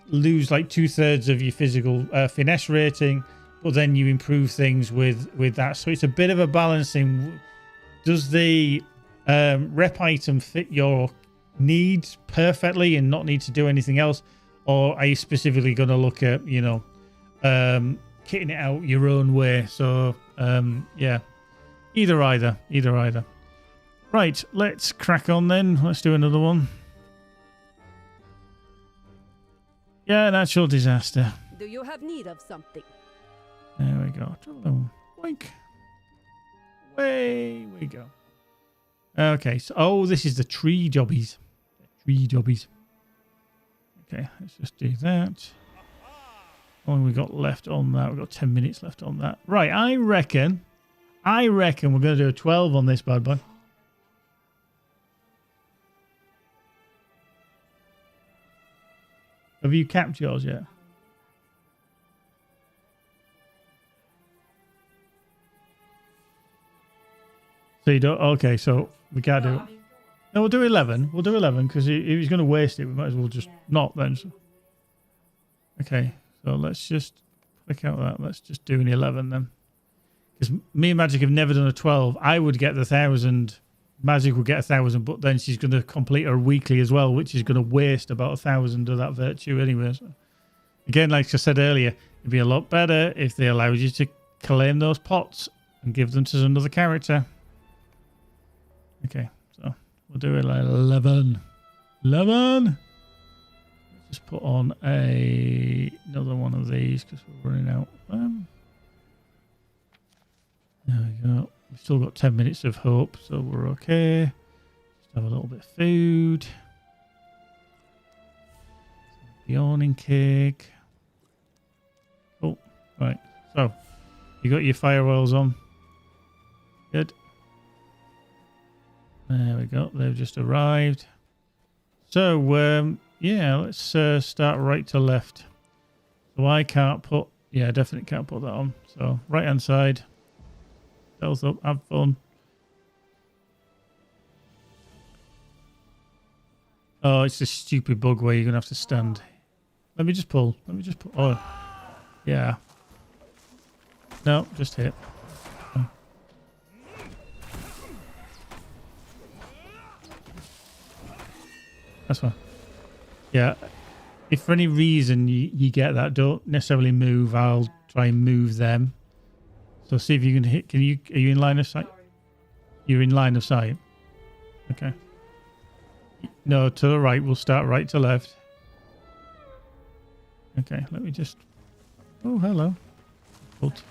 lose like 2/3 of your physical finesse rating. But then you improve things with that. So it's a bit of a balancing. Does the rep item fit your needs perfectly and not need to do anything else? Or are you specifically going to look at, you know, kitting it out your own way? So, yeah, either. Right, let's crack on then. Let's do another one. Yeah, natural disaster. Do you have need of something? There we go. Wink. Away we go. Okay, so oh, this is the tree jobbies. Okay, let's just do that. What have we got left on that? We've got 10 minutes left on that. Right, I reckon we're going to do a 12 on this bad boy. Have you capped yours yet? So you don't. Okay, so we can't do it. No, we'll do 11. We'll do 11 because if he's going to waste it, we might as well just not then. So. Okay, so let's just click out that. Let's just do an 11 then. Because me and Magic have never done a 12. I would get the 1,000. Magic will get 1,000, but then she's going to complete her weekly as well, which is going to waste about 1,000 of that virtue anyway. So again, like I said earlier, it'd be a lot better if they allowed you to claim those pots and give them to another character. Okay, so we'll do it like 11. 11! Let's just put on another one of these because we're running out of them. There we go. We've still got 10 minutes of hope, so we're okay. Just have a little bit of food. The awning cake. Oh, right. So, you got your fire oils on. Good. There we go. They've just arrived. So, yeah, let's start right to left. So I can't put... Yeah, I definitely can't put that on. So, right-hand side. Health up, have fun. Oh, it's this stupid bug where you're going to have to stand. Let me just pull. Oh, yeah. No, just hit. Oh. That's fine. Yeah. If for any reason you get that, don't necessarily move. I'll try and move them. So see if you can hit. Are you in line of sight? You're in line of sight. Okay. No, to the right. We'll start right to left. Okay, let me just... Oh, hello. Pulled.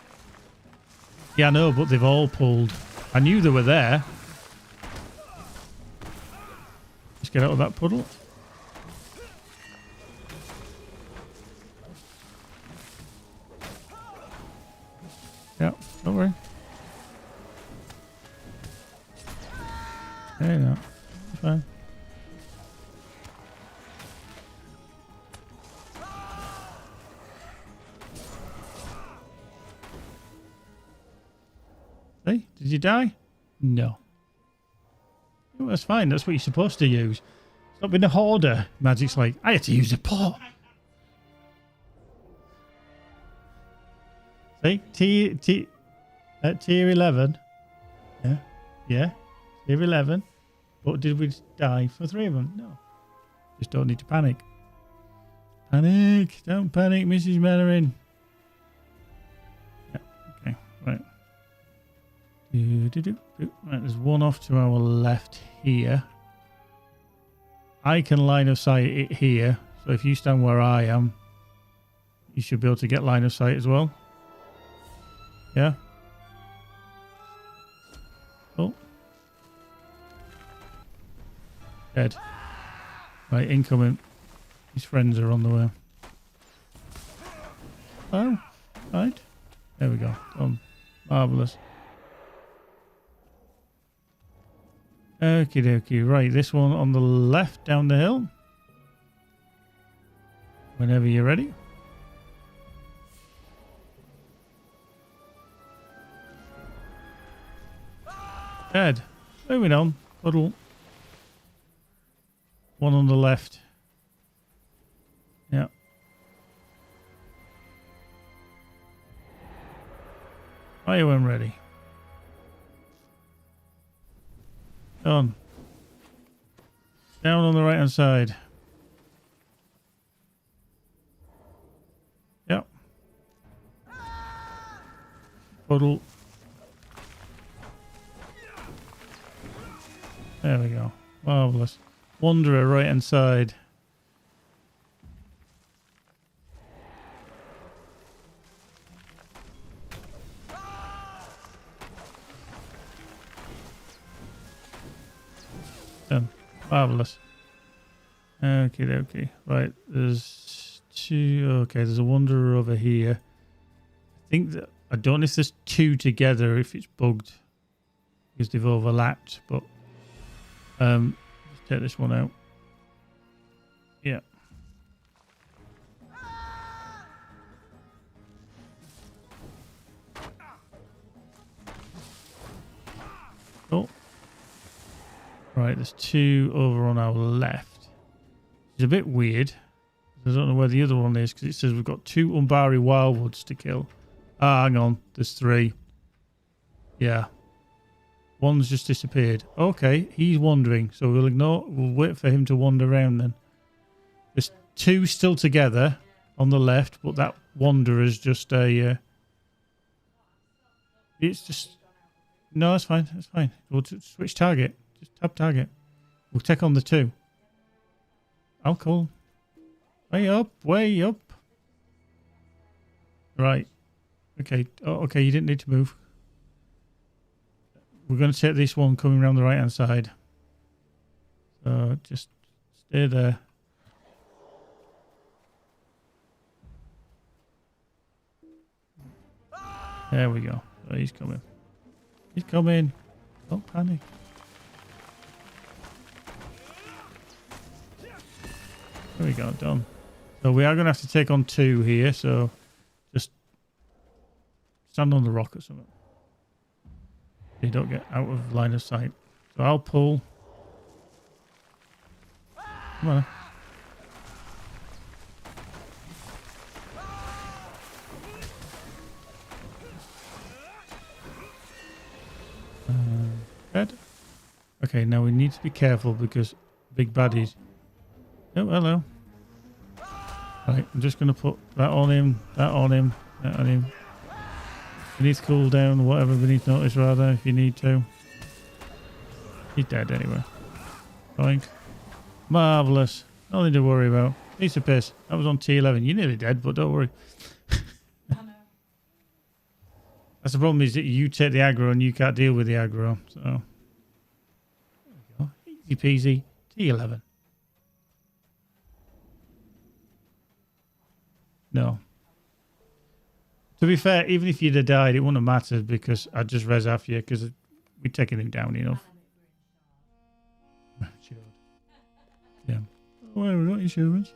Yeah, I know, but they've all pulled. I knew they were there. Just get out of that puddle. Yeah, don't worry. There you go. It's fine. See? Did you die? No. Oh, that's fine. That's what you're supposed to use. Stop being a hoarder. Magic's like, I had to use a pot. See? At tier 11. Yeah. Yeah. Tier 11. But did we die for 3 of them? No. Just don't need to panic. Panic. Don't panic, Mrs. Mellerin. Yeah. Okay. Right. Right, there's one off to our left here. I can line of sight it here. So if you stand where I am, you should be able to get line of sight as well. Yeah. Oh. Dead. Right, incoming. His friends are on the way. Oh. Right. There we go. Done. Marvellous. Okie dokie. Right, this one on the left down the hill. Whenever you're ready. Dead. Moving on. Puddle. One on the left. Yeah. Are you when ready? Done. Down on the right hand side. Yep. Puddle. There we go. Marvellous. Wanderer right hand side. Done. Marvellous. Okay, okay. Right, there's two. Okay, there's a wanderer over here. I think that I don't know if there's two together, if it's bugged because they've overlapped, but let's take this one out. Yeah. Oh. Right, there's two over on our left. It's a bit weird. I don't know where the other one is because it says we've got 2 Umbari Wildwoods to kill. Ah, hang on. There's 3. Yeah. One's just disappeared. Okay, he's wandering, so we'll ignore. We'll wait for him to wander around then. There's 2 still together on the left, but that wanderer's just a. It's just. No, that's fine. That's fine. We'll just switch target. Just tab target. We'll take on the 2. Oh, cool. Way up, way up. Right. Okay. Oh, okay. You didn't need to move. We're going to take this one coming around the right hand side. So just stay there. There we go. So he's coming. He's coming. Don't panic. There we go. Done. So we are going to have to take on 2 here. So just stand on the rock or something. You don't get out of line of sight. So I'll pull. Come on. Dead. Okay, now we need to be careful because big baddies. Oh, hello. Right, I'm just going to put that on him, that on him, that on him. We need to cool down, whatever we need to notice rather, if you need to. He's dead anyway. Boink. Marvellous. Nothing to worry about. Piece of piss. That was on T11. You're nearly dead, but don't worry. That's the problem, is that you take the aggro and you can't deal with the aggro. So, there we go. Easy peasy. T11. No. To be fair, even if you'd have died, it wouldn't have mattered because I'd just res after you because we'd taken him down enough. Yeah. Well, we got insurance.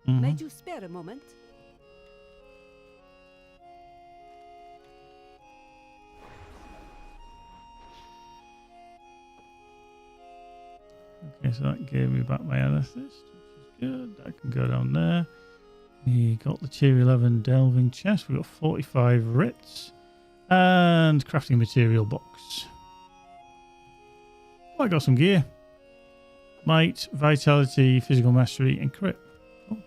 Might you spare a moment? Okay, so that gave me back my amethyst, which is good. That can go down there. We got the tier 11 delving chest. We got 45 writs and crafting material box. Oh, I got some gear. Might, vitality, physical mastery, and crit. Cool.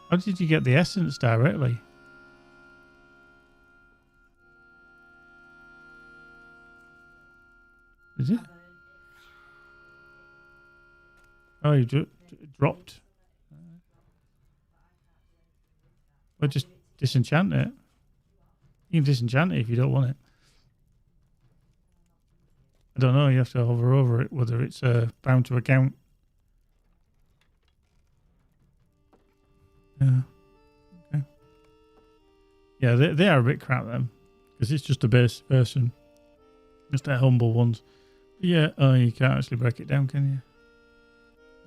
How did you get the essence directly? Is it? Oh, you dropped. Well, just disenchant it. You can disenchant it if you don't want it. I don't know. You have to hover over it, whether it's bound to account. Yeah. Okay. Yeah, they are a bit crap then, because it's just a base version, just their humble ones. But yeah. Oh, you can't actually break it down, can you?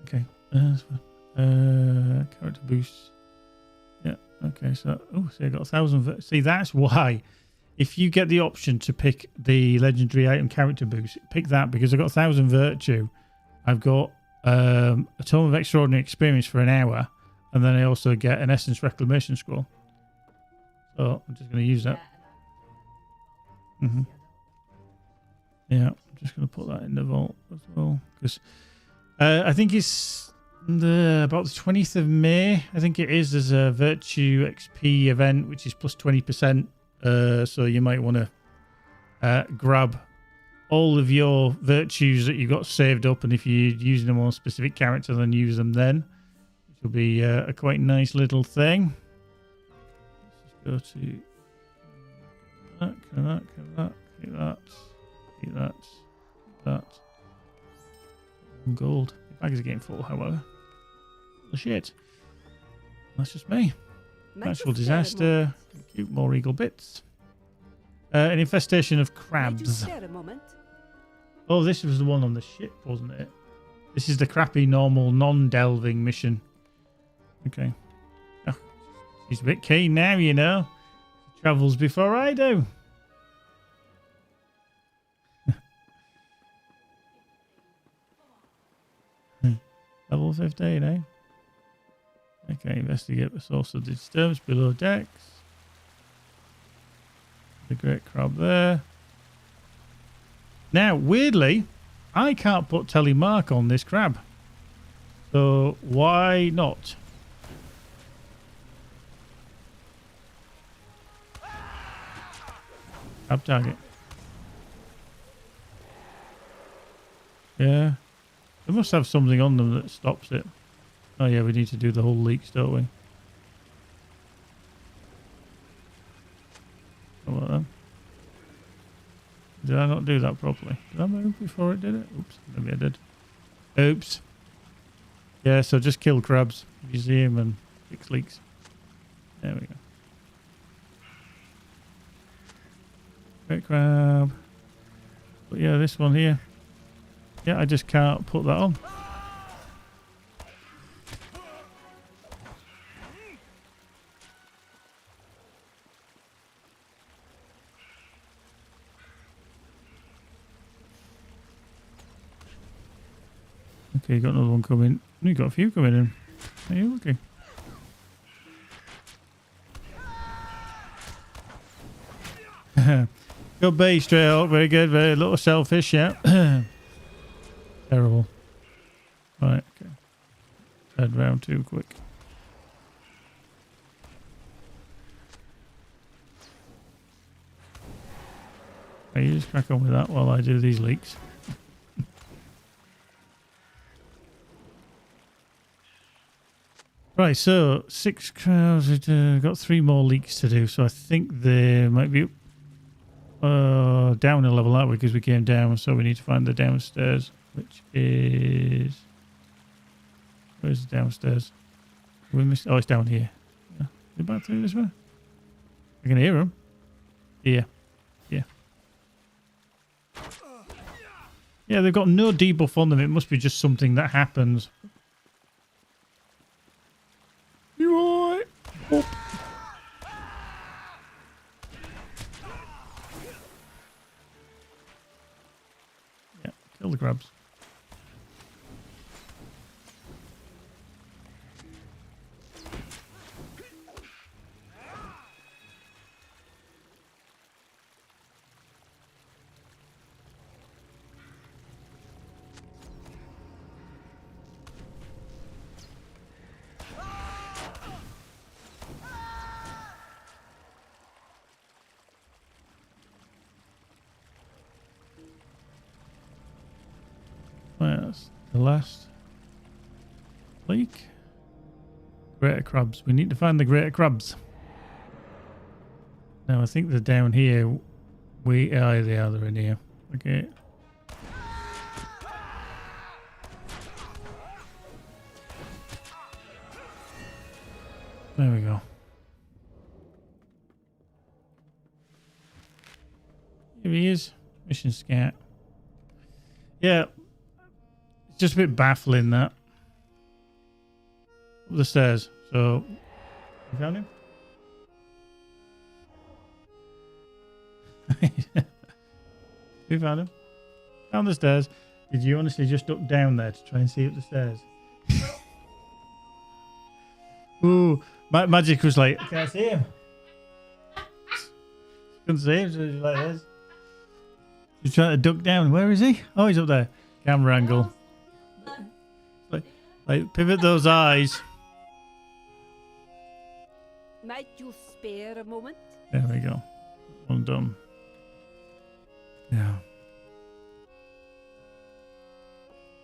Okay. That's fine. Character boosts. Yeah. Okay. So, see, I got 1,000. See, that's why. If you get the option to pick the legendary item character boost, pick that because I've got 1,000 virtue. I've got a tome of extraordinary experience for an hour. And then I also get an essence reclamation scroll. So I'm just going to use that. Yeah, I'm just going to put that in the vault as well. Because I think it's about the 20th of May. I think it is. There's a Virtue XP event, which is plus 20%. So you might want to grab all of your virtues that you've got saved up. And if you're using them on a specific character, then use them then. Will be a quite nice little thing. Let's just go to that. Gold. The bag is getting full, however. Oh, shit. That's just me. Natural disaster. Cute, more eagle bits. An infestation of crabs. Oh, this was the one on the ship, wasn't it? This is the crappy, normal, non-delving mission. Okay. Oh, he's a bit keen now, you know. He travels before I do. Level 15, eh? Okay, investigate the source of the disturbance below decks. The great crab there. Now, weirdly, I can't put telemark on this crab. So, why not? Crab target. Yeah. They must have something on them that stops it. Oh yeah, we need to do the whole leaks, don't we? How about that? Did I not do that properly? Did I move before it did it? Oops, maybe I did. Oops. Yeah, so just kill crabs if you see them and fix leaks. There we go. Great crab. But yeah, this one here. Yeah, I just can't put that on. Okay, you got another one coming. You got a few coming in. Are you looking? Good base, straight up. Very good. Very little selfish, yeah. Terrible. Right, okay. Head round too quick. Okay, you just crack on with that while I do these leaks. Right, so 6 crowds. We've got 3 more leaks to do, so I think they might be down a level, aren't we? Because we came down, so we need to find the downstairs, which is... Where's the downstairs? We missed... Oh, it's down here. Yeah. Is it back through this way? I can hear them. Yeah. Yeah. Yeah, they've got no debuff on them. It must be just something that happens. You alright? Oh. Yeah, kill the crabs. That's the last leak. Greater crabs. We need to find the greater crabs. Now I think they're down here. They are. They're in here. Okay. There we go. Here he is. Mission scout. Yeah. It's just a bit baffling that. Up the stairs. So, you found him? You found him? Down the stairs. Did you honestly just duck down there to try and see up the stairs? Ooh, Magic was like, can I see him? Couldn't see him, so he was like this. He's trying to duck down. Where is he? Oh, he's up there. Camera angle. Like pivot those eyes. Might you spare a moment? There we go. Well done. Yeah.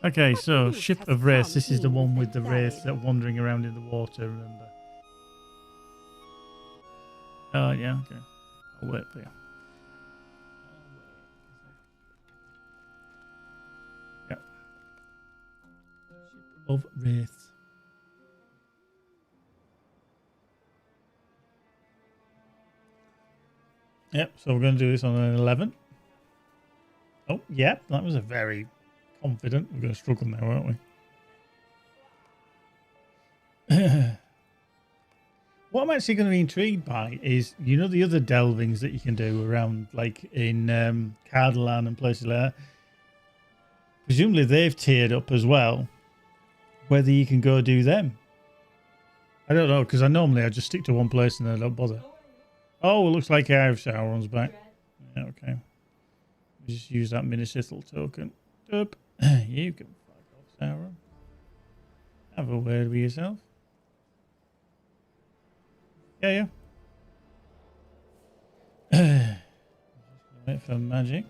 Okay, so Ship of Wraiths. This is the one with the wraiths that are wandering around in the water, remember? Oh, yeah, okay. I'll wait for you. Yeah. Ship of Wraiths. Yep, so we're going to do this on an 11. Oh, yeah, that was a very confident. We're going to struggle now, aren't we? What I'm actually going to be intrigued by is, you know, the other delvings that you can do around, like in Cardalan and places like that. Presumably they've tiered up as well. Whether you can go do them. I don't know, because I just stick to one place and I don't bother. Oh, it looks like our Sauron's back. Yeah, okay. Just use that Minisithal token. Up. You can fuck off, Sauron. Have a word with yourself. Yeah. Just wait for magic.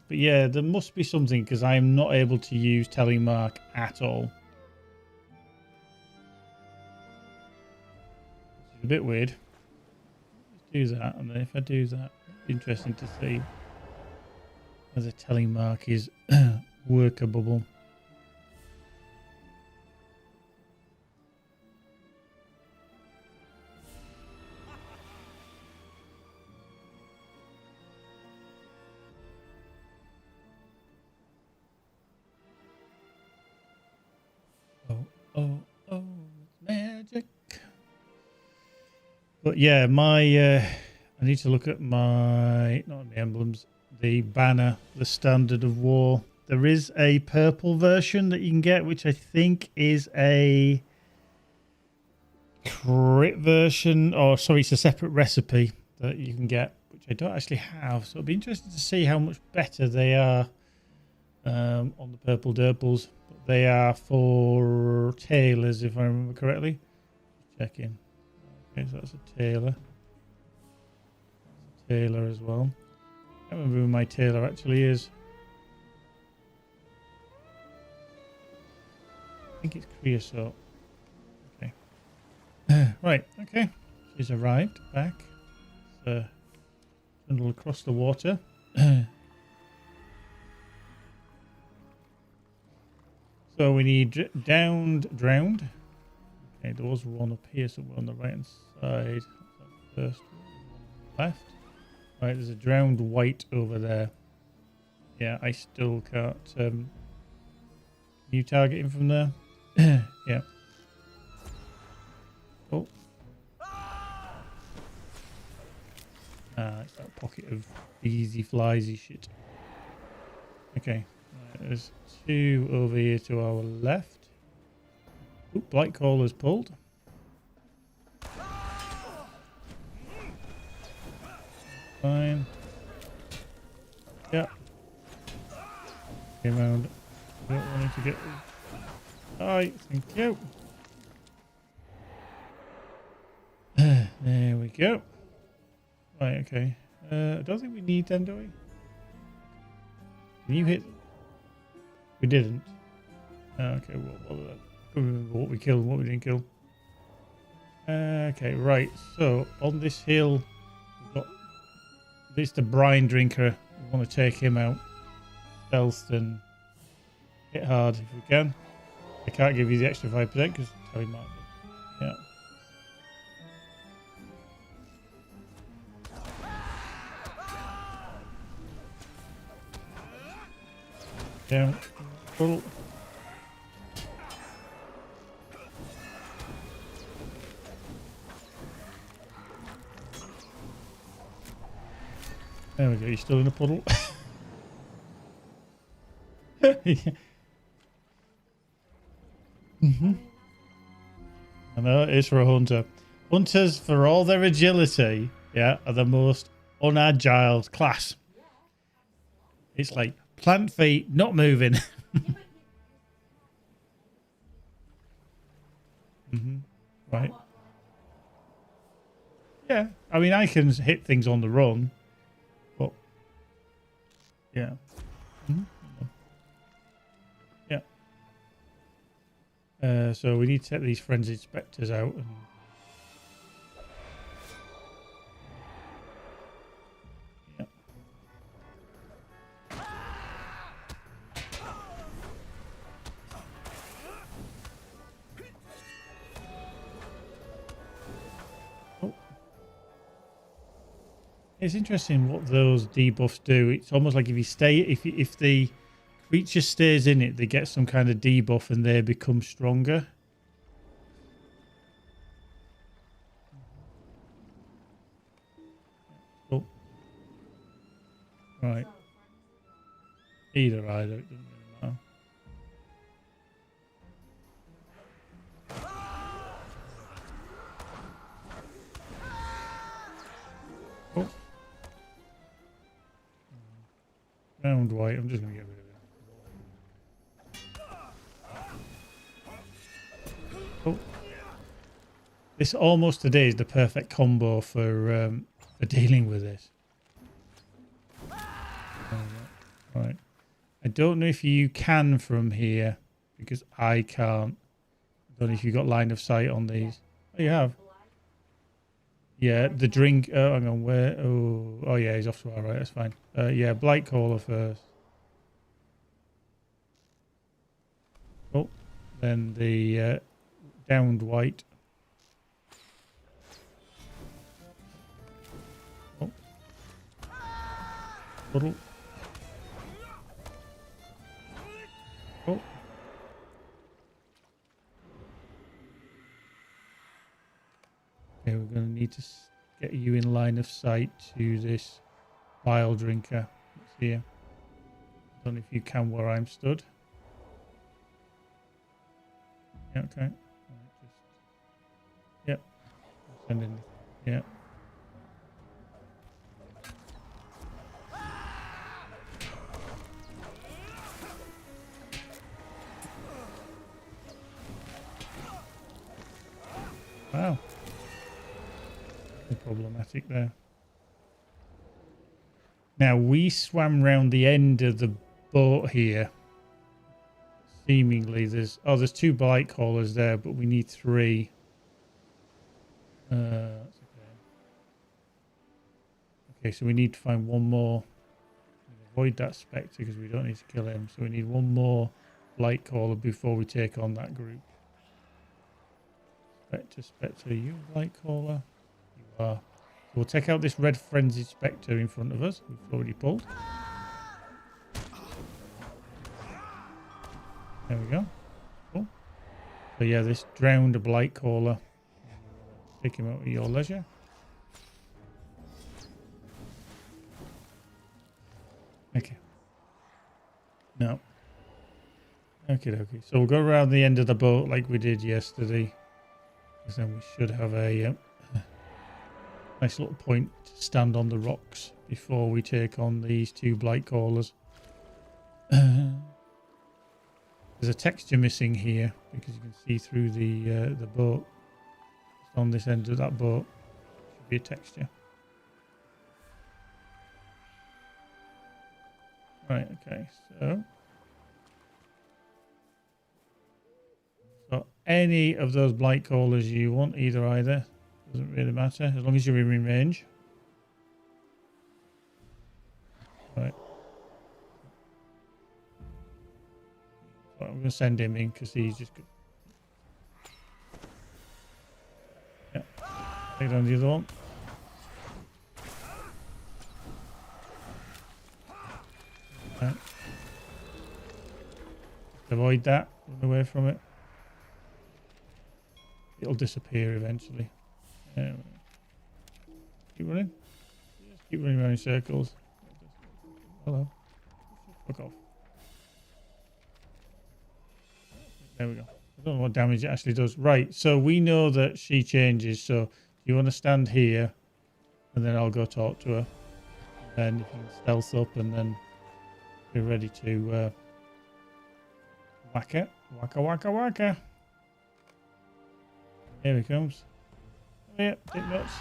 But yeah, there must be something because I am not able to use telemark at all. It's a bit weird. Let's do that, and then if I do that, it's interesting to see whether telemark is workable. Oh, magic. But yeah, I need to look at not the emblems, the banner, the standard of war. There is a purple version that you can get, which I think is a crit version, or sorry, it's a separate recipe that you can get, which I don't actually have. So it'll be interesting to see how much better they are on the purple derples. They are for tailors, if I remember correctly. Check in. Okay, so that's a tailor. Tailor as well. I can't remember who my tailor actually is. I think it's creosote. Okay. Right, okay. She's arrived back. Trundle across the water. So we need drowned. Okay, there was one up here somewhere on the right hand side. First left. Right, there's a drowned white over there. Yeah, I still can't. Can you target him from there? Yeah. Oh. It's that pocket of easy fliesy shit. Okay. Right, there's two over here to our left. Oop, blight caller's pulled. Fine. Yeah. Came around. Don't want him to get. Alright, thank you. There we go. Right, okay. I don't think we need them, do we? Can you hit? We didn't. Okay, well, I can't remember what we killed and what we didn't kill. Okay, right. So, on this hill, we've got this the brine drinker. We want to take him out. Stealth and hit hard if we can. I can't give you the extra 5% because Terry might be. Yeah. Down. Pull. There we go. You're still in a puddle. Yeah. I know it is for a hunter. Hunters, for all their agility, yeah, are the most unagile class. It's like plant feet, not moving. Right. Yeah, I mean, I can hit things on the run, but yeah. Yeah. So we need to take these frenzied spectres out. And yeah. Oh. It's interesting what those debuffs do. It's almost like if you stay, if the creature stays in it, they get some kind of debuff and they become stronger. Oh. Right. Either, it doesn't really matter. Oh. Round white, I'm just going to get rid of it. Oh. This almost today is the perfect combo for dealing with this. Right. I don't know if you can from here because I can't. I don't know if you got line of sight on these. Oh, you have. Yeah, the drink. Oh, hang on. Where? Oh, yeah, he's off to our right. That's fine. Yeah, blight caller first. Oh, then the downed white. Oh, puddle. Oh. Okay, we're going to need to get you in line of sight to this bile drinker. Let's see here. I don't know if you can where I'm stood. Yeah, okay. Right, yep. Send in. Yeah. Wow. Problematic there. Now, we swam round the end of the boat here. Seemingly, there's 2 blight callers there, but we need 3. That's okay. Okay, so we need to find one more. Avoid that Spectre because we don't need to kill him. So we need one more blight caller before we take on that group. Spectre, are you a blight caller? You are. So we'll take out this red frenzied Spectre in front of us. We've already pulled. There we go. Cool. So yeah, this drowned blight caller. Take him out at your leisure. Okay. No. Okay. So we'll go around the end of the boat like we did yesterday. Because then we should have a nice little point to stand on the rocks before we take on these 2 blight callers. There's a texture missing here because you can see through the boat. It's on this end of that boat. Should be a texture. Right, okay, so any of those blight callers you want, either. Doesn't really matter, as long as you're in range. Right. So I'm going to send him in because he's just good. Yeah, take down the other one. Right. Avoid that, run away from it. It'll disappear eventually. Keep running. Just keep running around in circles. Hello. Fuck off. There we go. I don't know what damage it actually does. Right, so we know that she changes. So you want to stand here, and then I'll go talk to her. And you can stealth up, and then be ready to whack it. Wacka. Here he comes. Oh, yeah, take notes.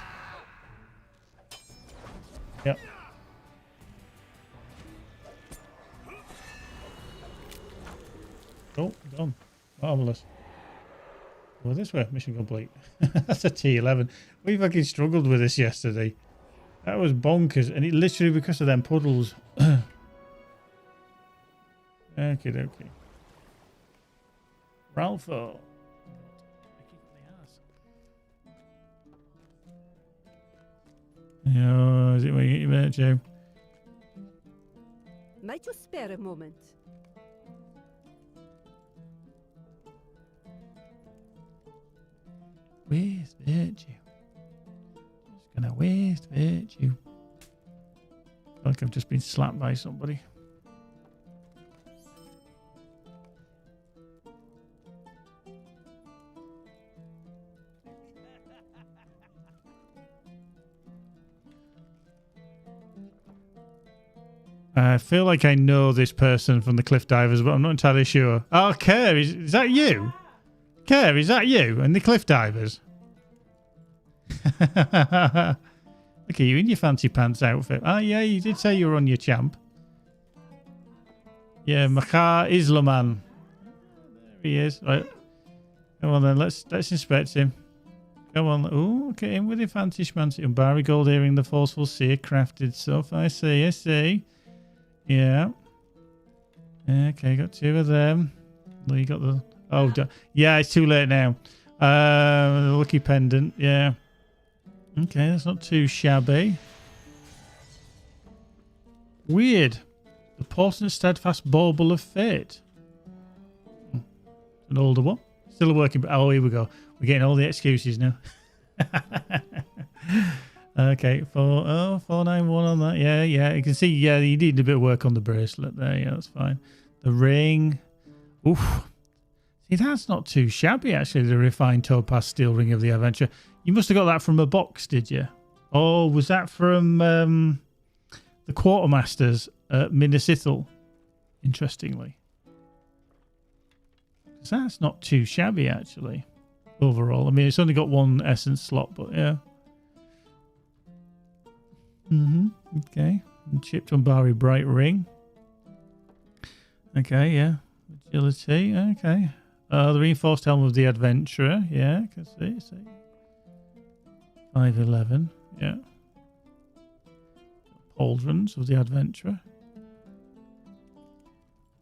Yep. Oh, done. Marvellous. Go this way. Mission complete. That's a T11. We fucking struggled with this yesterday. That was bonkers. And it literally because of them puddles. Okay. Ralpho. Yeah, is it where you get your virtue? Might you spare a moment? Waste virtue. Just gonna waste virtue. I feel like I've just been slapped by somebody. I feel like I know this person from the Cliff Divers, but I'm not entirely sure. Oh, Kerr, is that you? Kerr, is that you and the Cliff Divers? Look at you in your fancy pants outfit. Oh, yeah, you did say you were on your champ. Yeah, Makar Islaman. There he is. Right. Come on then, let's inspect him. Come on. Oh, look at him with the fancy schmancy. And Barry Gold earring, the forceful seer crafted stuff. I see. Yeah. Okay, got 2 of them. Well, you got the... Oh, yeah, it's too late now. The lucky pendant, yeah. Okay, that's not too shabby. Weird. The Portent Steadfast Bauble of Fate. An older one. Still a working... Oh, here we go. We're getting all the excuses now. Okay, 491 on that. Yeah. You can see, yeah, you need a bit of work on the bracelet there. Yeah, that's fine. The ring. Oof. See, that's not too shabby, actually, the refined topaz steel ring of the adventure. You must have got that from a box, did you? Oh, was that from the Quartermasters at Minas Ithil? Interestingly. So that's not too shabby, actually, overall. I mean, it's only got 1 essence slot, but yeah. Okay. Chipped Umbari Bright Ring. Okay, yeah. Agility, okay. The Reinforced Helm of the Adventurer. Yeah, I can see. 511, yeah. Pauldrons of the Adventurer.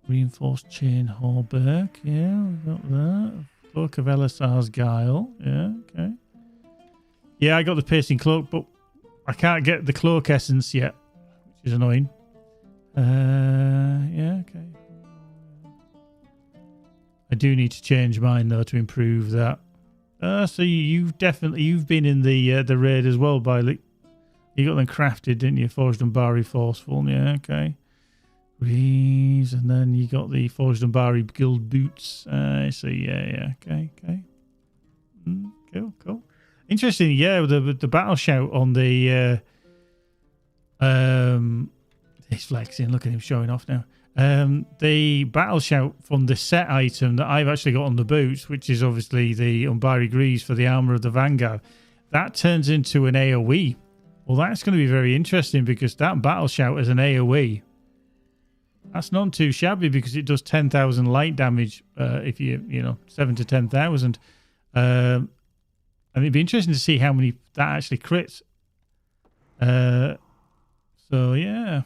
Reinforced Chain Hauberk, yeah, we've got that. Cloak of Elisar's Guile, yeah, okay. Yeah, I got the Piercing Cloak, but I can't get the Cloak Essence yet, which is annoying. Yeah, okay. I do need to change mine though to improve that. So you've been in the raid as well by you got them crafted, didn't you? Forged Umbari Forceful, yeah, okay. Greaves, and then you got the Forged Umbari Guild Boots. So yeah, okay. Cool. Interesting, yeah. The battle shout on the he's flexing. Look at him showing off now. The battle shout from the set item that I've actually got on the boots, which is obviously the Umbari Greaves for the armor of the Vanguard, that turns into an AoE. Well, that's going to be very interesting because that battle shout is an AoE. That's not too shabby because it does 10,000 light damage if you 7 to 10,000. And it'd be interesting to see how many that actually crits. So yeah.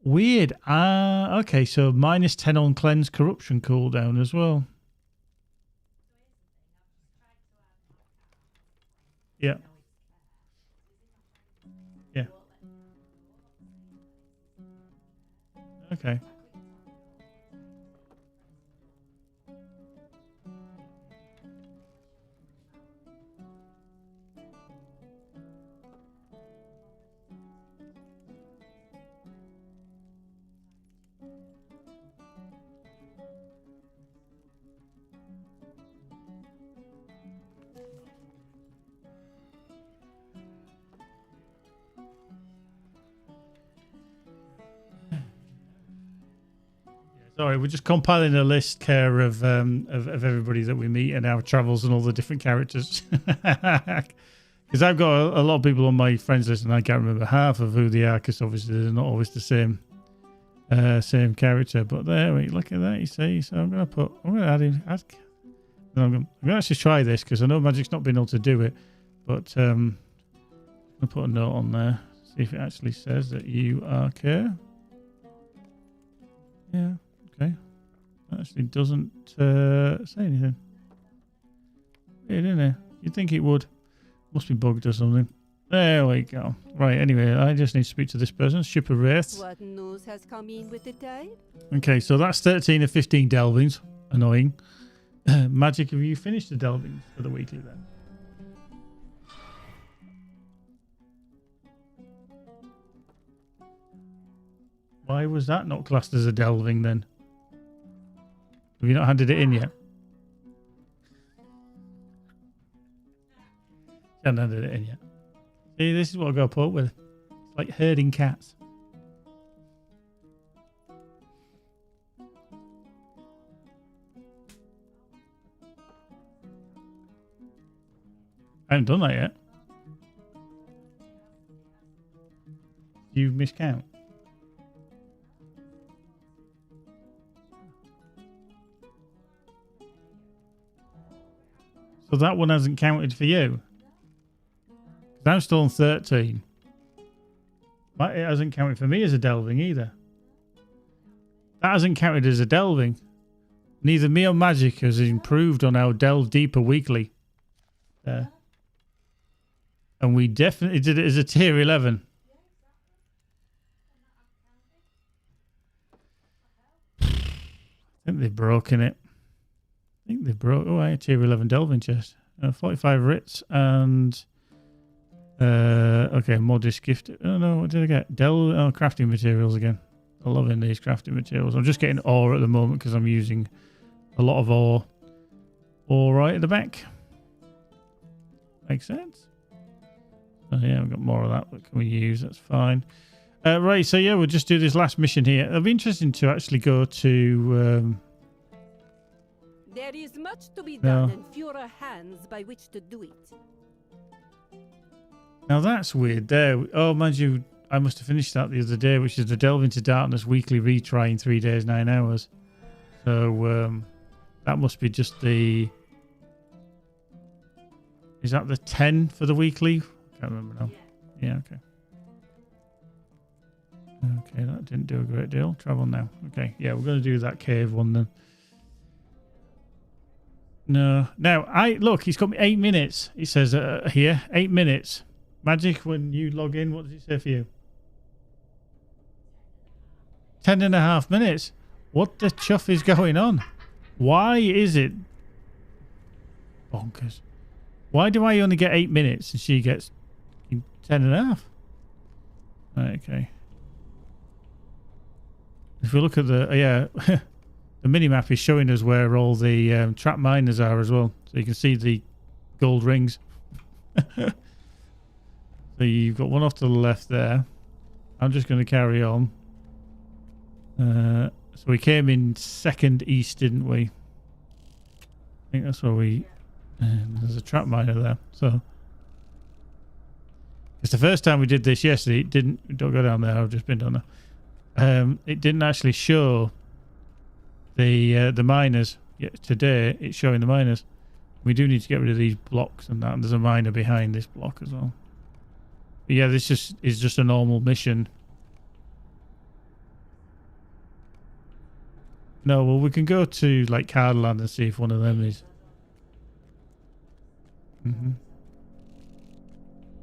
Weird. Okay, so minus 10 on cleanse corruption cooldown as well. Yeah. Yeah. Okay. Sorry, we're just compiling a list, Care, of everybody that we meet and our travels and all the different characters. Because I've got a lot of people on my friends list and I can't remember half of who they are because obviously they're not always the same character. But there, wait, look at that, you see. So I'm going to add in. I'm going to actually try this because I know Magic's not been able to do it. But I'm going to put a note on there. See if it actually says that you are Care. Yeah. Okay. That actually doesn't say anything. Weird, isn't it? You'd think it would. Must be bugged or something. There we go. Right, anyway, I just need to speak to this person. Ship of Wraiths. What news has come in with the tide? Okay, so that's 13 of 15 Delvings. Annoying. Magic, have you finished the Delvings for the weekly then? Why was that not classed as a Delving then? Have you not handed it in yet? You haven't handed it in yet. See, this is what I got to put up with. It's like herding cats. I haven't done that yet. You miscount. So that one hasn't counted for you. I'm still on 13. It hasn't counted for me as a Delving either. That hasn't counted as a Delving. Neither me or Magic has improved on our Delve Deeper weekly. There. And we definitely did it as a tier 11. I think they've broken it. I think they broke. Oh, I had tier 11 Delving chest. 45 writs and okay, modest gift. Oh no, what did I get? Crafting materials again. I'm loving these crafting materials. I'm just getting ore at the moment because I'm using a lot of ore. All right at the back. Makes sense. Oh yeah, we've got more of that. What can we use? That's fine. Right, so yeah, we'll just do this last mission here. It'll be interesting to actually go to. There is much to be done and fewer hands by which to do it. Now that's weird. There. Oh, mind you, I must have finished that the other day, which is the Delve into Darkness weekly retry in 3 days, 9 hours. So that must be just the... Is that the 10 for the weekly? I can't remember now. Yeah, okay. Okay, that didn't do a great deal. Travel now. Okay, yeah, we're going to do that cave one then. No. Now, look, he's got me 8 minutes. He says here, 8 minutes. Magic, when you log in, what does it say for you? 10.5 minutes. What the chuff is going on? Why is it bonkers? Why do I only get 8 minutes and she gets 10.5? Right, okay. If we look at the the mini map is showing us where all the trap miners are as well, so you can see the gold rings. So you've got one off to the left there. I'm just going to carry on. So we came in second east, didn't we? I think that's where we... there's a trap miner there. So it's the first time we did this yesterday. It didn't... Don't go down there. I've just been down there. It didn't actually show the miners. Yet today it's showing the miners. We do need to get rid of these blocks and that. And there's a miner behind this block as well. But yeah, this is just a normal mission. No, well, we can go to like Cardland and see if one of them is.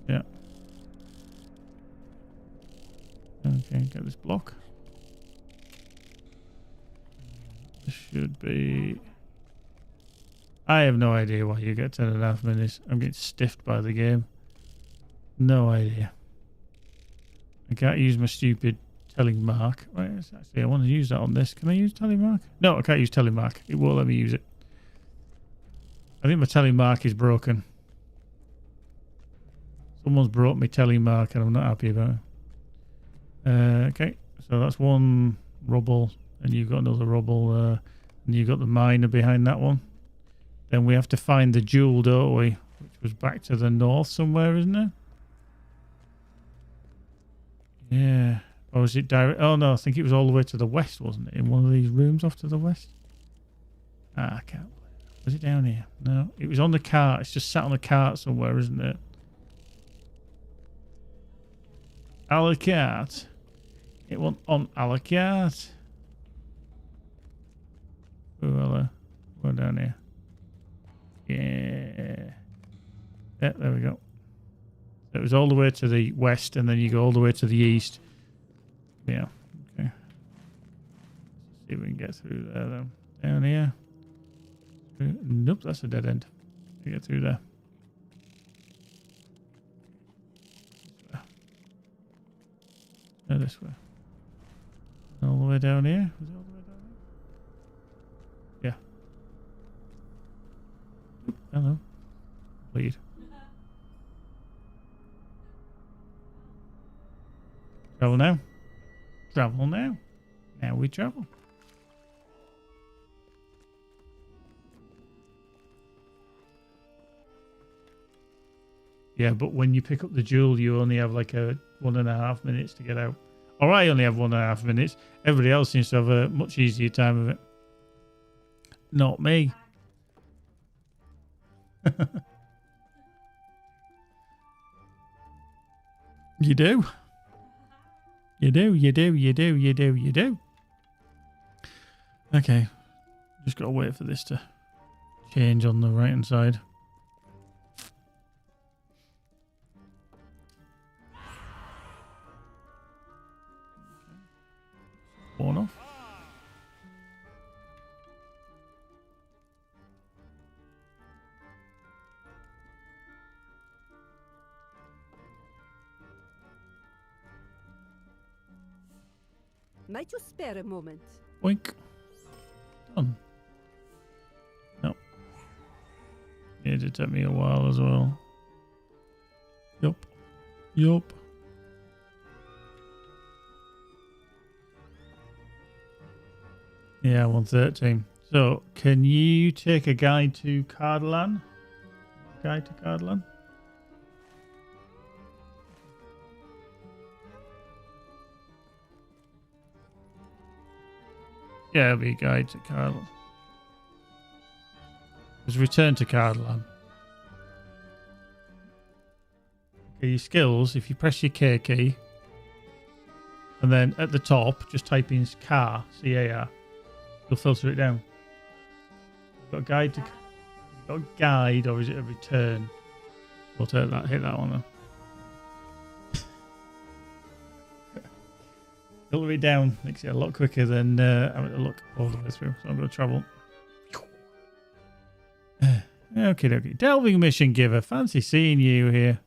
Yeah. Okay, get this block. This should be... I have no idea why you get 10.5 minutes. I'm getting stiffed by the game. No idea. I can't use my stupid telemark. Right, actually, I want to use that on this. Can I use telemark? No, I can't use telemark. It won't let me use it. I think my telemark is broken. Someone's brought me telemark and I'm not happy about it. Okay, so that's one rubble, and you've got another rubble, and you've got the miner behind that one. Then we have to find the jewel, don't we? Which was back to the north somewhere, isn't it? Yeah. Or was it direct? Oh no, I think it was all the way to the west, wasn't it? In one of these rooms off to the west. Ah, I can't. Was it down here? No, it was on the cart. It's just sat on the cart somewhere, isn't it? A la carte. It went on a la carte. Oh, we're down here. Yeah. Yeah, there we go. It was all the way to the west, and then you go all the way to the east. Yeah. Okay. Let's see if we can get through there, though. Down here. Nope, that's a dead end. You get through there. No, this way. All the way down here. Was it all the way down here? Yeah. Oop, hello. Bleed. Travel now. Travel now. Now we travel. Yeah, but when you pick up the jewel, you only have like 1.5 minutes to get out. Or I only have 1.5 minutes. Everybody else seems to have a much easier time of it. Not me. You do. You do, you do, you do, you do, you do. Okay. Just got to wait for this to change on the right hand side. One off. Might you spare a moment? Boink. Done. No. It did take me a while as well. Yup. Yup. Yeah, 113. So, can you take a guide to Cardland? Guide to Cardland? Yeah, it'll be a guide to Cardland. There's return to Cardland. Okay, your skills, if you press your K key, and then at the top, just type in car, C-A-R, you'll filter it down. You've got a guide to... You've got a guide, or is it a return? We'll take that, hit that one then. Filter it down makes it a lot quicker than having to look all the way through. So I'm going to travel. Okay. Delving mission giver. Fancy seeing you here.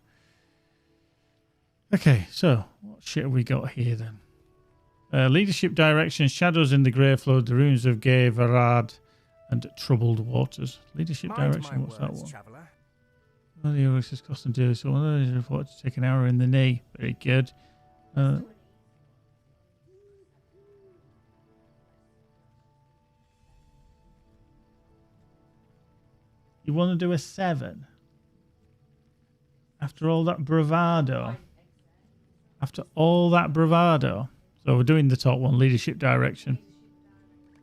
Okay, so what shit have we got here then? Leadership direction, shadows in the grey flood, the ruins of Gay Varad, and troubled waters. Leadership direction, what's that one? Traveler. Well, the Urix is costing dear, so one is reported to take an hour in the knee. Very good. You want to do a 7? After all that bravado? After all that bravado? So we're doing the top one, leadership direction.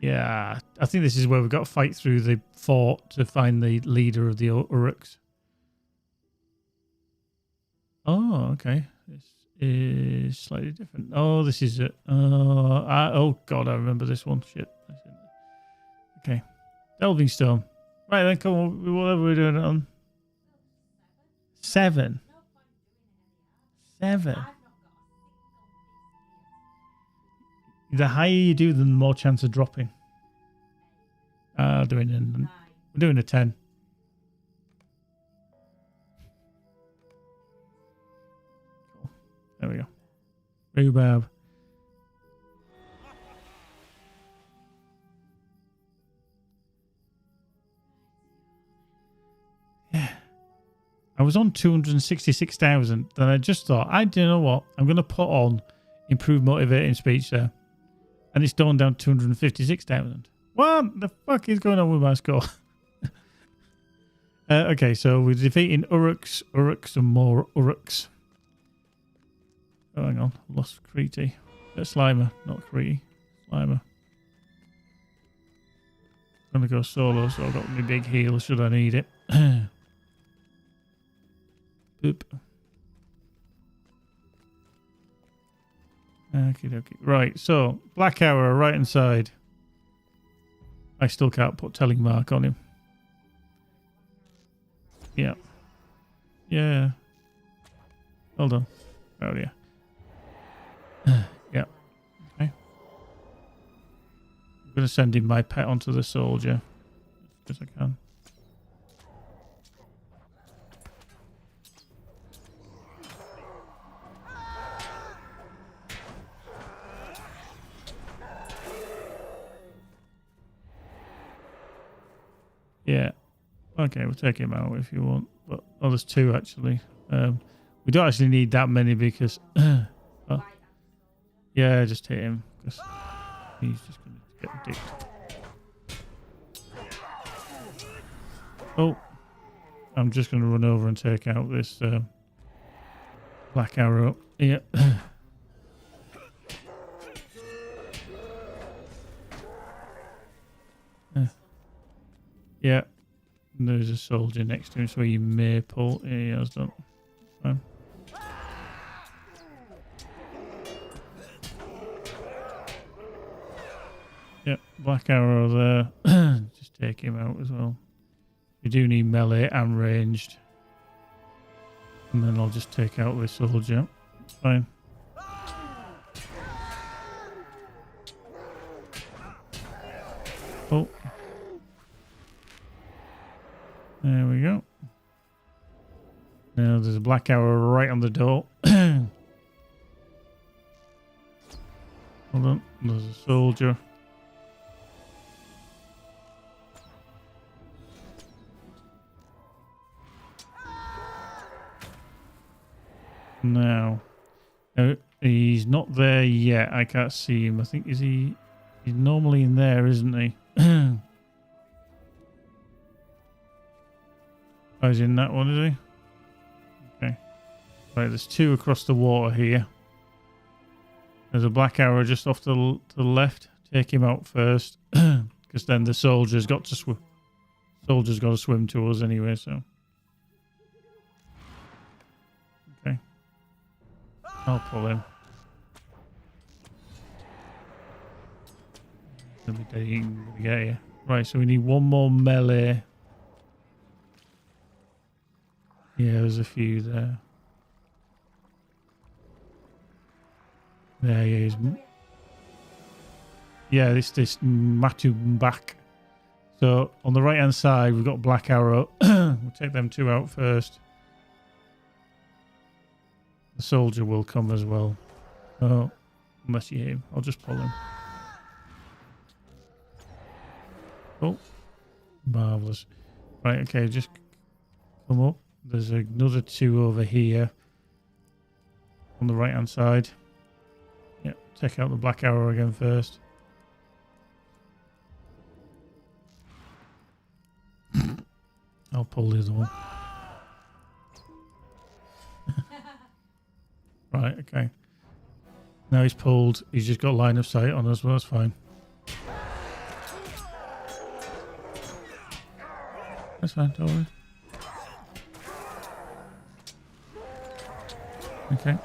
Yeah, I think this is where we've got to fight through the fort to find the leader of the Urux. Oh, okay. This is slightly different. Oh, this is it. Oh, God, I remember this one. Shit. Okay. Delving stone. Right, then, come on. Whatever we're doing it on. 7. 7. The higher you do, the more chance of dropping. We're doing a 10. Cool. There we go. Rhubarb. Yeah. I was on 266,000. Then I just thought, I don't know what. I'm going to put on improve motivating speech there. And it's down to 256,000. What the fuck is going on with my score? Okay, so we're defeating Urux, and more Urux. Oh, hang on. Lost Crete. Slimer, not Crete. Slimer. I'm going to go solo, so I've got my big heal should I need it. Boop. Okay. Right, so Black Arrow right hand side. I still can't put telling mark on him. Yeah. Hold on. Oh yeah. Yeah. Okay. I'm gonna send in my pet onto the soldier as I can. Yeah. Okay, we'll take him out if you want. But, oh, there's 2 actually. We don't actually need that many because... yeah, just hit him. Because he's just going to get dicked. Oh. I'm just going to run over and take out this Black Arrow. Yeah. Yeah, and there's a soldier next to him, so you may pull. Yeah, he has done. Fine. Yep, Black Arrow there. Just take him out as well. You do need melee and ranged. And then I'll just take out this soldier. Fine. Oh. There we go. Now there's a Black Arrow right on the door. Hold on. There's a soldier. Now, he's not there yet. I can't see him. I think he's normally in there, isn't he? Oh, he's in that one, is he? Okay. Right, there's 2 across the water here. There's a Black Arrow just off to the left. take him out first, because then the soldiers got to swim. Soldiers got to swim to us anyway. So okay, I'll pull him. Let me get you. Right, so we need one more melee. Yeah, there's a few there. There he is. Yeah, this Matumbak. So on the right hand side, we've got Black Arrow. We'll take them two out first. The soldier will come as well. Oh, unless you hear him, I'll just pull him. Oh, marvelous. Right, okay, just come up. There's another two over here on the right hand side. Yeah, take out the Black Arrow again first. I'll pull the other one. Right, okay. Now he's pulled. He's just got line of sight on us. Well, that's fine. That's fine, don't worry. Okay.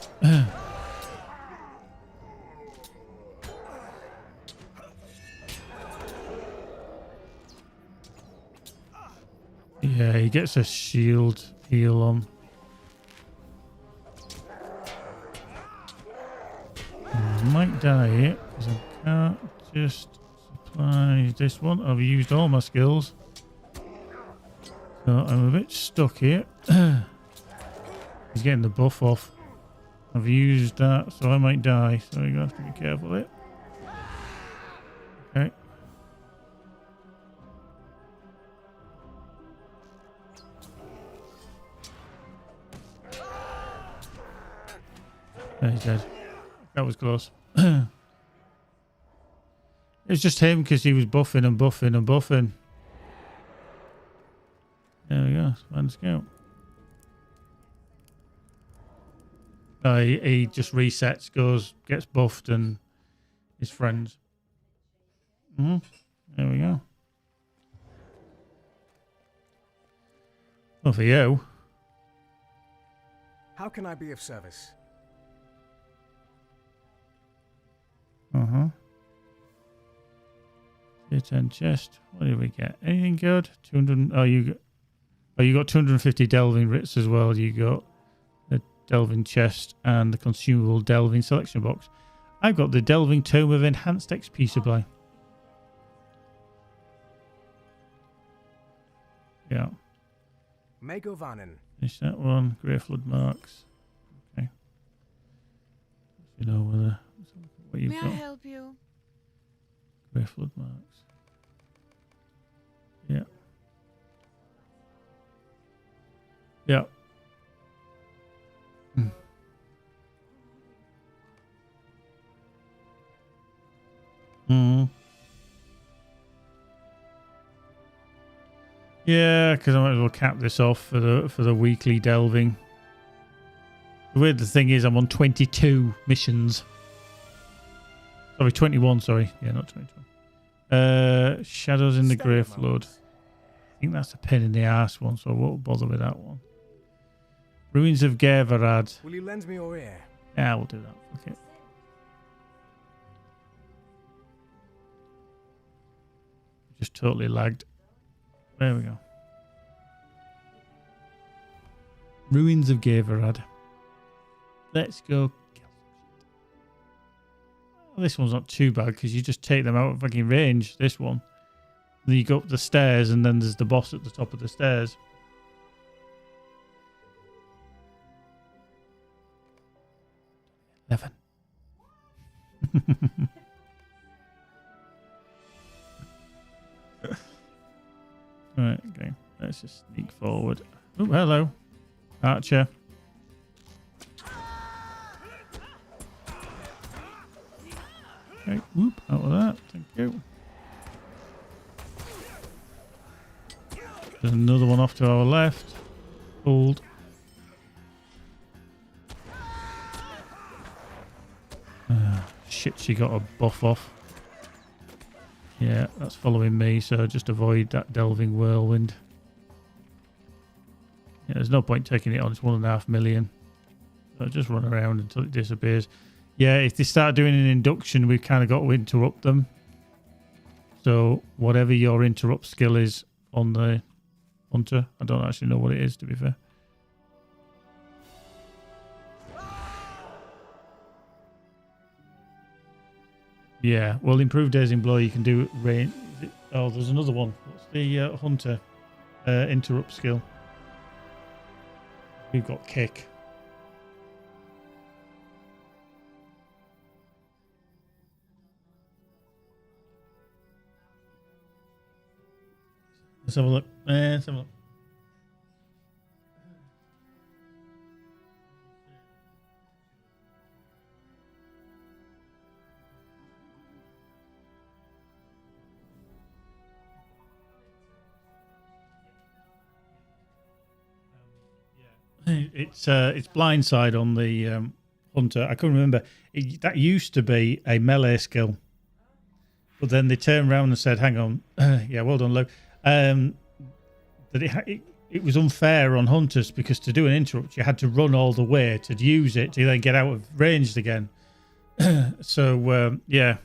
Yeah, he gets a shield heal on. I might die here because I can't just supply this one. I've used all my skills. So I'm a bit stuck here. He's getting the buff off. I've used that, so I might die. So you have to be careful there. Okay. There, he's dead. That was close. It's just him because he was buffing and buffing and buffing. There we go. Let's go. He just resets, goes, gets buffed, and his friends. There we go. Well, for you. How can I be of service? Tier 10 chest. What did we get? Anything good? 200. Oh, you got 250 delving writs as well. You got the delving chest and the consumable delving selection box. I've got the delving tome of enhanced XP supply. Yeah. Megovanen. Finish that one. Grey flood marks. Okay. You know what you've May got. I help you? Grey flood marks. Yeah. Yeah. Yeah, because I might as well cap this off for the weekly delving. The weird thing is I'm on 22 missions. Sorry, 21, sorry. Yeah, not 21. Shadows in the Grey Flood. I think that's a pain in the ass one, so I won't bother with that one. Ruins of Gervarad. Will you lend me your ear? Yeah, we'll do that. Okay. Just totally lagged. There we go. Ruins of Gervarad. Let's go. Well, this one's not too bad because you just take them out of fucking range. This one. Then you go up the stairs and then there's the boss at the top of the stairs. Eleven. Right, okay. Let's just sneak forward. Oh, hello. Archer. Okay, whoop, out of that. Thank you. There's another one off to our left. Pulled. Shit, she got a buff off. Yeah, that's following me, so just avoid that delving whirlwind. Yeah, there's no point taking it on. It's 1.5 million. So just run around until it disappears. Yeah, if they start doing an induction, we've kind of got to interrupt them. So whatever your interrupt skill is on the hunter, I don't actually know what it is, to be fair. Yeah, well, improved dazing blow you can do range. Oh, there's another one. What's the hunter interrupt skill? We've got kick. Let's have a look. Let's have a look. It's blindside on the hunter. I couldn't remember. That used to be a melee skill, but then they turned around and said, "Hang on, yeah, well done, Lou." That it was unfair on hunters because to do an interrupt, you had to run all the way to use it to then get out of range again. So yeah.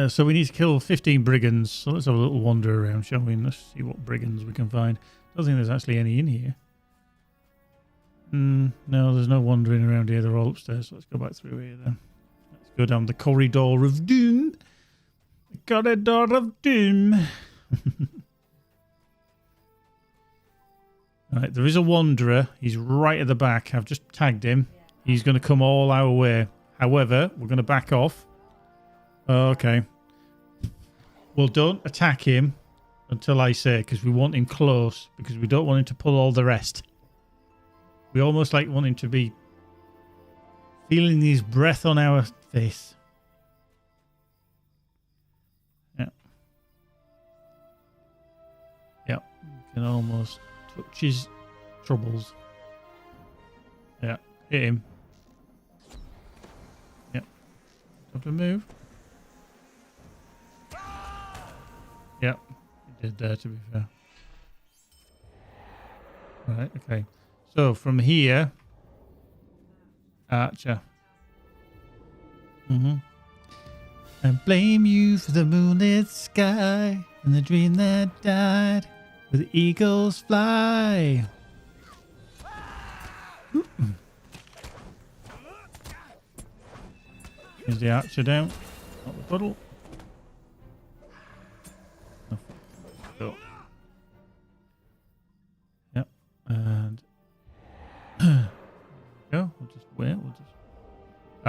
So we need to kill 15 brigands. So let's have a little wander around, shall we? Let's see what brigands we can find. I don't think there's actually any in here. No, there's no wandering around here. They're all upstairs. So let's go back through here then. Let's go down the corridor of doom. The corridor of doom. Right, there is a wanderer. He's right at the back. I've just tagged him. He's going to come all our way. However, we're going to back off. Okay. Well, don't attack him until I say, because we want him close, because we don't want him to pull all the rest. We almost like want him to be feeling his breath on our face. Yeah. Yeah. You can almost touch his troubles. Yeah. Hit him. Yeah. Have to move. Yeah. He did there, to be fair. Right, okay. So from here, Archer. I blame you for the moonlit sky and the dream that died where the eagles fly. Is the Archer down? Not the puddle. Go. Yep, and go. We'll just wait. We'll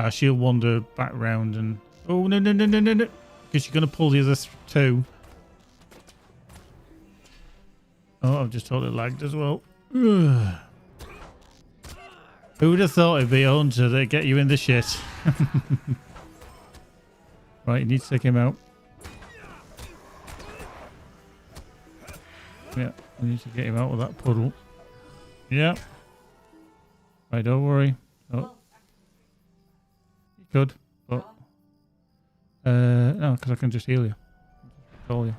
just. She'll wander back round and. Oh no! Because you're gonna pull the other two. Oh, I've just totally lagged as well. Who would have thought it'd be a hunter that get you in the shit? Right, you need to take him out. Yeah, we need to get him out of that puddle. Yeah. Right, don't worry. Oh. You could, but... no, because I can just heal you. Call you.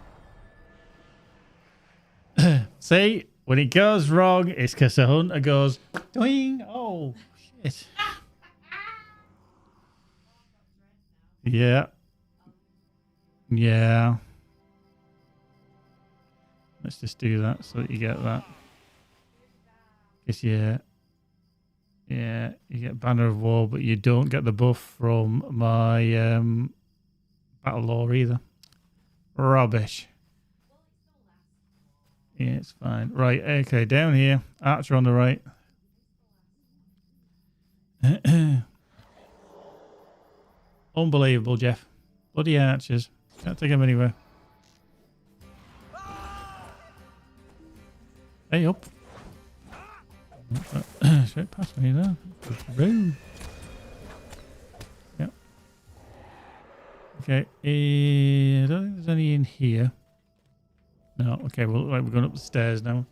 See? When it goes wrong, it's because the hunter goes... Doing. Oh, shit. Yeah. Yeah. Let's just do that so that you get that. Guess yeah. Yeah, you get Banner of War, but you don't get the buff from my Battle Lore either. Rubbish. Yeah, it's fine. Right, okay, down here. Archer on the right. Unbelievable, Jeff. Bloody archers. Can't take them anywhere. Hey, up. Straight past me there. Rude. Yep. Okay. I don't think there's any in here. No. Okay. Well, right, we're going up the stairs now.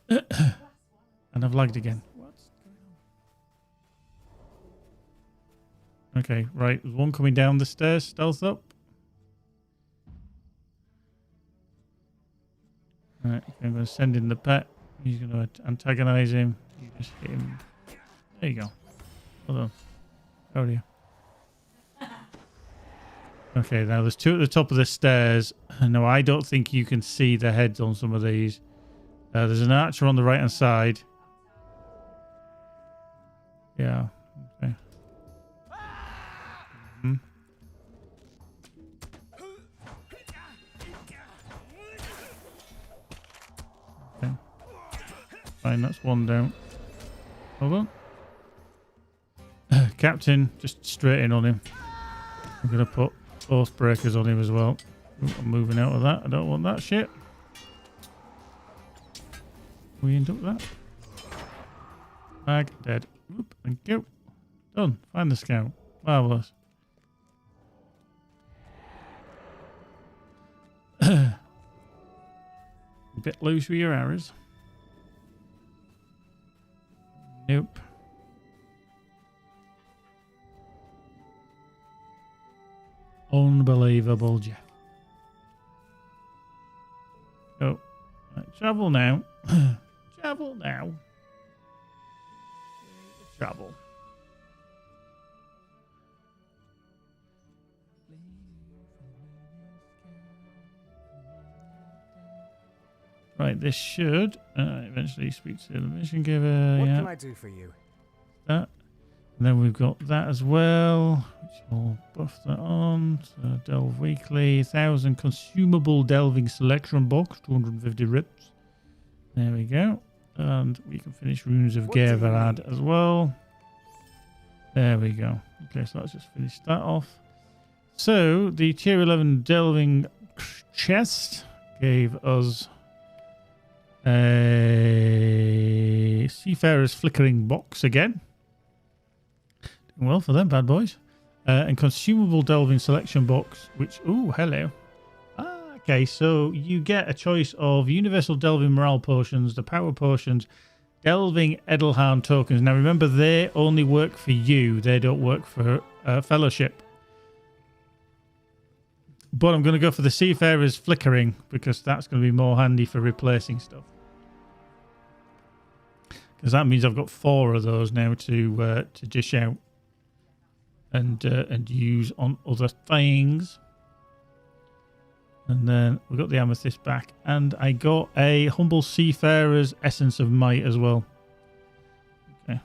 And I've lagged again. What's going on? Okay. Right. There's one coming down the stairs. Stealth up. Alright, I'm going to send in the pet. He's going to antagonize him. You just hit him. There you go. Hold on. How are you? Okay, now there's two at the top of the stairs. No, I don't think you can see the heads on some of these. There's an archer on the right hand side. Yeah. Okay. Okay. Fine, that's one down. Hold on. Captain, just straight in on him. I'm going to put oath breakers on him as well. Ooh, I'm moving out of that. I don't want that shit. We end up that. Bag dead. Oop, thank you. Done. Find the scout. Marvellous. A bit loose with your arrows. Nope. Unbelievable, Jeff. Oh, right, travel now. Travel now. Travel. Right, this should eventually speak to the mission giver. What Yeah, can I do for you? that. And then we've got that as well, which will buff that on. So Delve Weekly, 1,000 consumable delving selection box, 250 rips. There we go. And we can finish Runes of What do you Gerverad as well. There we go. Okay, so let's just finish that off. So the tier 11 delving chest gave us a Seafarer's Flickering box again. Doing well for them bad boys. And consumable delving selection box, which, ooh, hello. Okay, so you get a choice of universal delving morale potions, the power potions, delving Edelharn tokens. Now remember, they only work for you. They don't work for Fellowship. But I'm going to go for the Seafarer's Flickering because that's going to be more handy for replacing stuff. Because that means I've got 4 of those now to dish out and use on other things. And then we got the amethyst back, and I got a humble seafarer's essence of might as well. Okay,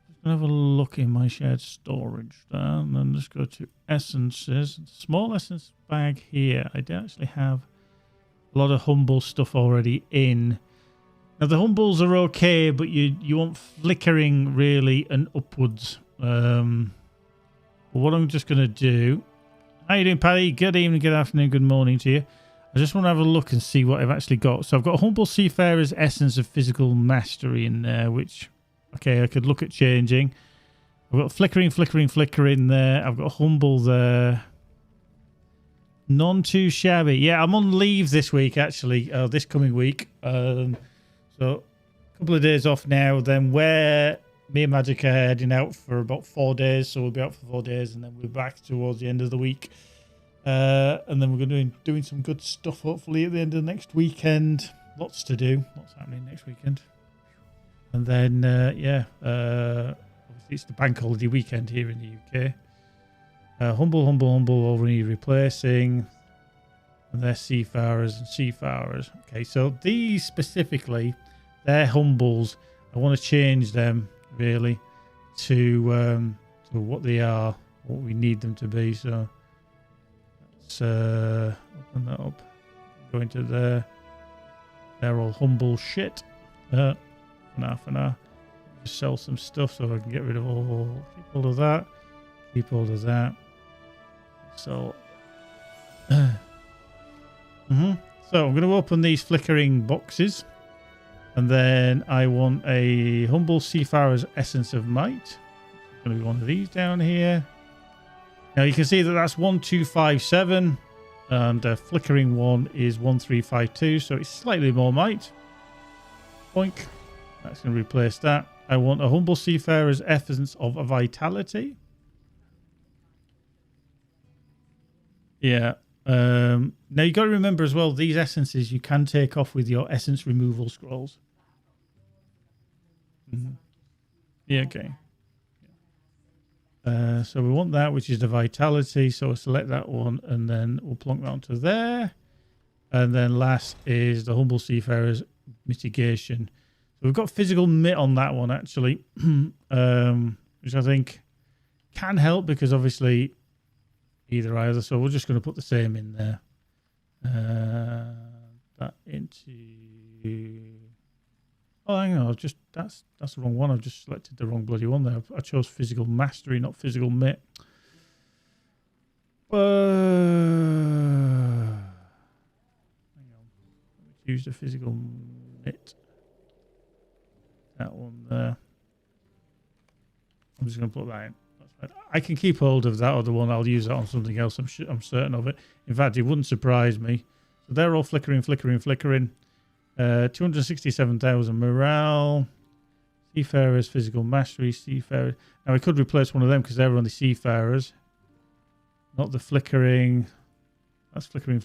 just gonna have a look in my shared storage there, and then just go to essences. Small essence bag here. I do actually have a lot of humble stuff already in. Now the humbles are okay, but you want flickering really and upwards. But what I'm just gonna do. How you doing, Paddy? Good evening, good afternoon, good morning to you. I just want to have a look and see what I've actually got. So I've got Humble Seafarer's Essence of Physical Mastery in there, which, okay, I could look at changing. I've got Flickering there. I've got Humble there. None too shabby. Yeah, I'm on leave this week, actually, this coming week. So a couple of days off now. Then me and Magic are heading out for about 4 days, so we'll be out for 4 days, and then we're back towards the end of the week. And then we're going to be doing some good stuff, hopefully, at the end of next weekend. Lots to do. What's happening next weekend? And then, obviously it's the bank holiday weekend here in the UK. Humble, already replacing. And they're seafarers and seafarers. Okay, so these specifically, they're humbles. I want to change them, really, to what they are, what we need them to be. So let's open that up. Go into there. They're all humble shit. For now. Just sell some stuff so I can get rid of keep hold of that. Keep hold of that. So, So I'm going to open these flickering boxes. And then I want a Humble Seafarer's Essence of Might. It's going to be one of these down here. Now you can see that that's 1257. And the flickering one is 1352. So it's slightly more might. Boink. That's going to replace that. I want a Humble Seafarer's Essence of Vitality. Yeah. Now you got to remember as well, these essences you can take off with your essence removal scrolls. Yeah, okay. So we want that, which is the vitality. So we'll select that one, and then we'll plonk that onto there. And then last is the humble seafarer's mitigation. So we've got physical mitt on that one actually, which I think can help because obviously either. So we're just going to put the same in there. That into. Oh, hang on. That's the wrong one. I've just selected the wrong bloody one there. I chose physical mastery, not physical mitt. Hang on. Let me choose the physical mitt. That one there. I'm just going to put that in. That's fine. I can keep hold of that other one. I'll use that on something else. I'm certain of it. In fact, it wouldn't surprise me. So they're all flickering. 267,000 morale. Seafarers, physical mastery, seafarers. Now we could replace one of them because they're only seafarers. Not the flickering. That's flickering.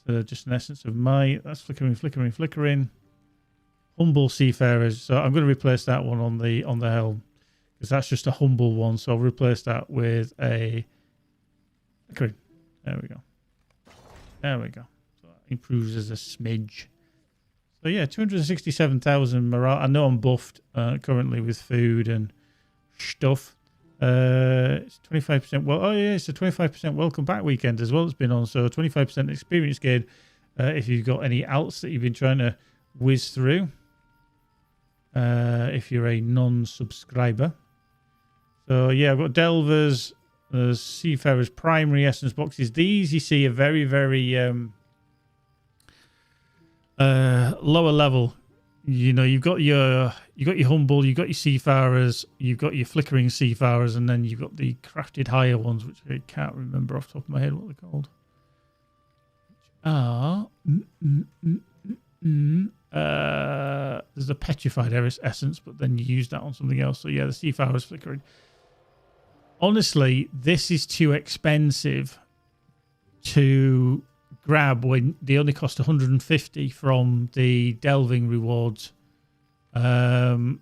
That's just an essence of might. That's flickering. Humble seafarers. So I'm going to replace that one on the helm because that's just a humble one. So I'll replace that with a flickering. There we go. So that improves as a smidge. So yeah, 267,000 morale. I know I'm buffed currently with food and stuff. It's 25%. Well, oh yeah, it's a 25% welcome back weekend as well. It's been on, so 25% experience gain if you've got any alts that you've been trying to whiz through. If you're a non-subscriber. So yeah, I've got Delvers, Seafarers primary essence boxes. These you see are very, very lower level. You know, you've got your humble, you've got your seafarers, you've got your flickering seafarers, and then you've got the crafted higher ones, which I can't remember off the top of my head what they're called. There's a petrified essence, but then you use that on something else. So yeah, the seafarers flickering. Honestly, this is too expensive to grab when they only cost 150 from the delving rewards. So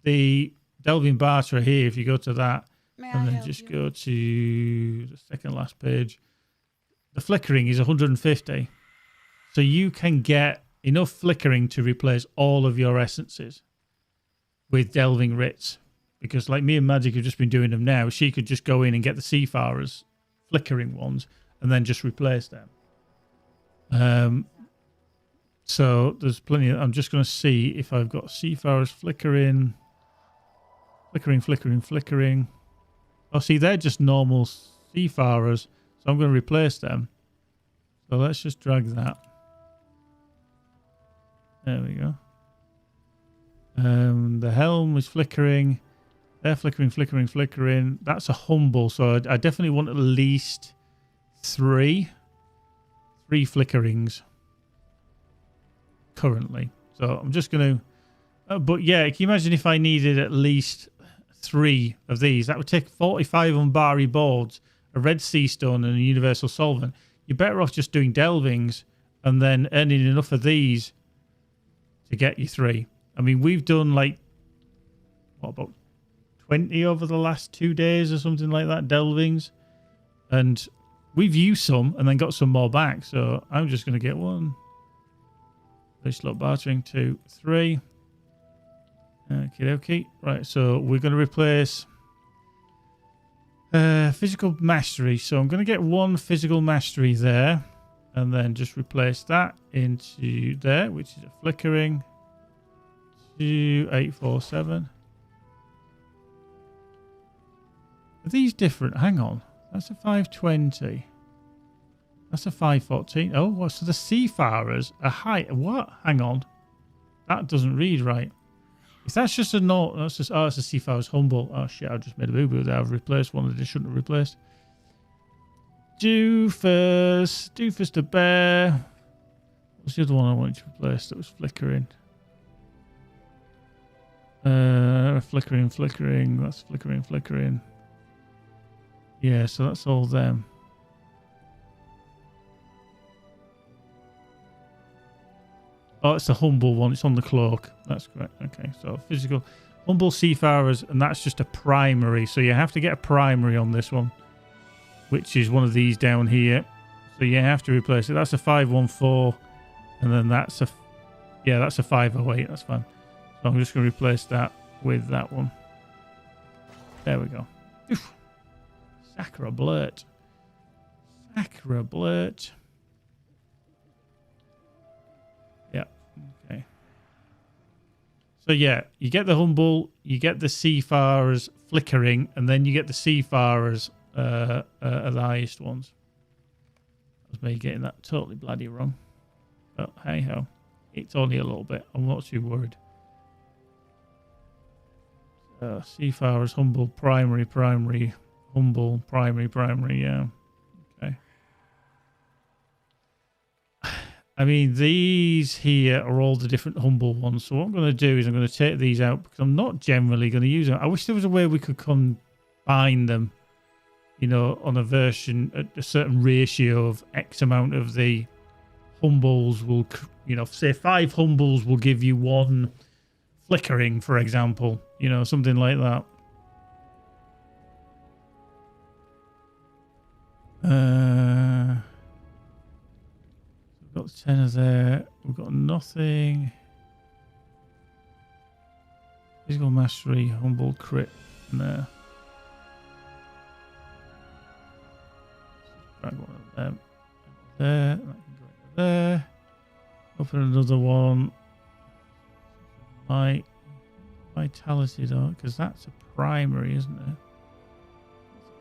the delving barter here, if you go to that and then just go to the second last page, the flickering is 150. So you can get enough flickering to replace all of your essences with delving writs. Because like me and Magic have just been doing them now, she could just go in and get the seafarers flickering ones and then just replace them. So there's plenty of, I'm just going to see if I've got seafarers flickering. Oh, see, they're just normal seafarers. So I'm going to replace them. So let's just drag that. There we go. The helm is flickering. They're flickering. That's a humble. So I definitely want at least three flickerings currently. So I'm just going to... but yeah, can you imagine if I needed at least 3 of these? That would take 45 Umbari boards, a red sea stone, and a universal solvent. You're better off just doing delvings and then earning enough of these to get you 3. I mean, we've done like, what, about 20 over the last 2 days or something like that, delvings. And we've used some and then got some more back. So I'm just going to get 1. Slot bartering 2, 3. Okay. Right, so we're going to replace physical mastery. So I'm going to get 1 physical mastery there. And then just replace that into there, which is a flickering. 2847. Are these different? Hang on. That's a 520. That's a 514. Oh, well, so the seafarers are high. What? Hang on. That doesn't read right. If that's just a note, that's just, oh, it's a seafarer's humble. Oh, shit, I've just made a boo-boo there. I've replaced one that I shouldn't have replaced. Doofus the bear. What's the other one I wanted to replace that was flickering? Flickering. That's flickering. Yeah, so that's all them. Oh, it's the humble one. It's on the cloak. That's correct. Okay, so physical. Humble seafarers, and that's just a primary. So you have to get a primary on this one, which is one of these down here. So you have to replace it. That's a 514, and then that's a... Yeah, that's a 508. That's fine. So I'm just going to replace that with that one. There we go. Oof. Sacra blurt. Sacra blurt. Yeah. Okay. So yeah, you get the humble, you get the seafarers flickering, and then you get the seafarers are the highest ones. That was me getting that totally bloody wrong. But hey ho. It's only a little bit. I'm not too worried. Seafarers, humble, primary, humble, primary, yeah. Okay. I mean, these here are all the different humble ones. So what I'm going to do is I'm going to take these out because I'm not generally going to use them. I wish there was a way we could combine them, you know, on a version at a certain ratio of X amount of the humbles will, you know, say 5 humbles will give you 1 flickering, for example, you know, something like that. We've got 10 of there. We've got nothing. Physical mastery, humble, crit in there. Drag one of them there. That can go into there. Open another one. My vitality though, because that's a primary, isn't it? That's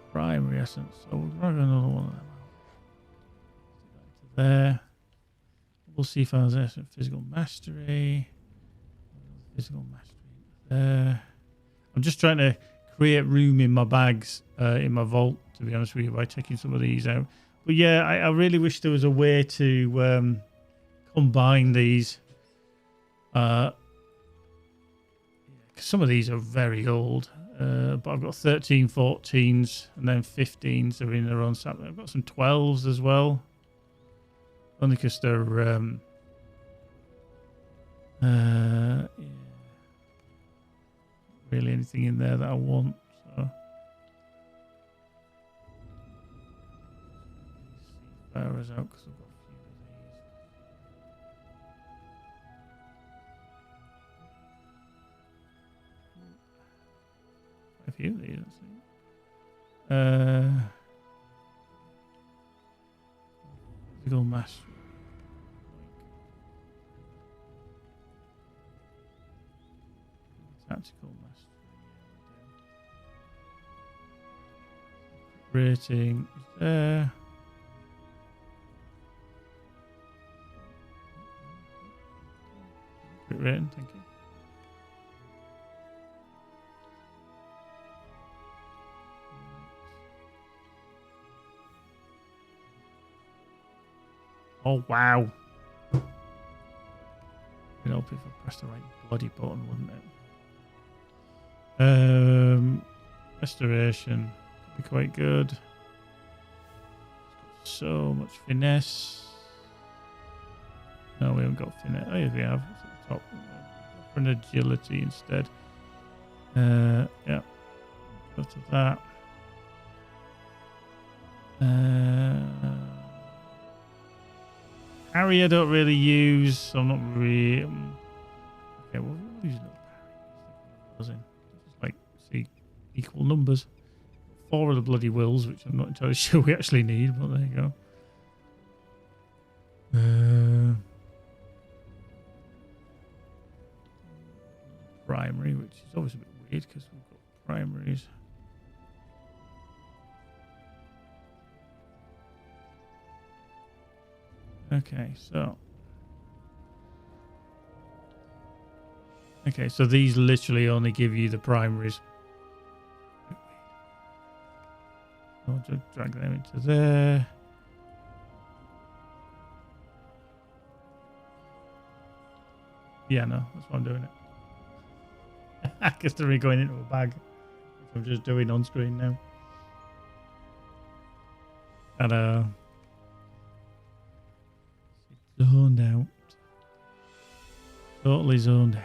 a primary essence. So we'll drag another one of them out. There. We'll see if there's essence. Physical mastery. Physical mastery there. I'm just trying to create room in my bags, in my vault, to be honest with you, by taking some of these out. But yeah, I really wish there was a way to combine these. Some of these are very old, but I've got 13, 14s, and then 15s are in their own set. I've got some 12s as well. Only because they're... yeah. Really anything in there that I want. So. Seafarers out because I've got a few of these. A few of these, let's see. Physical mastery. Tactical mastery. Rating is there. Crit rating, thank you. Oh wow! It'd help if I pressed the right bloody button, wouldn't it? Restoration could be quite good. So much finesse. No, we haven't got finesse. Oh, yeah, we have. It's at the top. For an agility instead. Yeah. Go to that. Harry I don't really use, so I'm not really... okay, well, we'll use another parry. Just like, see, equal numbers. 4 of the bloody wills, which I'm not entirely sure we actually need, but there you go. Primary, which is always a bit weird because we've got primaries. Okay, so these literally only give you the primaries. I'll just drag them into there. Yeah, no, that's why I'm doing it. I guess they're going into a bag, which I'm just doing on screen now. Ta-da. Zoned out. Totally zoned out.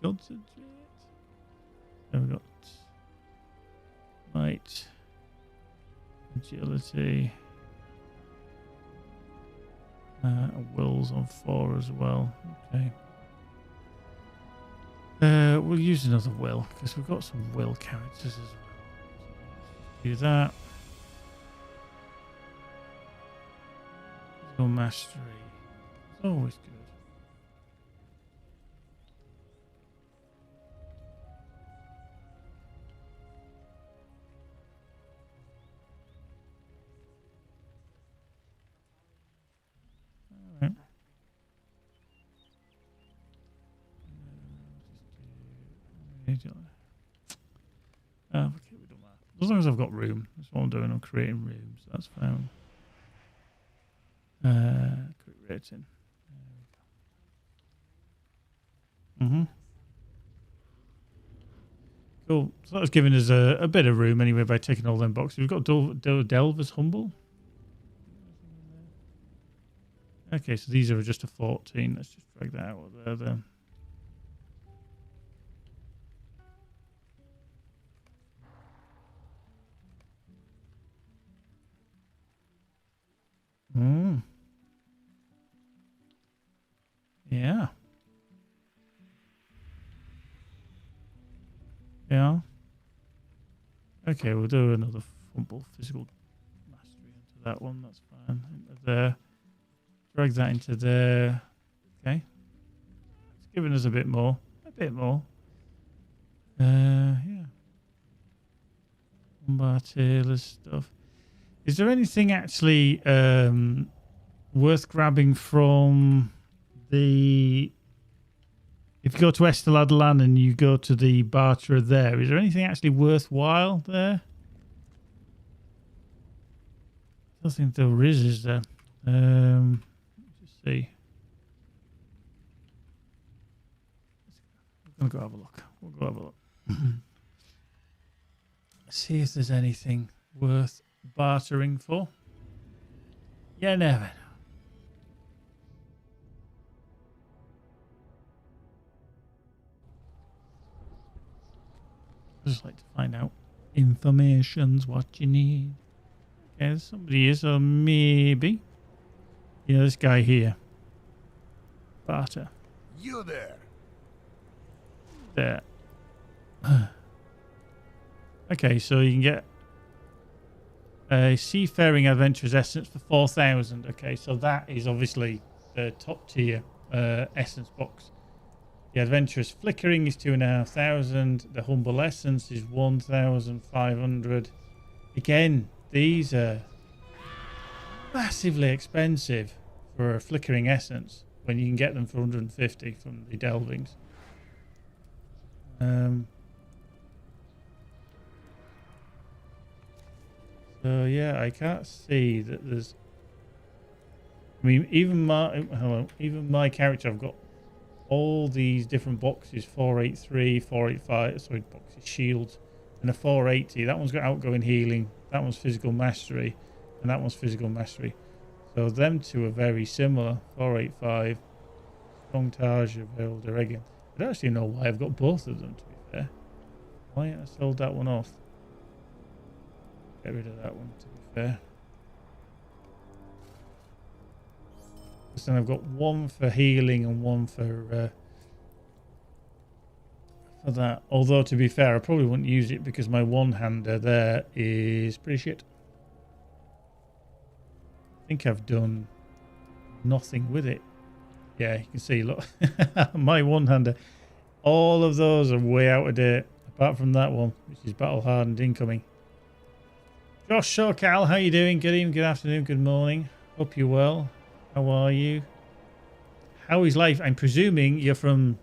Concentrate. Then we've got might, agility, wills on 4 as well. Okay. We'll use another will because we've got some will characters as well. Do that. Physical mastery. It's always good. Okay, we don't matter. As long as I've got room. That's what I'm doing. I'm creating rooms. That's fine. Quick rating. Cool. So that's giving us a bit of room anyway by taking all them boxes. We've got Delvers Humble. Okay, so these are just a 14. Let's just drag that out of there then. Yeah. Yeah. Okay, we'll do another fumble physical mastery into that one. That's fine. Into there. Drag that into there. Okay. It's giving us a bit more. A bit more. Yeah. Bar tailor stuff. Is there anything actually worth grabbing from the... If you go to Esteladalan and you go to the barterer there, is there anything actually worthwhile there? I don't think there is there? Let's just see. We're going to go have a look. We'll go have a look. See if there's anything worth bartering for. You never know. I just like to find out information's what you need. Okay, there's somebody here, so maybe. Yeah, this guy here. Barter. You there. There. Okay, so you can get a seafaring adventurer's essence for 4,000. Okay, so that is obviously the top tier essence box. The adventurous flickering is 2,500. The humble essence is 1,500. Again, these are massively expensive for a flickering essence when you can get them for 150 from the Delvings. So yeah, I can't see that there's. I mean, even my character, I've got all these different boxes: 483, 485. Sorry, boxes, shields, and a 480. That one's got outgoing healing. That one's physical mastery, and that one's physical mastery. So them two are very similar. 485, strong Tarja, Builder again. I don't actually know why I've got both of them. To be fair, why haven't I sold that one off? Get rid of that one, to be fair. Because then I've got one for healing and one for that. Although, to be fair, I probably wouldn't use it because my one-hander there is pretty shit. I think I've done nothing with it. Yeah, you can see, look. My one-hander. All of those are way out of date. Apart from that one, which is battle-hardened incoming. Josh Sokal, how you doing? Good evening, good afternoon, good morning. Hope you're well. How are you? How is life? I'm presuming you're from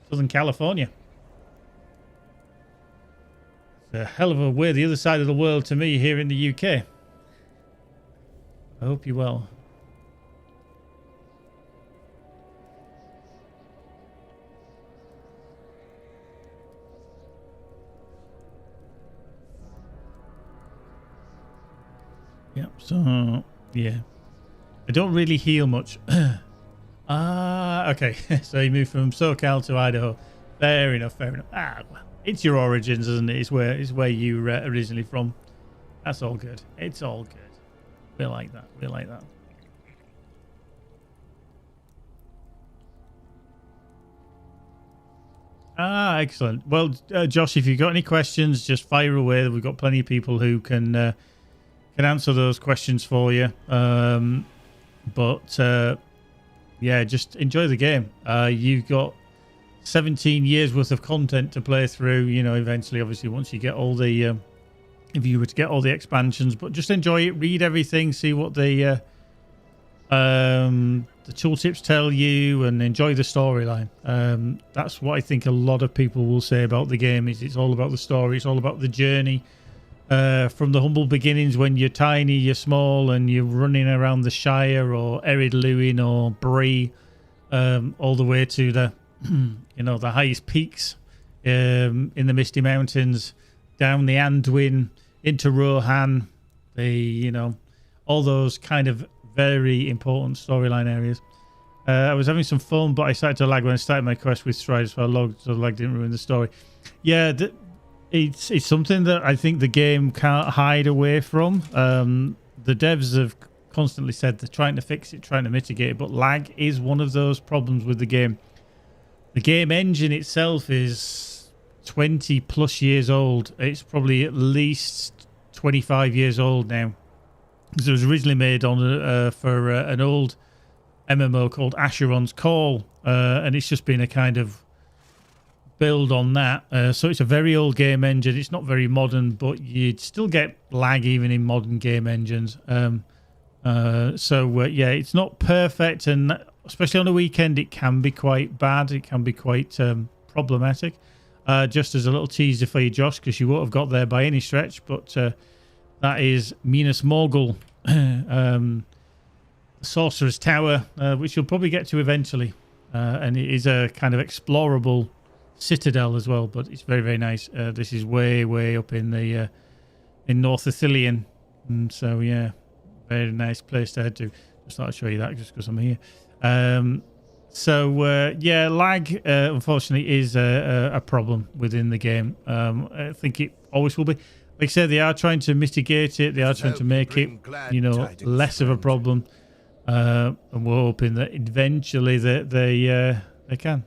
Southern California. It's a hell of a way the other side of the world to me here in the UK. I hope you're well. Yep. So yeah, I don't really heal much. Okay. So you moved from SoCal to Idaho. Fair enough. Fair enough. Well, it's your origins, isn't it? It's where you originally from. That's all good. It's all good. We like that. We like that. Excellent. Well, Josh, if you've got any questions, just fire away. We've got plenty of people who can answer those questions for you. Yeah, just enjoy the game. You've got 17 years worth of content to play through. You know, eventually, obviously, once you get all the, if you were to get all the expansions, but just enjoy it. Read everything. See what the tooltips tell you, and enjoy the storyline. That's what I think a lot of people will say about the game. Is it's all about the story. It's all about the journey. From the humble beginnings when you're tiny, you're small, and you're running around the Shire or Erid Luin or Bree, all the way to the, the highest peaks in the Misty Mountains, down the Anduin, into Rohan, all those kind of very important storyline areas. I was having some fun, but I started to lag when I started my quest with Strider, so the lag didn't ruin the story. Yeah, it's something that I think the game can't hide away from. The devs have constantly said they're trying to fix it, trying to mitigate it, but lag is one of those problems with the game. The game engine itself is 20 plus years old. It's probably at least 25 years old now, because it was originally made on for an old MMO called Asheron's Call, and it's just been a kind of build on that. So it's a very old game engine. It's not very modern, but you'd still get lag even in modern game engines. Yeah, it's not perfect, and especially on a weekend, it can be quite bad. It can be quite problematic. Just as a little teaser for you, Josh, because you won't have got there by any stretch, but that is Minas Morgul, Sorcerer's Tower, which you'll probably get to eventually. And it is a kind of explorable citadel as well, but it's very, very nice. This is way up in the in North Ithilien, and so yeah, very nice place to head to. Just thought I'd show you that just because I'm here. Yeah, lag unfortunately is a problem within the game. I think it always will be. Like I said, they are trying to mitigate it. They are trying to make it, less of a problem. And we're hoping that eventually they can,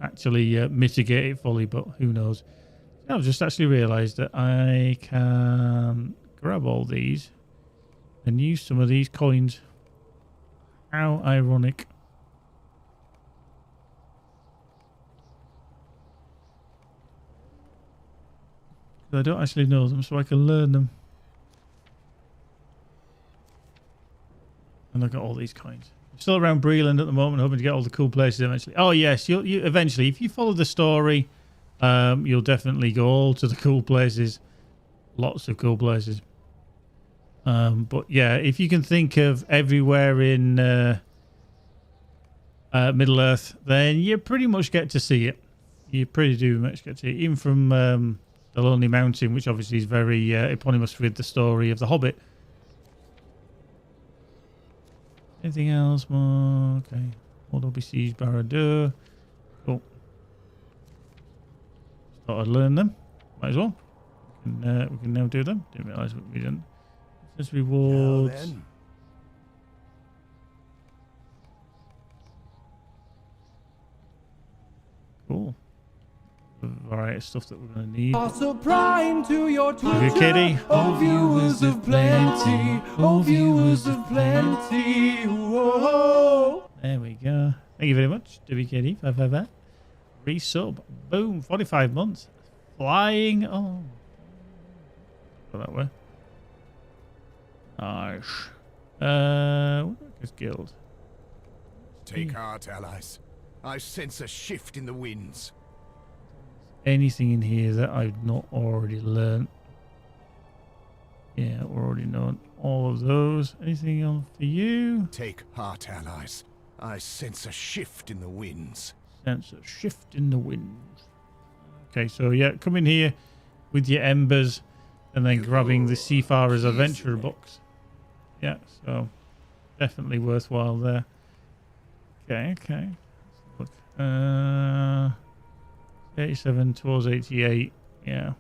actually mitigate it fully. But who knows? I've just actually realised that I can grab all these and use some of these coins. How ironic. I don't actually know them, so I can learn them. And I've got all these coins. I'm still around Breland at the moment, hoping to get all the cool places eventually. Oh yes, you eventually, if you follow the story, you'll definitely go all to the cool places. Lots of cool places. But yeah, if you can think of everywhere in Middle Earth, then you pretty much get to see it. You pretty do much get to see it. Even from the Lonely Mountain, which obviously is very eponymous with the story of the Hobbit. Anything else more? Okay. Although besieged Barad-dûr. Cool. Thought I'd learn them. Might as well. We can now do them. Didn't realise what we didn't. Just rewards. Cool. A variety of stuff that we're going to need. Also prime to your Twitter, Kitty. oh viewers of plenty, oh viewers of plenty. Whoa. There we go. Thank you very much, WKD 555. Resub. Boom. 45 months. Flying on. Go that way. Nice. Where's Guild? Take heart, allies. I sense a shift in the winds. Anything in here that I've not already learned? Yeah, already known all of those. Anything on for you? Take heart, allies. I sense a shift in the winds. Sense a shift in the winds. Okay, so yeah, come in here with your embers, and then grabbing the Seafarer's Adventurer box. Yeah, so definitely worthwhile there. Okay, okay. Let's look. 87 towards 88. Yeah.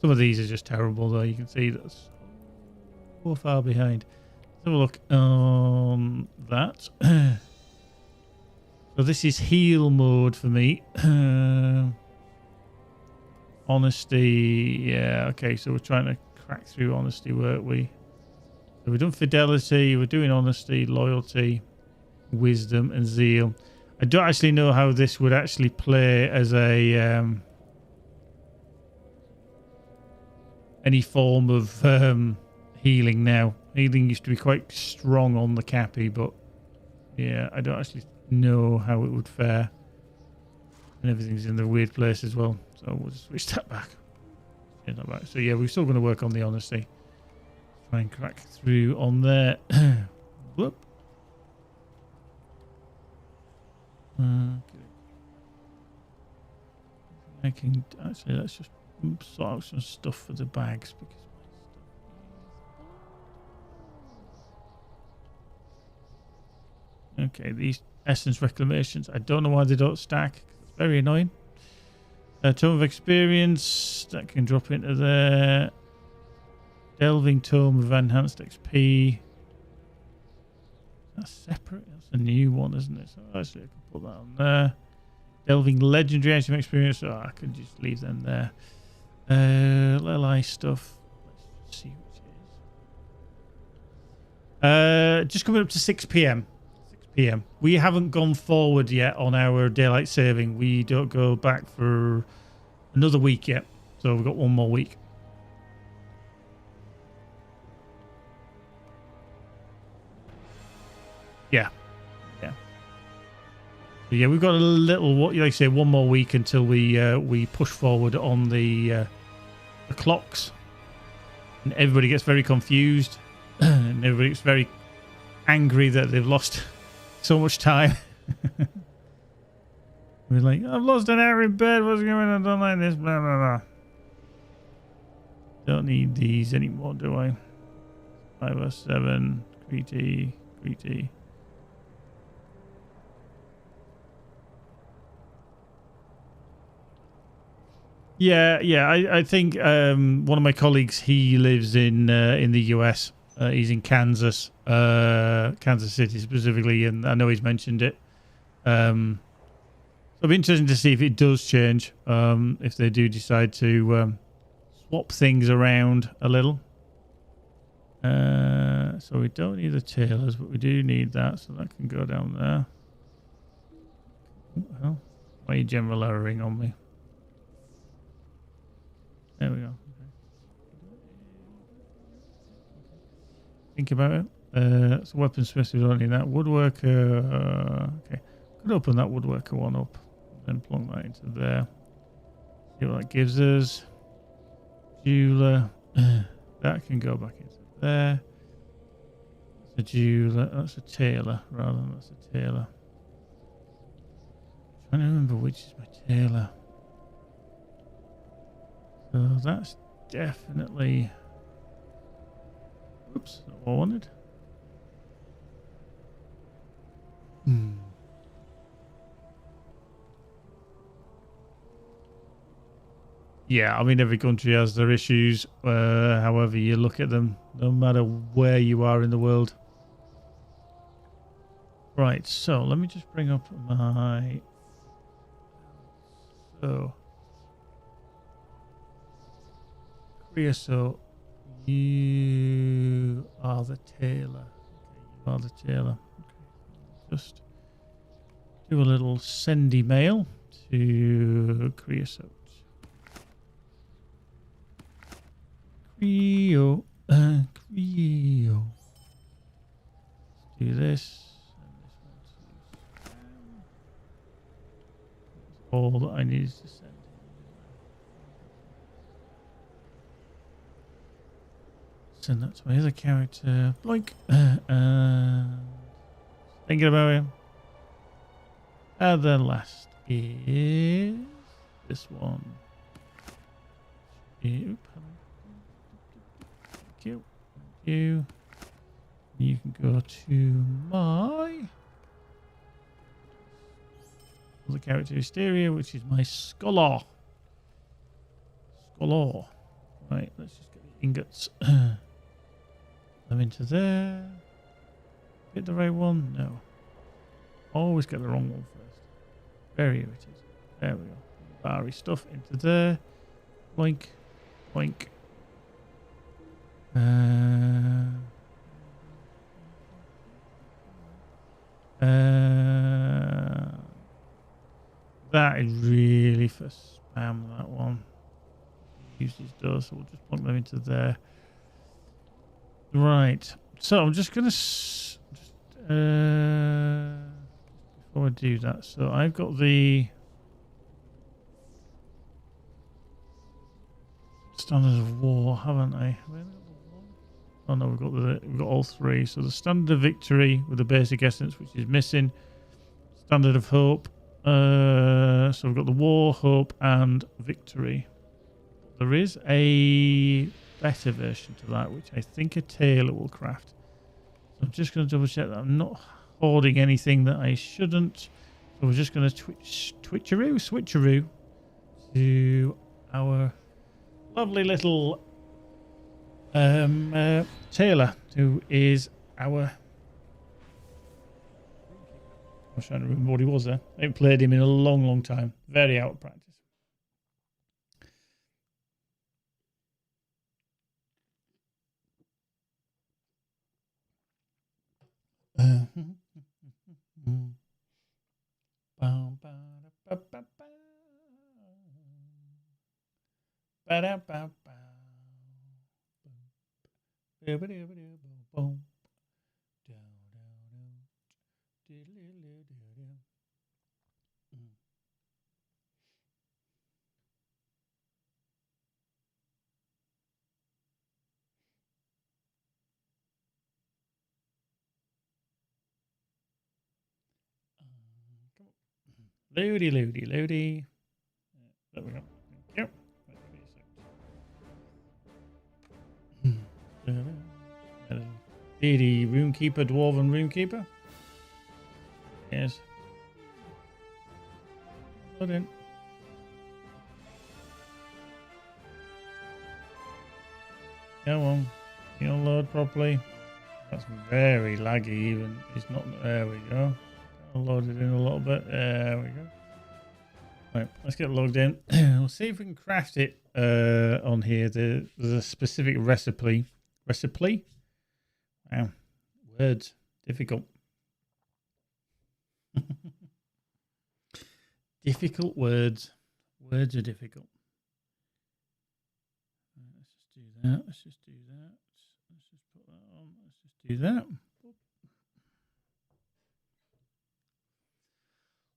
Some of these are just terrible, though. You can see that's so far behind. Let's have a look on that. So this is heal mode for me. Honesty. Yeah, okay. So we're trying to crack through honesty, weren't we? So we've done fidelity. We're doing honesty, loyalty, wisdom, and zeal. I don't actually know how this would actually play as a any form of healing now. Healing used to be quite strong on the Cappy, but yeah, I don't actually know how it would fare. And everything's in the weird place as well, so we'll just switch that back. Yeah, not back. So yeah, we're still going to work on the honesty. Try and crack through on there. Whoop. I can actually, let's just sort out some stuff for the bags because my stuff. Okay, these essence reclamations, I don't know why they don't stack. It's very annoying. Tome of experience that can drop into there. Delving tome of enhanced XP. That's separate. That's a new one, isn't it? So actually, I can put that on there. Delving legendary item experience. Oh, I can just leave them there. LI stuff. Let's see which it is. Just coming up to 6 p.m. 6 p.m. We haven't gone forward yet on our daylight saving. We don't go back for another week yet. So we've got one more week. Yeah. Yeah. But yeah, we've got a little, what like I say, one more week until we push forward on the clocks, and everybody gets very confused, and everybody gets very angry that they've lost so much time. We're like, I've lost an hour in bed. What's going on? I don't like this. Blah blah blah. Don't need these anymore, do I? 507 greedy. Yeah. I think one of my colleagues, he lives in the US. He's in Kansas, Kansas City specifically, and I know he's mentioned it. So it'll be interesting to see if it does change, if they do decide to swap things around a little. So we don't need the tailors, but we do need that, so that can go down there. Well, why are you general erroring on me? There we go. Okay. Think about it. So weaponsmith, we don't need that. Woodworker. Okay. Could open that woodworker one up. Then plonk that into there. See what that gives us. Jeweler. That can go back into there. That's a jeweler. That's a tailor. Rather than that's a tailor. I'm trying to remember which is my tailor. So that's definitely... Oops, not what I wanted. Yeah, I mean, every country has their issues, however you look at them, no matter where you are in the world. Right, so let me just bring up my... So... Creosote, you are the tailor. Okay, you are the tailor. Okay, just do a little sendy mail to Creosote. Creo. Creo. Let's do this. And this one. That's all that I need to send. Send that to my other character. Bloink. Thinking about him. And the last is this one. Thank you. Thank you. You can go to my other character hysteria, which is my scholar. Scholar. Right, let's just get the ingots. Them into there. Get the right one? No. Always get the wrong one first. Very irritating. There we go. Barry stuff into there. Boink. Boink. That is really for spam, that one. Use these doors, so we'll just plug them into there. Right. So I'm just going to... before I do that, so I've got the standard of war, haven't I? Oh no, we've got all three. So the standard of victory with the basic essence, which is missing. Standard of hope. So we've got the war, hope, and victory. There is a better version to that, which I think a tailor will craft. So I'm just going to double check that I'm not hoarding anything that I shouldn't. So we're just going to switcheroo to our lovely little tailor, who is our... I was trying to remember what he was there. I haven't played him in a long, long time. Very out of practice. Loady. There we go. Thank you. Lady Roomkeeper, Dwarven Roomkeeper. Yes. Load in. Come on. You don't load properly. That's very laggy even. It's not... There we go. I'll load it in a little bit. There we go. Right, let's get logged in. We'll see if we can craft it on here. There's a specific recipe. Wow. Words. Difficult. Difficult words. Words are difficult. Let's just do that. Let's just put that on. Let's just do that.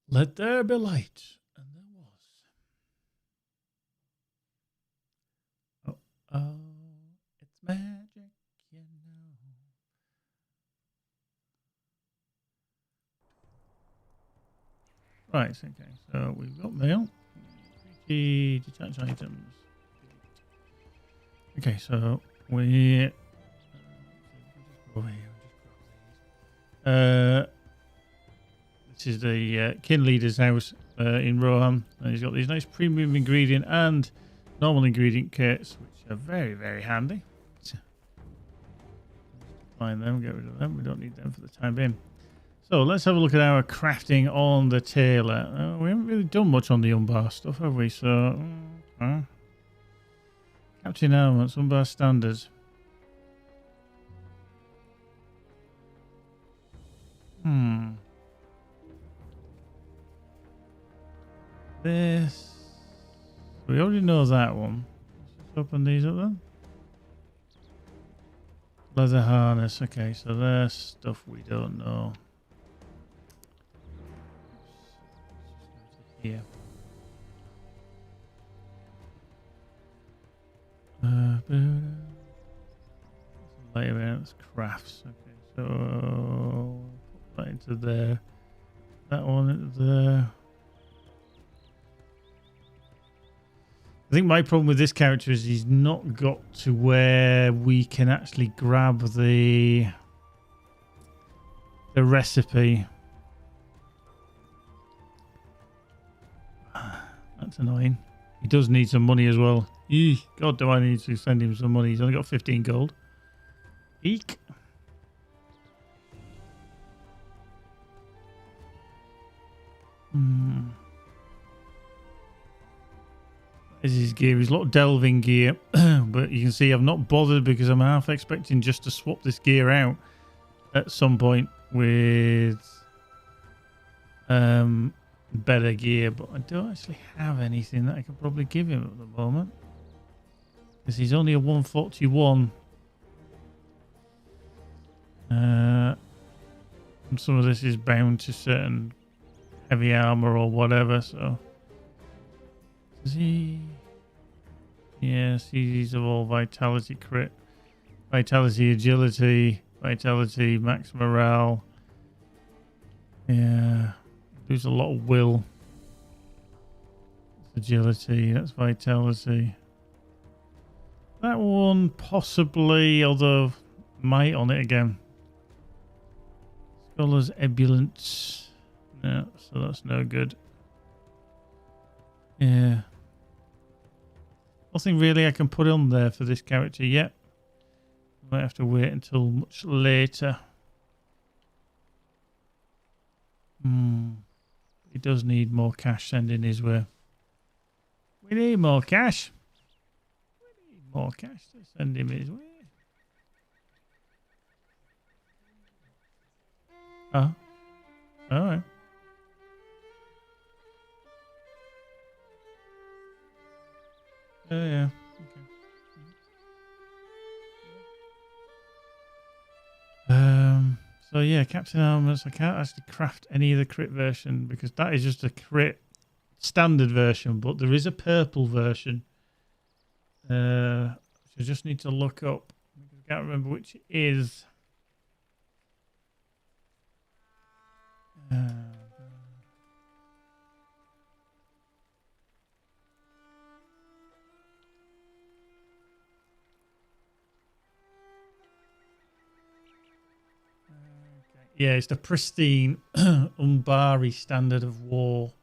Let there be light. And there was. Oh, it's magic, you know. Right, okay. So we've got mail. Detach items. Okay, so we... This is the kin leader's house in Rohan, and he's got these nice premium ingredient and normal ingredient kits, which are very, very handy. Find them, get rid of them. We don't need them for the time being. So let's have a look at our crafting on the tailor. We haven't really done much on the Umbar stuff, have we? So, Captain Elements, Umbar standards. This. We already know that one. Let's just open these up then. Leather harness. Okay, so there's stuff we don't know. Here. Later events, crafts. Okay, so put that into there. That one into there. I think my problem with this character is he's not got to where we can actually grab the recipe. That's annoying. He does need some money as well. Eek. God, do I need to send him some money? He's only got 15 gold. Eek. This is his gear. He's a lot of delving gear, but you can see I've not bothered because I'm half expecting just to swap this gear out at some point with better gear, but I don't actually have anything that I could probably give him at the moment because he's only a 141. And some of this is bound to certain heavy armor or whatever, so does he? Yes, he's of all vitality, crit, vitality, agility, vitality, max morale. Yeah, lose a lot of will. That's agility, that's vitality. That one possibly, although might on it again. Scholar's ebullience. No, so that's no good. Yeah. Nothing really I can put on there for this character yet. Might have to wait until much later. He does need more cash sending his way. We need more cash. We need more cash to send him his way. Oh. Alright. Oh, yeah. Okay. So yeah, Captain Armors. I can't actually craft any of the crit version because that is just a crit standard version, but there is a purple version. Which I just need to look up. I can't remember which it is. Yeah, it's the pristine Umbari standard of war,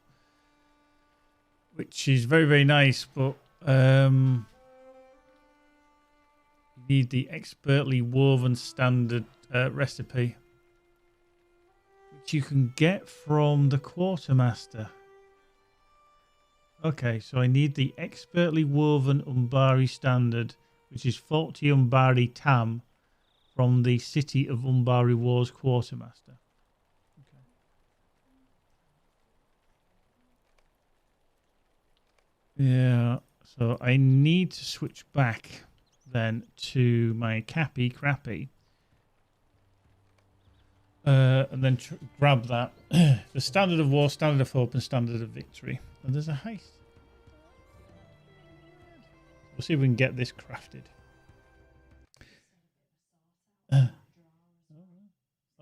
which is very, very nice, but you need the expertly woven standard recipe, which you can get from the quartermaster. Okay, so I need the expertly woven Umbari standard, which is 40 Umbari Tam, from the City of Umbari Wars quartermaster. Okay. Yeah, so I need to switch back then to my Cappy Crappy. And then grab that. The Standard of War, Standard of Hope, and Standard of Victory. And there's a heist. We'll see if we can get this crafted.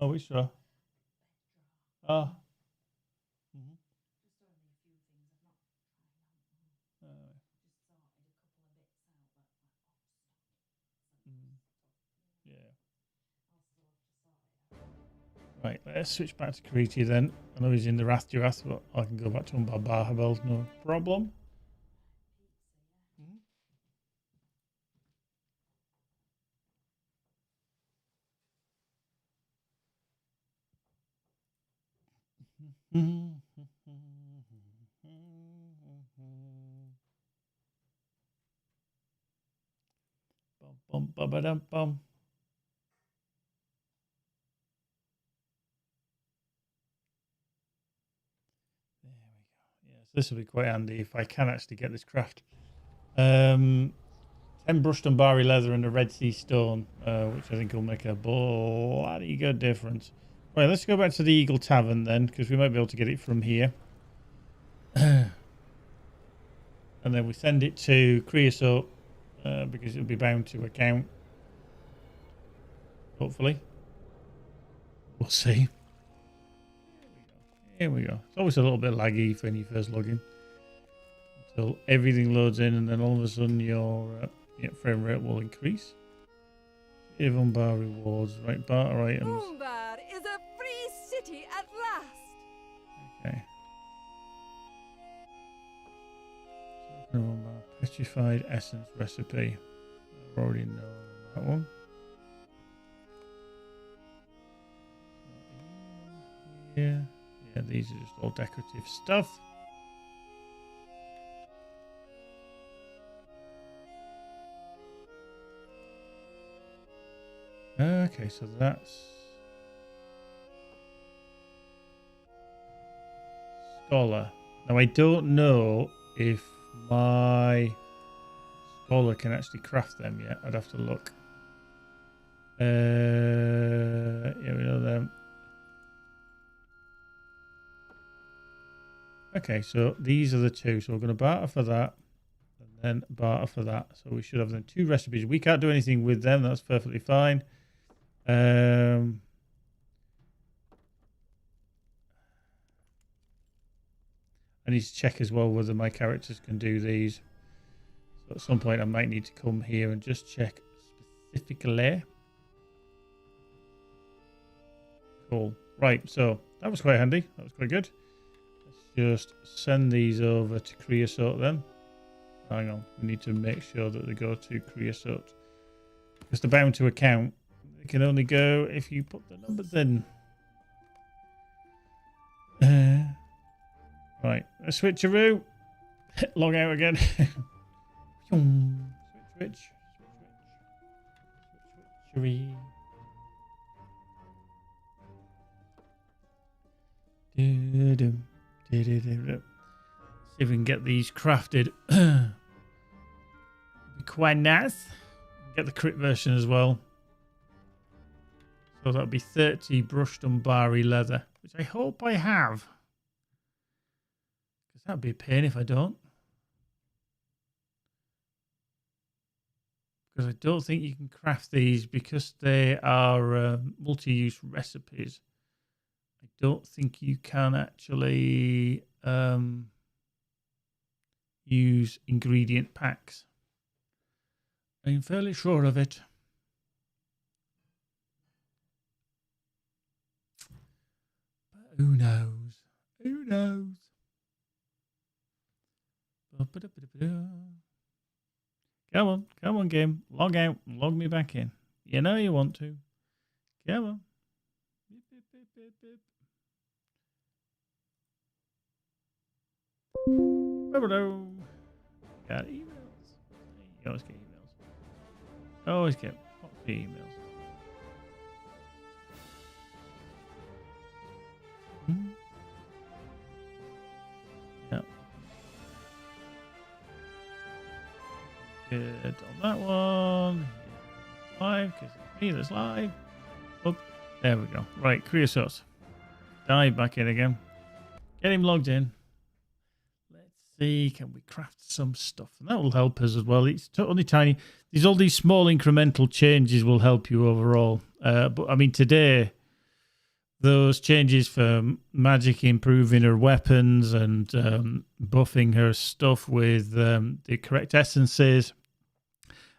Oh, we sure? Ah. Yeah. Right, let's switch back to Kriti then. I know he's in the Wrath Durath, but I can go back to Umbar Bahabel, no problem. Bum, bum, bum, ba-dum, bum. There we go. Yes, this will be quite handy if I can actually get this craft. 10 brushed Umbari leather and a Red Sea stone, which I think will make a bloody good difference. Right, let's go back to the Eagle Tavern then, because we might be able to get it from here. And then we send it to Creosote, because it'll be bound to account. Hopefully. We'll see. Here we go. It's always a little bit laggy when you first log in. till everything loads in, and then all of a sudden your frame rate will increase. Save on bar rewards, right? Barter items. Umbar is a free city at last. Okay. Petrified essence recipe. I already know that one. Yeah, these are just all decorative stuff. Okay, so that's Scholar. Now I don't know if my Scholar can actually craft them yet. I'd have to look. Yeah, we know them. Okay, so these are the two. So we're going to barter for that, and then barter for that. So we should have then 2 recipes. We can't do anything with them. That's perfectly fine. I need to check as well whether my characters can do these. So at some point I might need to come here and just check specifically. Cool. Right, so that was quite handy. That was quite good. Let's just send these over to Creosote then. Hang on. We need to make sure that they go to Creosote. Because they're bound to account. They can only go if you put the numbers in. Right, a switcheroo. Log out again. Switchery. See if we can get these crafted. Be quite nice. Get the crit version as well. So that'll be 30 brushed Umbari leather, which I hope I have. Because that'd be a pain if I don't. Because I don't think you can craft these because they are multi-use recipes. I don't think you can actually use ingredient packs. I'm fairly sure of it. But who knows? Who knows? Come on, game. Log out. Log me back in. You know you want to. Come on. Beep, beep, beep, beep, beep. Got emails. You always get emails. Always get emails. Yep. Good on that one. Live, because it's me that's live. Up. There we go. Right, Creosote. Dive back in again. Get him logged in. Let's see, can we craft some stuff? And that will help us as well. It's only tiny. All these small incremental changes will help you overall. But I mean, today, those changes for Magic improving her weapons and buffing her stuff with the correct essences.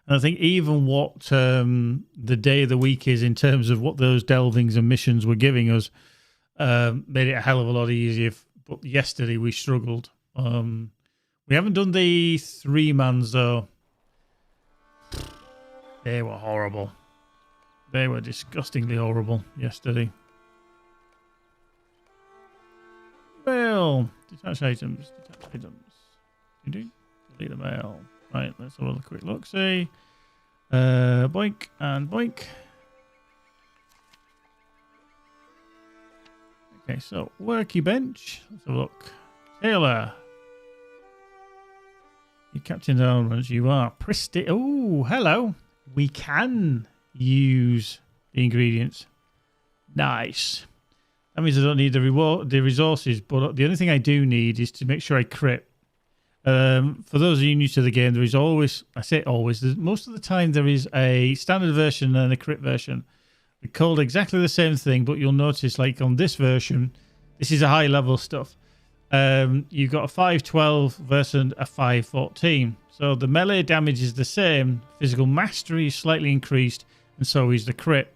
And I think even what the day of the week is in terms of what those delvings and missions were giving us made it a hell of a lot easier. But yesterday we struggled. We haven't done the 3-mans though. They were horrible. They were disgustingly horrible yesterday. Well, detach items. Delete the mail. Right, let's have a quick look. See. Boink and boink. Okay, so worky bench. Let's have a look. Taylor. You Captain Armors, you are pristine. Oh, hello. We can use the ingredients. Nice. That means I don't need the resources, but the only thing I do need is to make sure I crit. For those of you new to the game, there is always, I say always, most of the time there is a standard version and a crit version. They're called exactly the same thing, but you'll notice like on this version, this is a high level stuff. you've got a 512 versus a 514. So the melee damage is the same. Physical mastery is slightly increased, and so is the crit.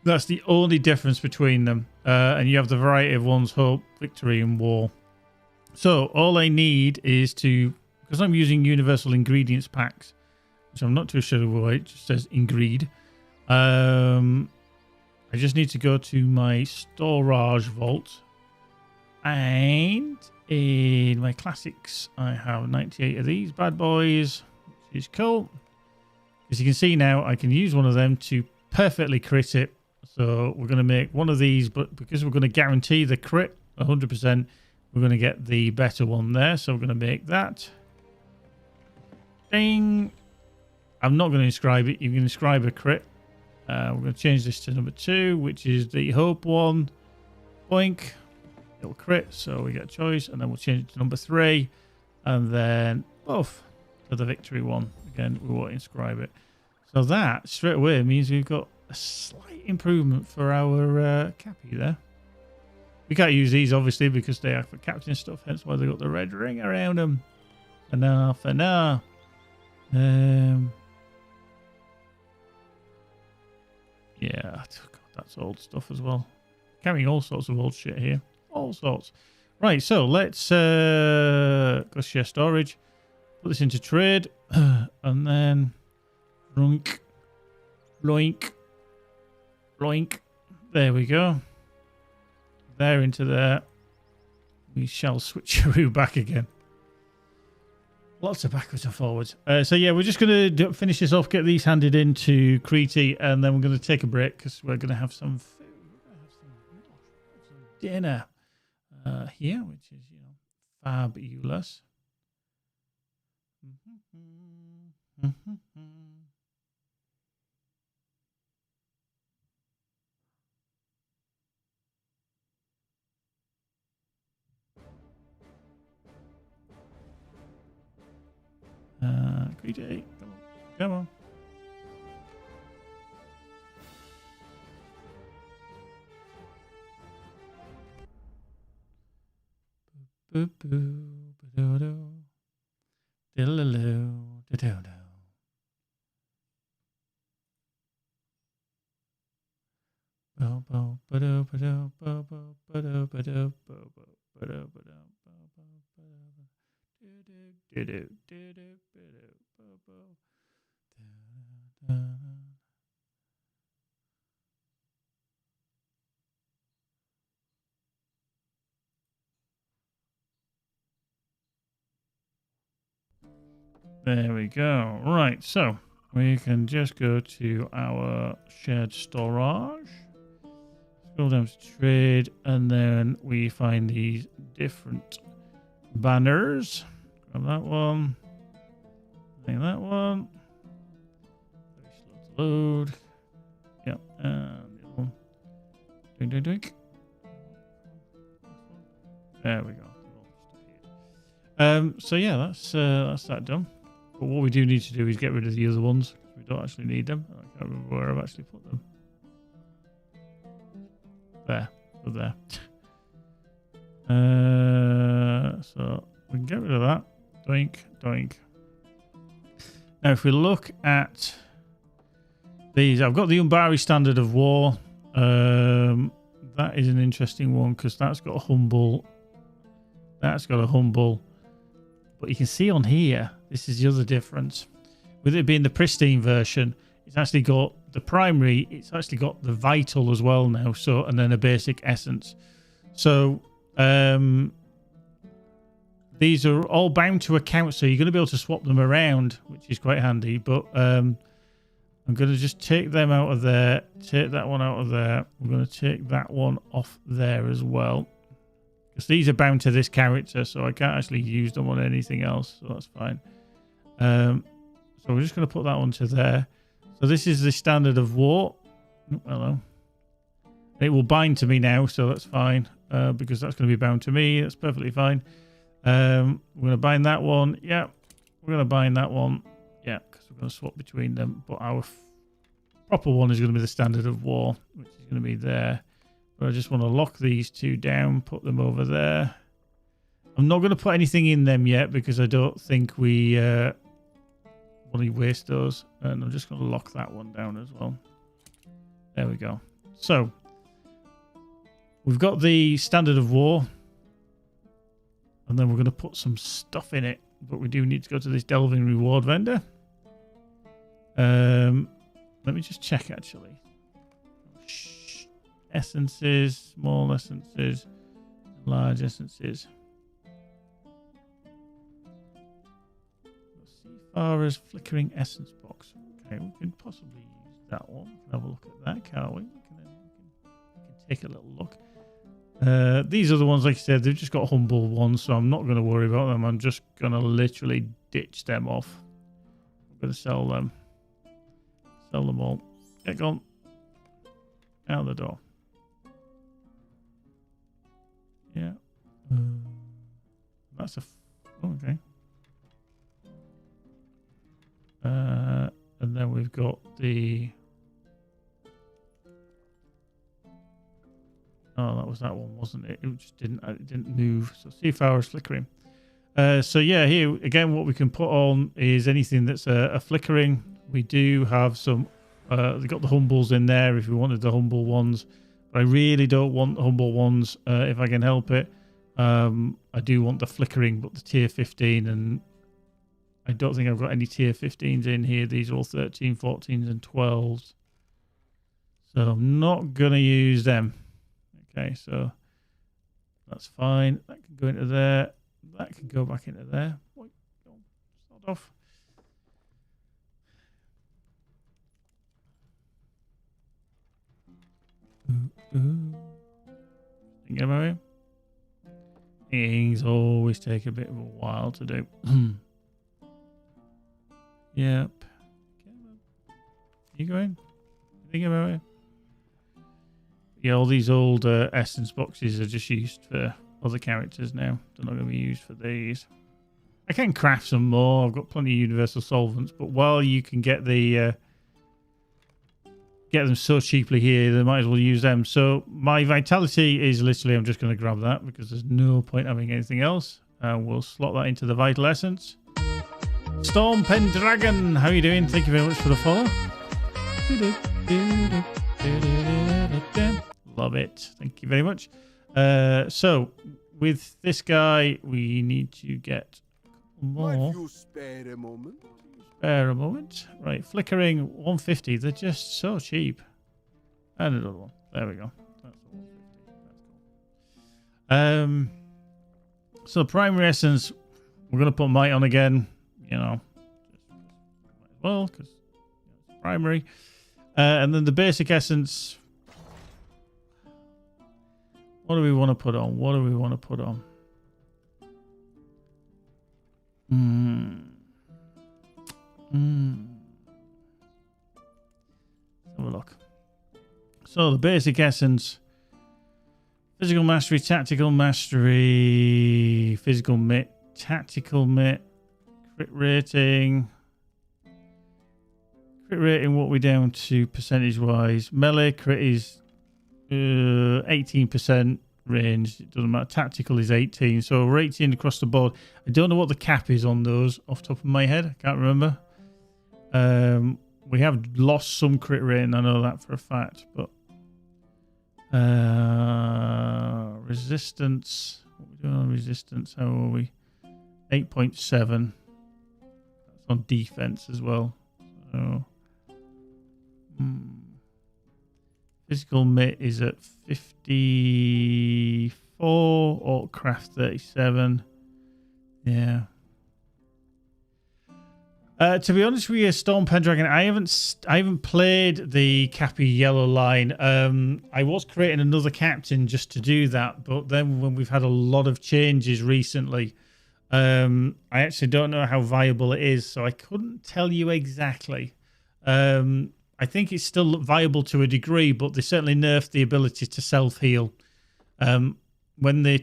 That's the only difference between them. And you have the variety of ones: hope, victory, and war. So all I need is to, because I'm using universal ingredients packs, which I'm not too sure why it just says ingred. I just need to go to my storage vault, and in my classics I have 98 of these bad boys, which is cool. As you can see now, I can use one of them to perfectly crit it. So we're going to make one of these, but because we're going to guarantee the crit 100%, we're going to get the better one there. So we're going to make that. Ding. I'm not going to inscribe it. You can inscribe a crit. We're going to change this to number 2, which is the hope one. Boink. It'll crit, so we get a choice. And then we'll change it to number 3. And then both to the victory one. Again, we won't inscribe it. So that straight away means we've got a slight improvement for our cappy there. We can't use these obviously because they are for captain stuff, hence why they got the red ring around them. For now. Yeah, God, that's old stuff as well. Carrying all sorts of old shit here. All sorts. Right, so let's go share storage. Put this into trade. And then Runk. Loink. Loink. There we go. There into there. We shall switcheroo back again. Lots of backwards and forwards. So yeah, we're just going to finish this off, get these handed in to Crete, and then we're going to take a break because we're going to have some food. We're going to have some dinner here, which is, you know, fabulous. Crete, come on. Boo boo do do diddle do do. Bo bo ba do ba do bo bo ba do ba do bo bo ba do ba do do do do do bo bo. There we go. Right, so we can just go to our shared storage. Scroll down to trade, and then we find these different banners. Grab that one. Take that one. Very slow to load. Yep, and the other one. Ding, ding, ding. There we go. So yeah, that's that done. But what we do need to do is get rid of the other ones. We don't actually need them. I can't remember where I've actually put them. There. There. So we can get rid of that. Doink, doink. Now if we look at these, I've got the Umbari Standard of War. That is an interesting one because that's got a humble. That's got a humble. But you can see on here, this is the other difference. With it being the pristine version, it's actually got the primary, it's actually got the vital as well now. So, and then a basic essence. So, these are all bound to account. So you're going to be able to swap them around, which is quite handy. But I'm going to just take them out of there. Take that one out of there. I'm going to take that one off there as well. Because these are bound to this character, so I can't actually use them on anything else. So that's fine. So we're just going to put that one to there. So this is the Standard of War. Oh, hello. It will bind to me now, so that's fine. Because that's going to be bound to me. That's perfectly fine. We're going to bind that one. Yeah. We're going to bind that one. Yeah, because we're going to swap between them. But our proper one is going to be the Standard of War, which is going to be there. But I just want to lock these two down, put them over there. I'm not going to put anything in them yet because I don't think we want to waste those. And I'm just going to lock that one down as well. There we go. So, we've got the standard of war. And then we're going to put some stuff in it. But we do need to go to this delving reward vendor. Let me just check actually. Essences, small essences, large essences. Seafarer's flickering essence box. Okay, we can possibly use that one. We can have a look at that, can't we? We can take a little look. These are the ones, like I said, they've just got humble ones, so I'm not going to worry about them. I'm just going to literally ditch them off. I'm going to sell them. Sell them all. Get gone. Out the door. Yeah. That's a... okay. And then we've got the... oh, that was that one, wasn't it? It just didn't move. So Seafarer's flickering. So yeah, here again, what we can put on is anything that's a flickering. We do have some... we've got the humbles in there if we wanted the humble ones. But I really don't want the humble ones if I can help it. I do want the flickering, but the tier 15, and I don't think I've got any tier 15s in here. These are all 13, 14s, and 12s. So I'm not going to use them. Okay, so that's fine. That can go into there. That can go back into there. Wait, start off. Think about it. Things always take a bit of a while to do. Yep. You going? Think about it. Yeah, all these old essence boxes are just used for other characters now. They're not going to be used for these. I can craft some more. I've got plenty of universal solvents, but while you can get the get them so cheaply here, they might as well use them. So my vitality is literally, I'm just going to grab that because there's no point having anything else. We'll slot that into the vital essence. Storm Pendragon, how are you doing? Thank you very much for the follow. Love it. Thank you very much. So with this guy, we need to get more. Might you spare a moment? Spare a moment. Right, flickering 150. They're just so cheap. And another one. There we go. That's 150. That's cool. So primary essence, we're going to put might on again. You know, just might as well because it's primary. And then the basic essence. What do we want to put on? What do we want to put on? Let's have a look. So the basic essence: physical mastery, tactical mastery, physical mitt, tactical mitt, crit rating. Crit rating, what we down to percentage wise? Melee crit is 18% range. It doesn't matter. Tactical is 18. So we're 18 across the board. I don't know what the cap is on those off the top of my head. I can't remember. We have lost some crit rating. I know that for a fact. But resistance. What are we doing on resistance? How are we? 8.7. That's on defense as well. So physical mitt is at 54. Alt craft 37. Yeah. To be honest with you, Storm Pendragon, I haven't played the Cappy Yellow line. I was creating another captain just to do that, but then when we've had a lot of changes recently, I actually don't know how viable it is, so I couldn't tell you exactly. I think it's still viable to a degree, but they certainly nerfed the ability to self-heal. When the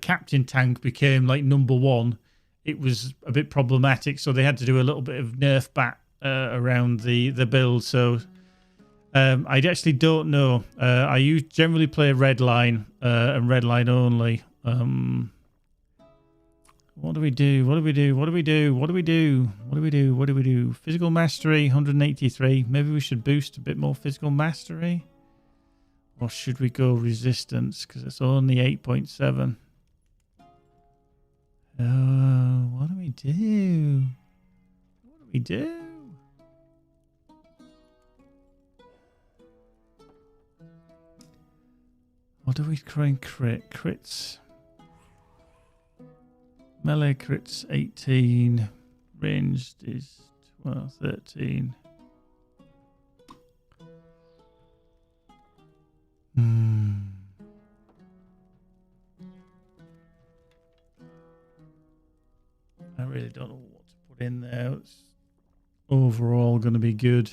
captain tank became like number one, it was a bit problematic, so they had to do a little bit of nerf back around the build. So I actually don't know. I generally play red line and red line only. What do we do? What do we do? What do we do? What do we do? What do we do? What do we do? Physical mastery, 183. Maybe we should boost a bit more physical mastery. Or should we go resistance? Because it's only 8.7. What do we do? What do we do? What do we try and crit? Crits. Melee crits 18. Ranged is 12, 13. I really don't know what to put in there. It's overall going to be good.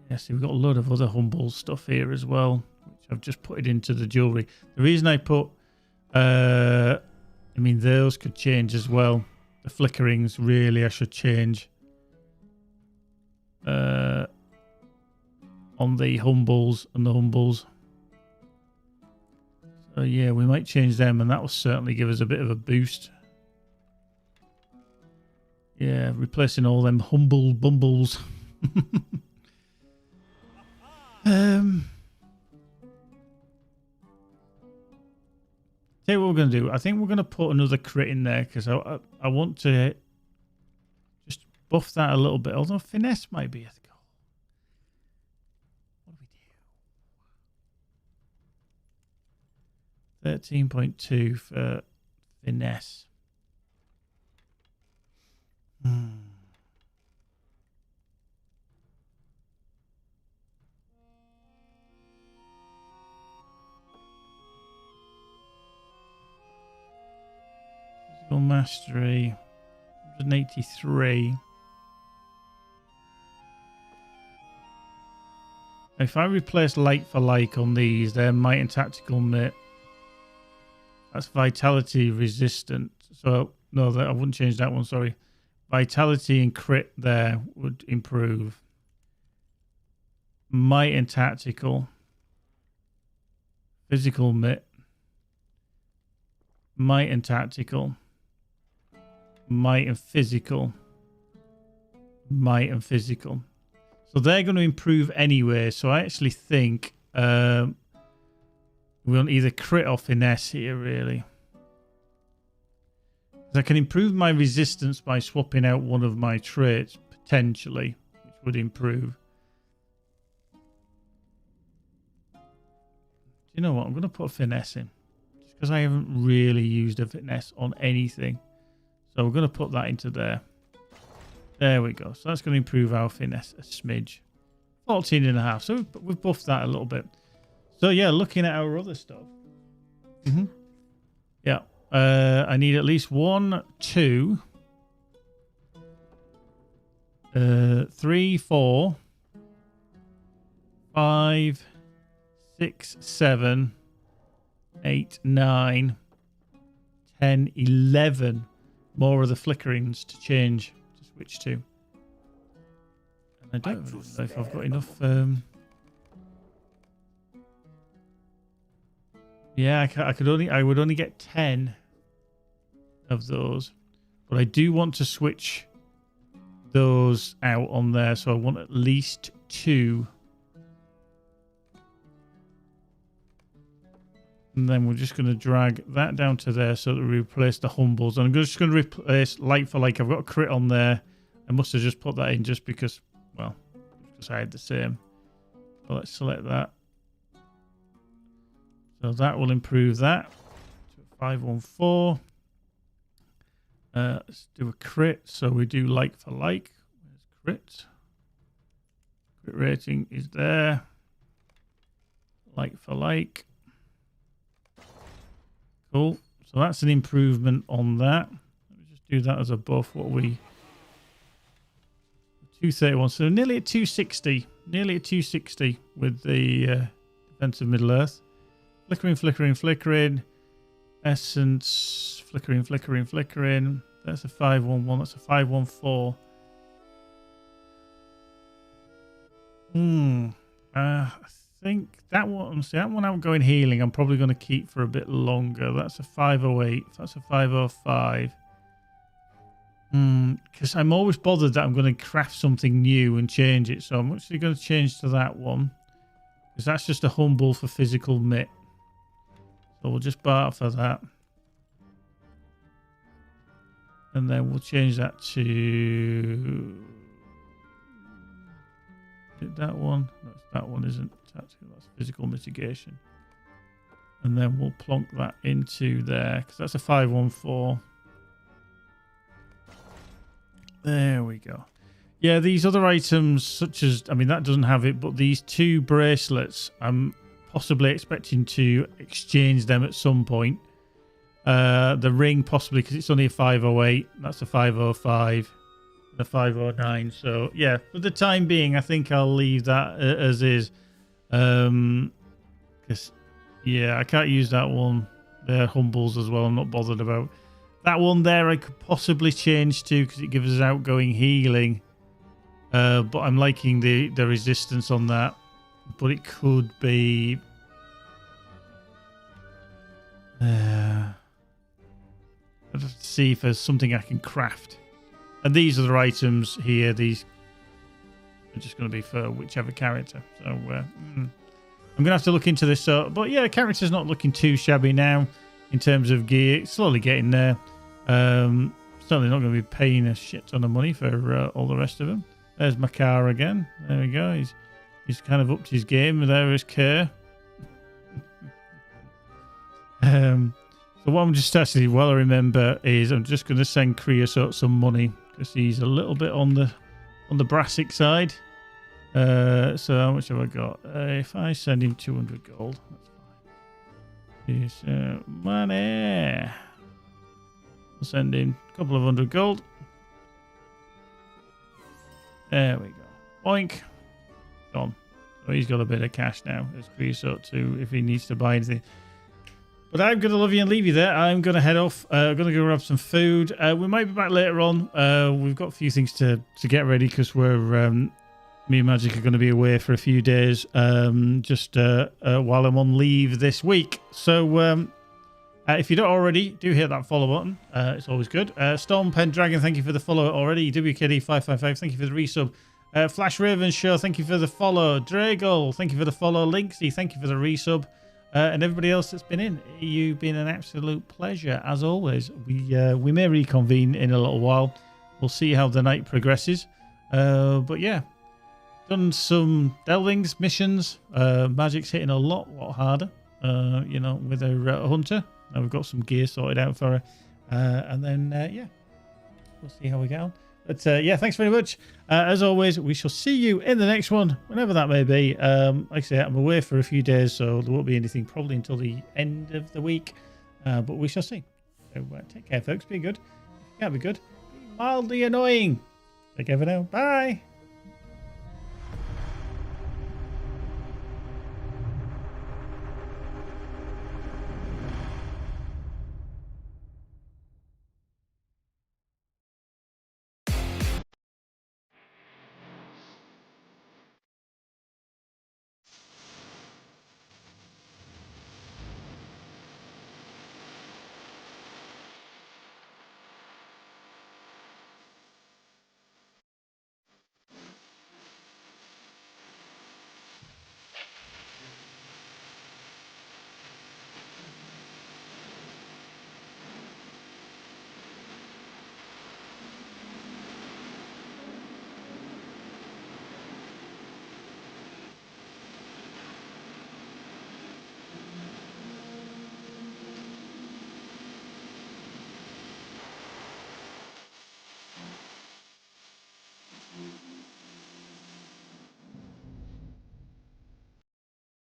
Yeah, see, we've got a lot of other humble stuff here as well, which I've just put it into the jewelry. The reason I put, I mean, those could change as well. The flickerings, really, I should change. On the humbles and the humbles. So yeah, we might change them, and that will certainly give us a bit of a boost. Yeah, replacing all them humble bumbles. Tell you what we're going to do. I think we're going to put another crit in there because I want to just buff that a little bit. Although finesse might be a goal. What do we do? 13.2 for finesse. Physical mastery, 183. If I replace like for like on these, they're might and tactical mitt. That's vitality resistant. So no, I wouldn't change that one. Sorry, vitality and crit there would improve. Might and tactical, physical mitt, might and tactical, might and physical, might and physical. So they're going to improve anyway. So I actually think we want either crit or finesse here, really. I can improve my resistance by swapping out one of my traits, potentially, which would improve. Do you know what? I'm going to put a finesse in. Just because I haven't really used a finesse on anything. So we're going to put that into there. There we go. So that's going to improve our finesse a smidge. 14.5. So we've buffed that a little bit. So yeah, looking at our other stuff. Yeah. I need at least 1, 2, 3, 4, 5, 6, 7, 8, 9, 10, 11 more of the flickerings to change, to switch to. And I don't really know if I've got enough. Yeah, I would only get 10 of those, but I do want to switch those out on there, so I want at least 2. And then we're just going to drag that down to there so that we replace the humbles. And I'm just going to replace like for like. I've got a crit on there. I must have just put that in just because, well, because I had the same. So let's select that. So that will improve that to 514. Let's do a crit. So we do like for like. Where's crit? Crit rating is there. Like for like. Cool. So that's an improvement on that. Let me just do that as a buff. What are we? 231. So nearly at 260. Nearly at 260 with the defensive Middle Earth. Flickering, flickering, flickering. Essence. Flickering, flickering, flickering. That's a 511. That's a 514. I think that one. See, that one outgoing healing. I'm probably going to keep for a bit longer. That's a 508. That's a 505. Because I'm always bothered that I'm going to craft something new and change it. So I'm actually going to change to that one. Because that's just a humble for physical mitt. So we'll just barter for that. And then we'll change that to... that one. That one isn't tactical. That's physical mitigation. And then we'll plonk that into there. Because that's a 514. There we go. Yeah, these other items, such as, I mean, that doesn't have it, but these 2 bracelets, I'm possibly expecting to exchange them at some point. The ring, possibly, because it's only a 508. That's a 505 and a 509. So, yeah, for the time being, I think I'll leave that as is. Because, yeah, I can't use that one. They're humbles as well. I'm not bothered about. That one there I could possibly change to because it gives us outgoing healing. But I'm liking the resistance on that. But it could be... I'd have to see if there's something I can craft. And these are the items here. These are just going to be for whichever character. So I'm going to have to look into this. But yeah, the character's not looking too shabby now in terms of gear. It's slowly getting there. Certainly not going to be paying a shit ton of money for all the rest of them. There's my car again. There we go. He's kind of upped his game. There is Kerr. So what I'm just actually, while I remember, is I'm just going to send Creosote some money because he's a little bit on the brassic side. So how much have I got? If I send him 200 gold, that's fine. Here's money. I'll send him a couple of 100 gold. There we go. Boink. Gone. So he's got a bit of cash now. There's Creosote too if he needs to buy anything. But I'm going to love you and leave you there. I'm going to head off. I'm going to go grab some food. We might be back later on. We've got a few things to get ready because we're... me and Magic are going to be away for a few days just while I'm on leave this week. So... if you don't already, do hit that follow button. It's always good. Storm Pendragon, thank you for the follow already. WKD555, thank you for the resub. Flash Raven Show, thank you for the follow. Drago, thank you for the follow. Linksy, thank you for the resub. And everybody else that's been in, you've been an absolute pleasure as always. We may reconvene in a little while. We'll see how the night progresses. But yeah, done some Delvings missions. Magic's hitting a lot harder. With a hunter. Now we've got some gear sorted out for her. And then, yeah, we'll see how we get on. But, yeah, thanks very much. As always, we shall see you in the next one, whenever that may be. Like I say, I'm away for a few days, so there won't be anything probably until the end of the week. But we shall see. So, take care, folks. Be good. If you can't be good, be mildly annoying. Take care for now. Bye.